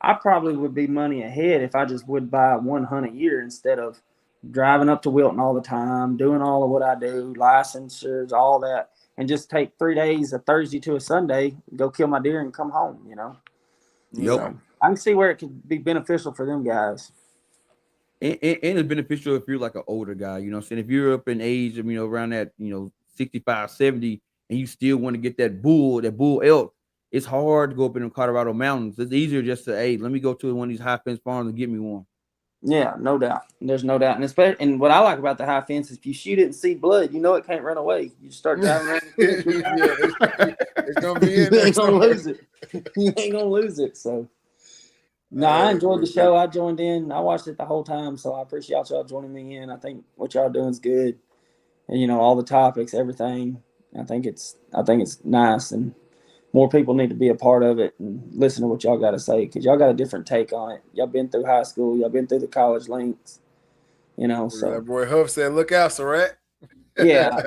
I probably would be money ahead if I just would buy one hunt a year instead of driving up to Wilton all the time, doing all of what I do, licensures, all that, and just take 3 days, a Thursday to a Sunday, go kill my deer and come home, Yep. So I can see where it could be beneficial for them guys. And it's beneficial if you're like an older guy, what I'm saying? If you're up in age, around that, 65, 70, and you still want to get that bull elk, it's hard to go up in the Colorado mountains. It's easier just to, hey, let me go to one of these high fence farms and get me one. Yeah, no doubt. There's no doubt. And what I like about the high fence is if you shoot it and see blood, it can't run away. You start driving around. It's gonna be in You there. ain't gonna lose it. You ain't gonna lose it. So no, I enjoyed the show. I joined in. I watched it the whole time, so I appreciate y'all joining me in. I think what y'all doing is good. And all the topics, everything. I think it's nice, and more people need to be a part of it and listen to what y'all got to say, because y'all got a different take on it. Y'all been through high school. Y'all been through the college links. So That boy Huff said, "Look out, Surratt." yeah,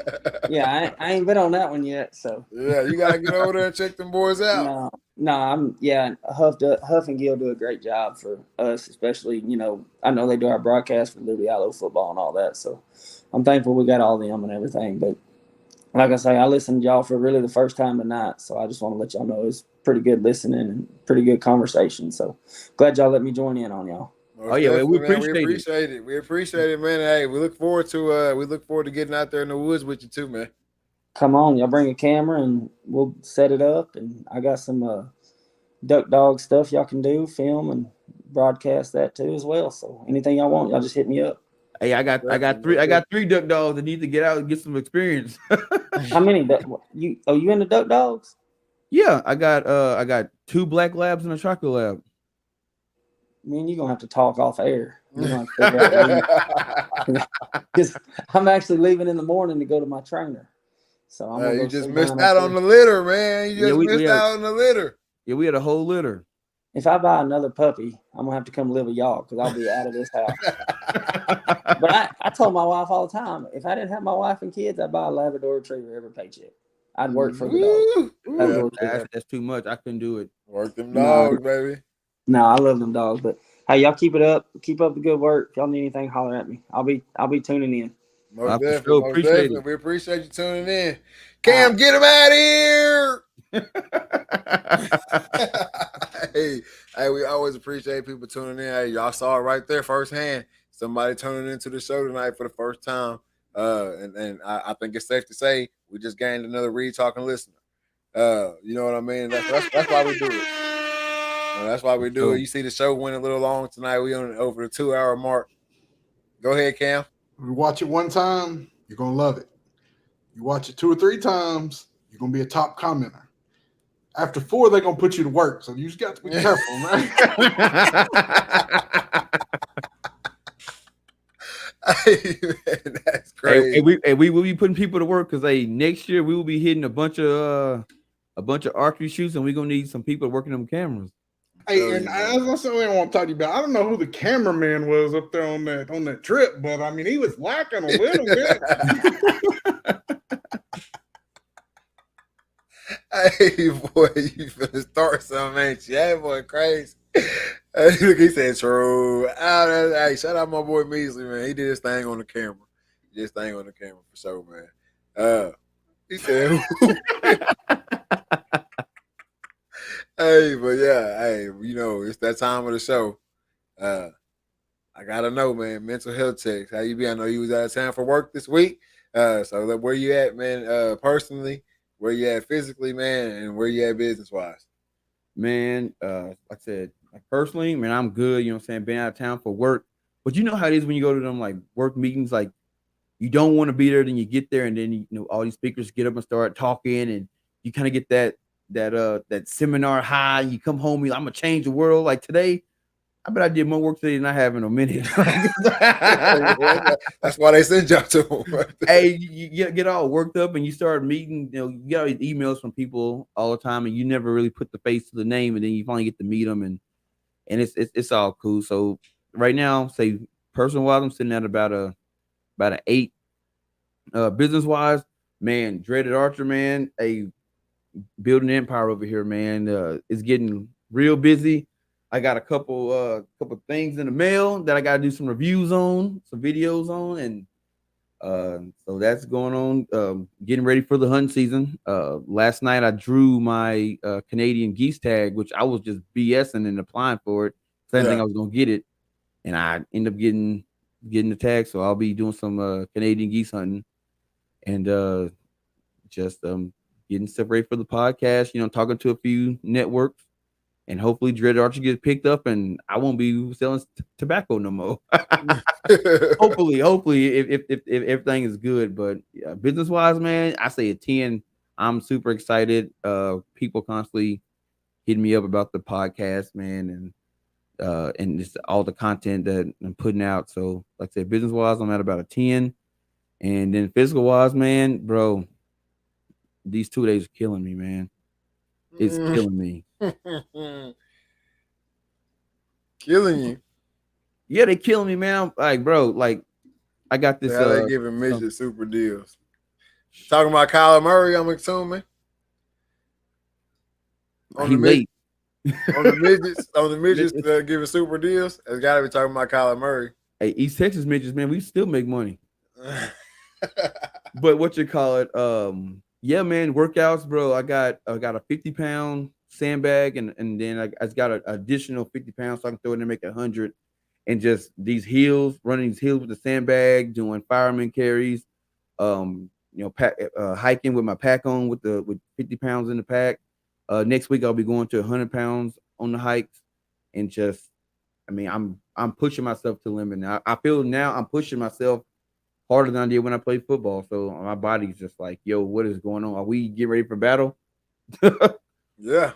I ain't been on that one yet. So yeah, you gotta get over there and check them boys out. Huff and Gil do a great job for us, especially, I know they do our broadcast for Liberty Allo football and all that. So I'm thankful we got all them and everything. But like I say, I listened to y'all for really the first time tonight. So I just want to let y'all know it's pretty good listening and pretty good conversation. So glad y'all let me join in on y'all. Oh yeah, man, we appreciate it. We appreciate it, man. Hey, we look forward to getting out there in the woods with you too, man. come on, y'all bring a camera and we'll set it up. And I got some duck dog stuff y'all can do, film and broadcast that too as well. So anything y'all want, y'all just hit me up. Hey, I got three duck dogs that need to get out and get some experience. How many? You into duck dogs? Yeah, I got 2 black labs and a chocolate lab. Man, you're gonna have to talk off air. You're gonna have to figure out because I'm actually leaving in the morning to go to my trainer. So I'm gonna go you just sit missed down out up on there. the litter, man. You just Yeah, we missed had- out on the litter. Yeah, we had a whole litter. If I buy another puppy, I'm gonna have to come live with y'all because I'll be out of this house. But I told my wife all the time, if I didn't have my wife and kids, I'd buy a Labrador Retriever every paycheck. I'd work for the dog. Labrador Retriever. That's too much. I couldn't do it. Work them No. dogs, baby. No, I love them dogs. But hey, y'all keep it up. Keep up the good work. If y'all need anything, holler at me. I'll be tuning in. Most for definitely, sure. most Appreciate definitely. it. We appreciate you tuning in. Cam, get him out of here. hey, we always appreciate people tuning in. Hey, y'all saw it right there firsthand. Somebody tuning into the show tonight for the first time. And I think it's safe to say we just gained another Read Talking listener. You know what I mean? That's why we do it. That's why we do it. You see the show went a little long tonight. We on over the 2-hour mark. Go ahead, Cam. You watch it one time, you're gonna love it. You watch it 2 or 3 times, you're gonna be a top commenter. After 4, they're gonna put you to work. So you just got to be careful, man. Hey, man, that's crazy. We will be putting people to work because next year we will be hitting a bunch of archery shoots, and we're gonna need some people working them cameras. Hey, and that's something I want to talk to you about. I don't know who the cameraman was up there on that trip, but I mean, he was lacking a little bit. Hey, boy, you finna start something, ain't you? Hey, boy, crazy. Look, he said true. Hey, shout out my boy Measley, man. He did his thing on the camera. For sure, man. He said, hey, but yeah, hey, you know, it's that time of the show. I gotta know, man, mental health checks. How you be? I know you was out of town for work this week. So where you at, man, personally, where you at physically, man, and where you at business-wise? Man, like I said, personally, man, I'm good. You know what I'm saying? Been out of town for work. But you know how it is when you go to them like work meetings, like you don't want to be there, then you get there, and then you know all these speakers get up and start talking, and you kind of get that seminar high. You come home, I'm gonna change the world. Like today, I bet I did more work today than I have in a minute. That's why they send y'all to them. Hey, you get all worked up and you start meeting, you know, you get all these emails from people all the time and you never really put the face to the name, and then you finally get to meet them and it's all cool. So right now, say personal wise, I'm sitting at about an 8. Business wise, man, Dreaded Archer, man, building an empire over here, man. It's getting real busy. I got a couple things in the mail that I got to do some reviews on, some videos on, and so that's going on. Getting ready for the hunt season. Last night I drew my Canadian geese tag, which I was just BSing and applying for it. So I didn't think I was gonna get it, and I end up getting the tag. So I'll be doing some Canadian geese hunting, and just getting stuff ready for the podcast. You know, talking to a few networks. And hopefully Dreaded Archer gets picked up and I won't be selling tobacco no more. hopefully if everything is good. But yeah, business wise, man, I say a 10. I'm super excited. People constantly hitting me up about the podcast, man, and just all the content that I'm putting out. So like I said, business wise, I'm at about a 10. And then physical wise, man, bro, these 2 days are killing me, man. It's killing me. Killing you. Yeah, they killing me, man. I'm like, bro, like I got this. How they giving midget super deals? Talking about Kyler Murray, I'm assuming. On He late. On the midgets giving super deals. It's got to be talking about Kyler Murray. Hey, East Texas midgets, man, we still make money. But what you call it? Yeah, man, workouts, bro. I got a 50-pound sandbag, and then I got an additional 50 pounds, so I can throw it in and make 100. And just these hills, running these hills with the sandbag, doing fireman carries, hiking with my pack on with 50 pounds in the pack. Next week I'll be going to 100 pounds on the hikes, and just, I'm pushing myself to the limit now. I feel now I'm pushing myself harder than I did when I played football. So my body's just like, yo, what is going on? Are we getting ready for battle? Yeah.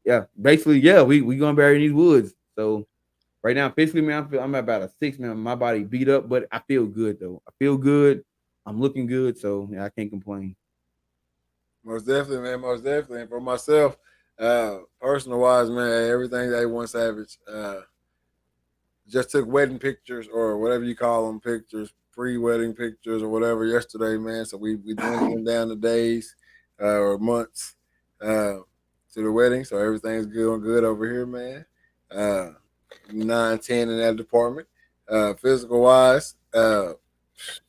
Yeah, basically, yeah, we gonna bury these woods. So right now, physically, man, I'm at about a 6, man. My body beat up, but I feel good though. I feel good. I'm looking good, so yeah, I can't complain. Most definitely, man. Most definitely. And for myself, personal wise, man, everything A1 Savage. Just took wedding pictures or whatever you call them, pictures, pre-wedding pictures or whatever yesterday, man. So we dwindling down the days or months to the wedding. So everything's good over here, man. 9-10 in that department. Physical wise, I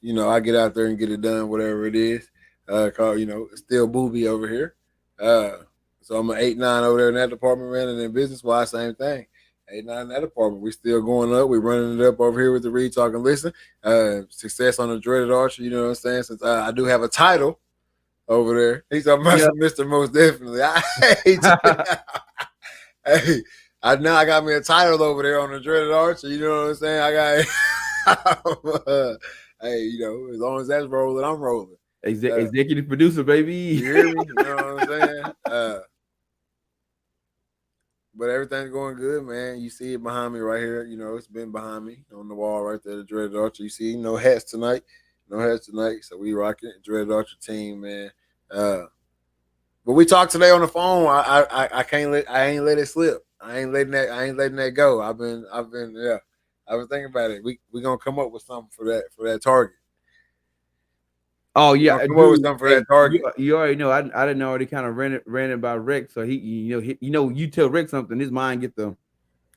get out there and get it done, whatever it is. Still booby over here. So I'm an 8-9 over there in that department, man. And then business wise, same thing. 8-9 in that department. We still going up. We running it up over here with the Read, Talk, and Listen. Success on the Dreaded Archer, you know what I'm saying? Since I do have a title over there. He's talking about Mr. Most Definitely. Hey, I got me a title over there on the Dreaded Archer. You know what I'm saying? I got hey, as long as that's rolling, I'm rolling. Executive producer, baby. You hear me? You know what I'm saying? But everything's going good, man. You see it behind me right here. It's been behind me on the wall right there, the Dreaded Archer. You see, no hats tonight. So we rocking it. Dreaded Archer team, man. But we talked today on the phone. I ain't let it slip. I ain't letting that go. I've been thinking about it. We gonna come up with something for that target. Oh yeah, come up with something for that target. You already know. I didn't already kind of ran it by Rick. So you tell Rick something, his mind get the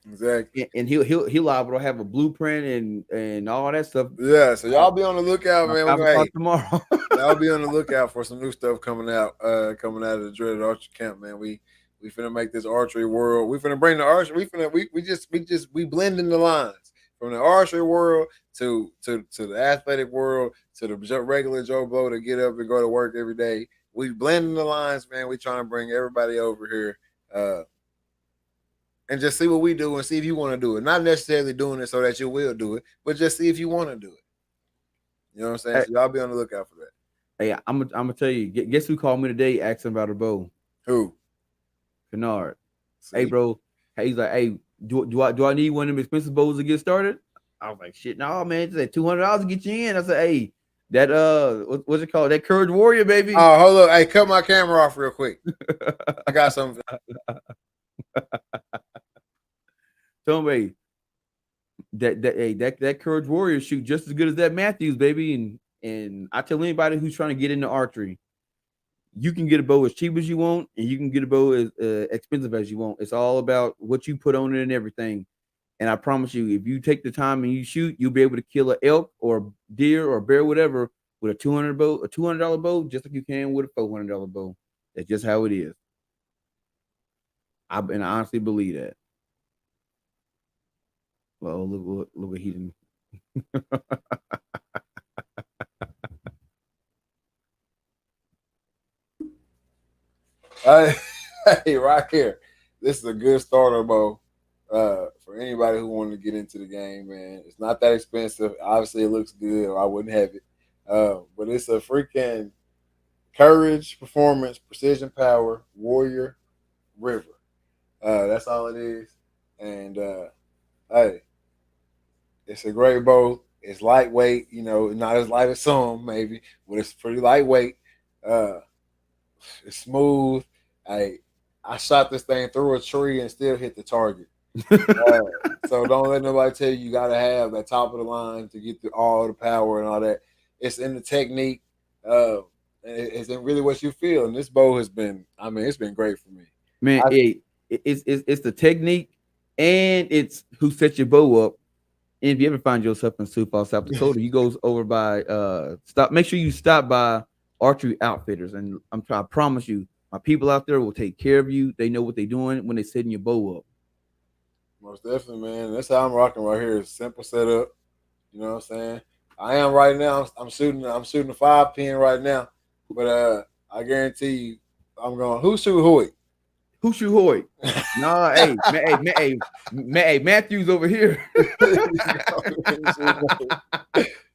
exactly, and he'll liable to have a blueprint and all that stuff. Yeah, so y'all be on the lookout, man. We're tomorrow. Y'all be on the lookout for some new stuff coming out of the Dreaded Archer camp, man. We finna make this archery world. We finna bring the archery. We blend in the lines from the archery world to the athletic world to the regular Joe Blow to get up and go to work every day. We blend in the lines, man. We trying to bring everybody over here and just see what we do and see if you want to do it. Not necessarily doing it so that you will do it, but just see if you want to do it. You know what I'm saying? So y'all be on the lookout for that. Hey, I'm gonna tell you. Guess who called me today asking about a bow? Who? Kennard. Hey, bro. Hey, he's like, hey, do I need one of them expensive bows to get started? I was like, shit, no, man. It's like $200 to get you in. I said, hey, that what's it called? That Courage Warrior, baby. Oh, hold up. Hey, cut my camera off real quick. I got something. Tell me, that Courage Warrior shoot just as good as that Matthews, baby. And I tell anybody who's trying to get into archery, you can get a bow as cheap as you want, and you can get a bow as expensive as you want. It's all about what you put on it and everything. And I promise you, if you take the time and you shoot, you'll be able to kill an elk or a deer or a bear, whatever, with a $200 bow, just like you can with a $400 bow. That's just how it is. I honestly believe that. Well, look what he didn't. Hey, right here. This is a good starter bow for anybody who wanted to get into the game, man. It's not that expensive. Obviously, it looks good, or I wouldn't have it. But it's a freaking Courage, Performance, Precision Power, Warrior, River. That's all it is. And, hey, it's a great bow. It's lightweight, not as light as some, maybe, but it's pretty lightweight. It's smooth. I shot this thing through a tree and still hit the target. So don't let nobody tell you got to have that top of the line to get all the power and all that. It's in the technique. It's in really what you feel. And this bow has been, it's been great for me. Man, it's the technique and it's who set your bow up. And if you ever find yourself in Sioux Falls, South Dakota, you go over by make sure you stop by Archery Outfitters. And I promise you, my people out there will take care of you. They know what they're doing when they're setting your bow up. Most definitely, man. That's how I'm rocking right here. It's simple setup. You know what I'm saying? I am right now. I'm shooting a 5-pin right now, but I guarantee you, I'm going. Who shoot Hoyt? Who shoot Hoyt? Nah, hey, Matthews over here. We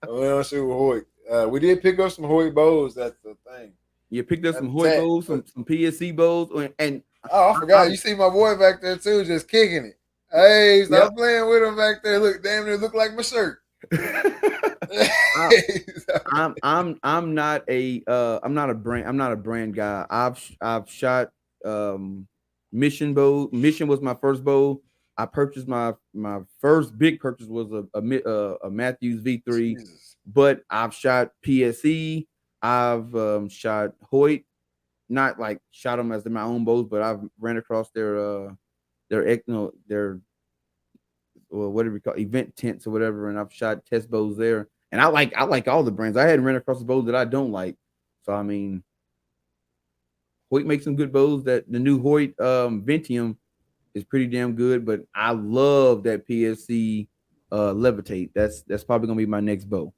don't shoot Hoyt. We did pick up some Hoyt bows. That's the thing. You picked up some Hoyt bows, some PSC bows, and I forgot. You see my boy back there too, just kicking it. Hey, stop playing with him back there. Look, damn near look like my shirt. I'm not a brand guy. I've shot Mission bow. Mission was my first bow. I purchased my first big purchase was a Matthews V3, Jesus. But I've shot PSE. I've shot Hoyt, not like shot them as my own bows, but I've ran across their whatever we call event tents or whatever, and I've shot test bows there. And I like all the brands. I hadn't ran across the bows that I don't like. So I mean, Hoyt makes some good bows. That the new Hoyt Ventium is pretty damn good, but I love that PSC Levitate. That's probably gonna be my next bow.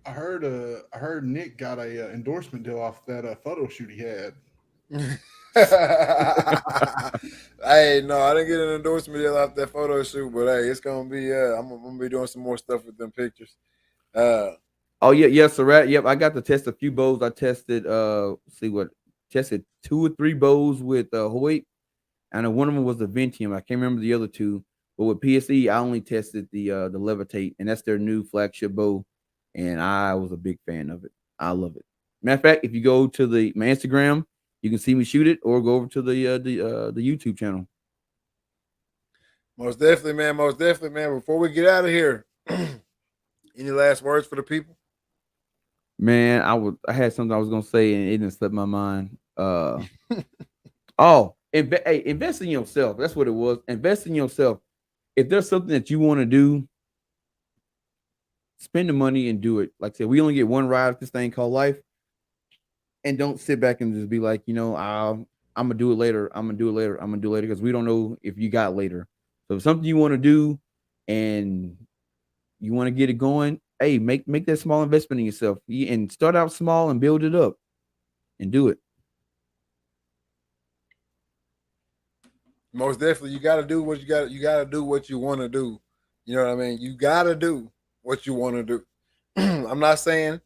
I heard Nick got a endorsement deal off that photo shoot he had. Hey, no, I didn't get an endorsement deal off that photo shoot, but hey, it's gonna be I'm gonna be doing some more stuff with them pictures. Oh yeah, yes, sir. Yep, I got to test a few bows. I tested tested 2 or 3 bows with Hoyt, and one of them was the Ventium. I can't remember the other two, but with PSE, I only tested the Levitate, and that's their new flagship bow, and I was a big fan of it. I love it. Matter of fact, if you go to my Instagram, you can see me shoot it, or go over to the YouTube channel. Most definitely, man. Most definitely, man. Before we get out of here, any last words for the people? Man, I had something I was gonna say and it didn't slip my mind. Invest in yourself. That's what it was. Invest in yourself. If there's something that you want to do, spend the money and do it. Like I said, we only get one ride at this thing called life. And don't sit back and just be like, I'm gonna do it later. I'm gonna do it later. I'm gonna do it later, because we don't know if you got later. So if something you want to do and you want to get it going, hey, make that small investment in yourself and start out small and build it up and do it. Most definitely, you got to do what you got. You got to do what you want to do. You know what I mean? You got to do what you want to do. I'm not saying,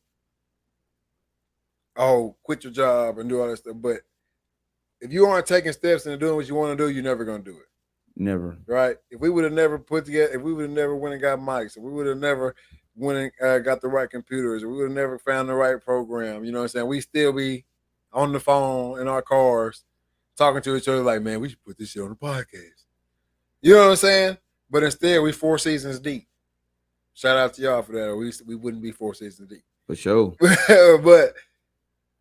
oh, quit your job and do all that stuff. But if you aren't taking steps into doing what you want to do, you're never going to do it. Never. Right? If we would have never put together, if we would have never went and got mics, if we would have never went and got the right computers, if we would have never found the right program, you know what I'm saying? We still be on the phone in our cars talking to each other like, man, we should put this shit on the podcast. You know what I'm saying? But instead, we 4 seasons deep. Shout out to y'all for that. Or we wouldn't be 4 seasons deep. For sure. But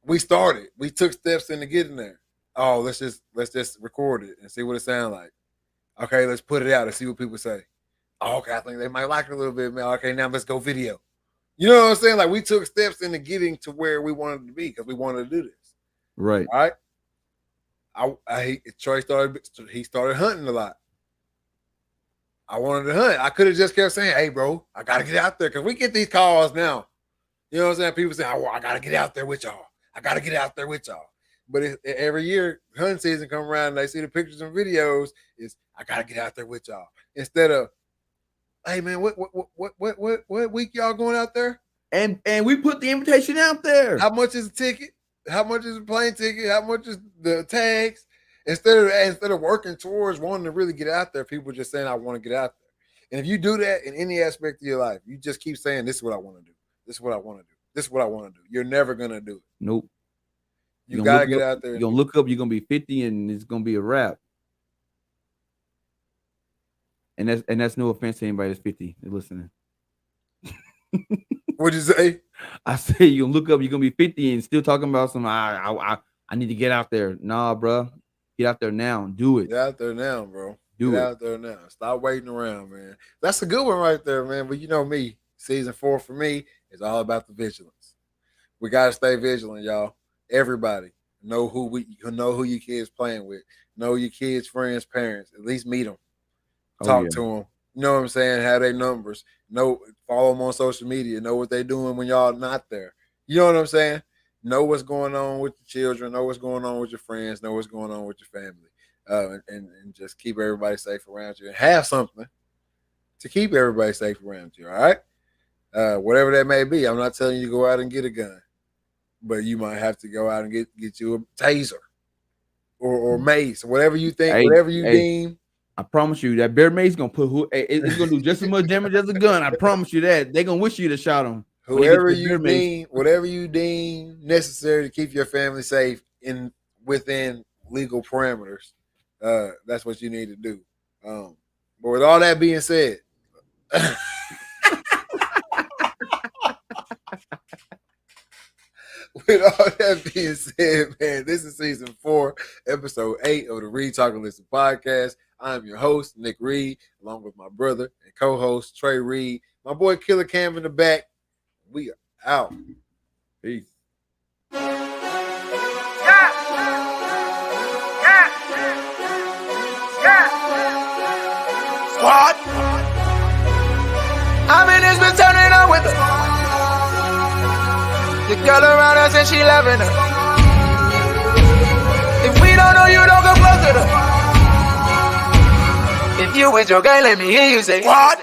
we started. We took steps into getting there. Oh, let's just record it and see what it sounds like. Okay, let's put it out and see what people say. Oh, okay, I think they might like it a little bit, man. Okay, now let's go video. You know what I'm saying? Like, we took steps into getting to where we wanted to be because we wanted to do this. Right. All right. Troy started hunting a lot. I wanted to hunt. I could have just kept saying, hey, bro, I got to get out there, because we get these calls now. You know what I'm saying? People say, I got to get out there with y'all. I got to get out there with y'all. But every year, hunting season come around and they see the pictures and videos, I got to get out there with y'all. Instead of, hey, man, what week y'all going out there? And we put the invitation out there. How much is a ticket? How much is a plane ticket? How much is the tags? Instead of working towards wanting to really get out there, people just saying, I want to get out there. And if you do that in any aspect of your life, you just keep saying, this is what I want to do. This is what I want to do. This is what I want to do. You're never going to do it. Nope. You got to get out there. You're going to look up, you're going to be 50 and it's going to be a wrap. And that's no offense to anybody that's 50 listening. What'd you say? I say you'll look up, you're gonna be 50 and still talking about some. I need to get out there. Nah, bro, get out there now. Do it. Get out there now, bro. Get out there now. Stop waiting around, man. That's a good one right there, man. But you know me, season 4 for me is all about the vigilance. We gotta stay vigilant, y'all. Everybody know who your kids playing with. Know your kids' friends, parents. At least meet them. Talk to them. You know what I'm saying? Have their numbers. Follow them on social media. Know what they're doing when y'all not there. You know what I'm saying? Know what's going on with the children. Know what's going on with your friends. Know what's going on with your family. And just keep everybody safe around you. And have something to keep everybody safe around you, all right? Whatever that may be. I'm not telling you to go out and get a gun. But you might have to go out and get you a taser or mace, whatever you think, whatever you deem. I promise you that bear mace gonna it's gonna do just as much damage as a gun. I promise you that. They're gonna wish you to shot them. Whatever you deem necessary to keep your family safe within legal parameters. That's what you need to do. But with all that being said, with all that being said, man, this is season 4, episode 8 of the Reed Talking Listen podcast. I'm your host, Nick Reed, along with my brother and co-host, Trey Reed. My boy Killer Cam in the back. We are out. Peace. What? I mean, it's been turning on with her. The girl around us and she loving her. If we don't know you, don't come close to her. If you with your girl, let me hear you say, what?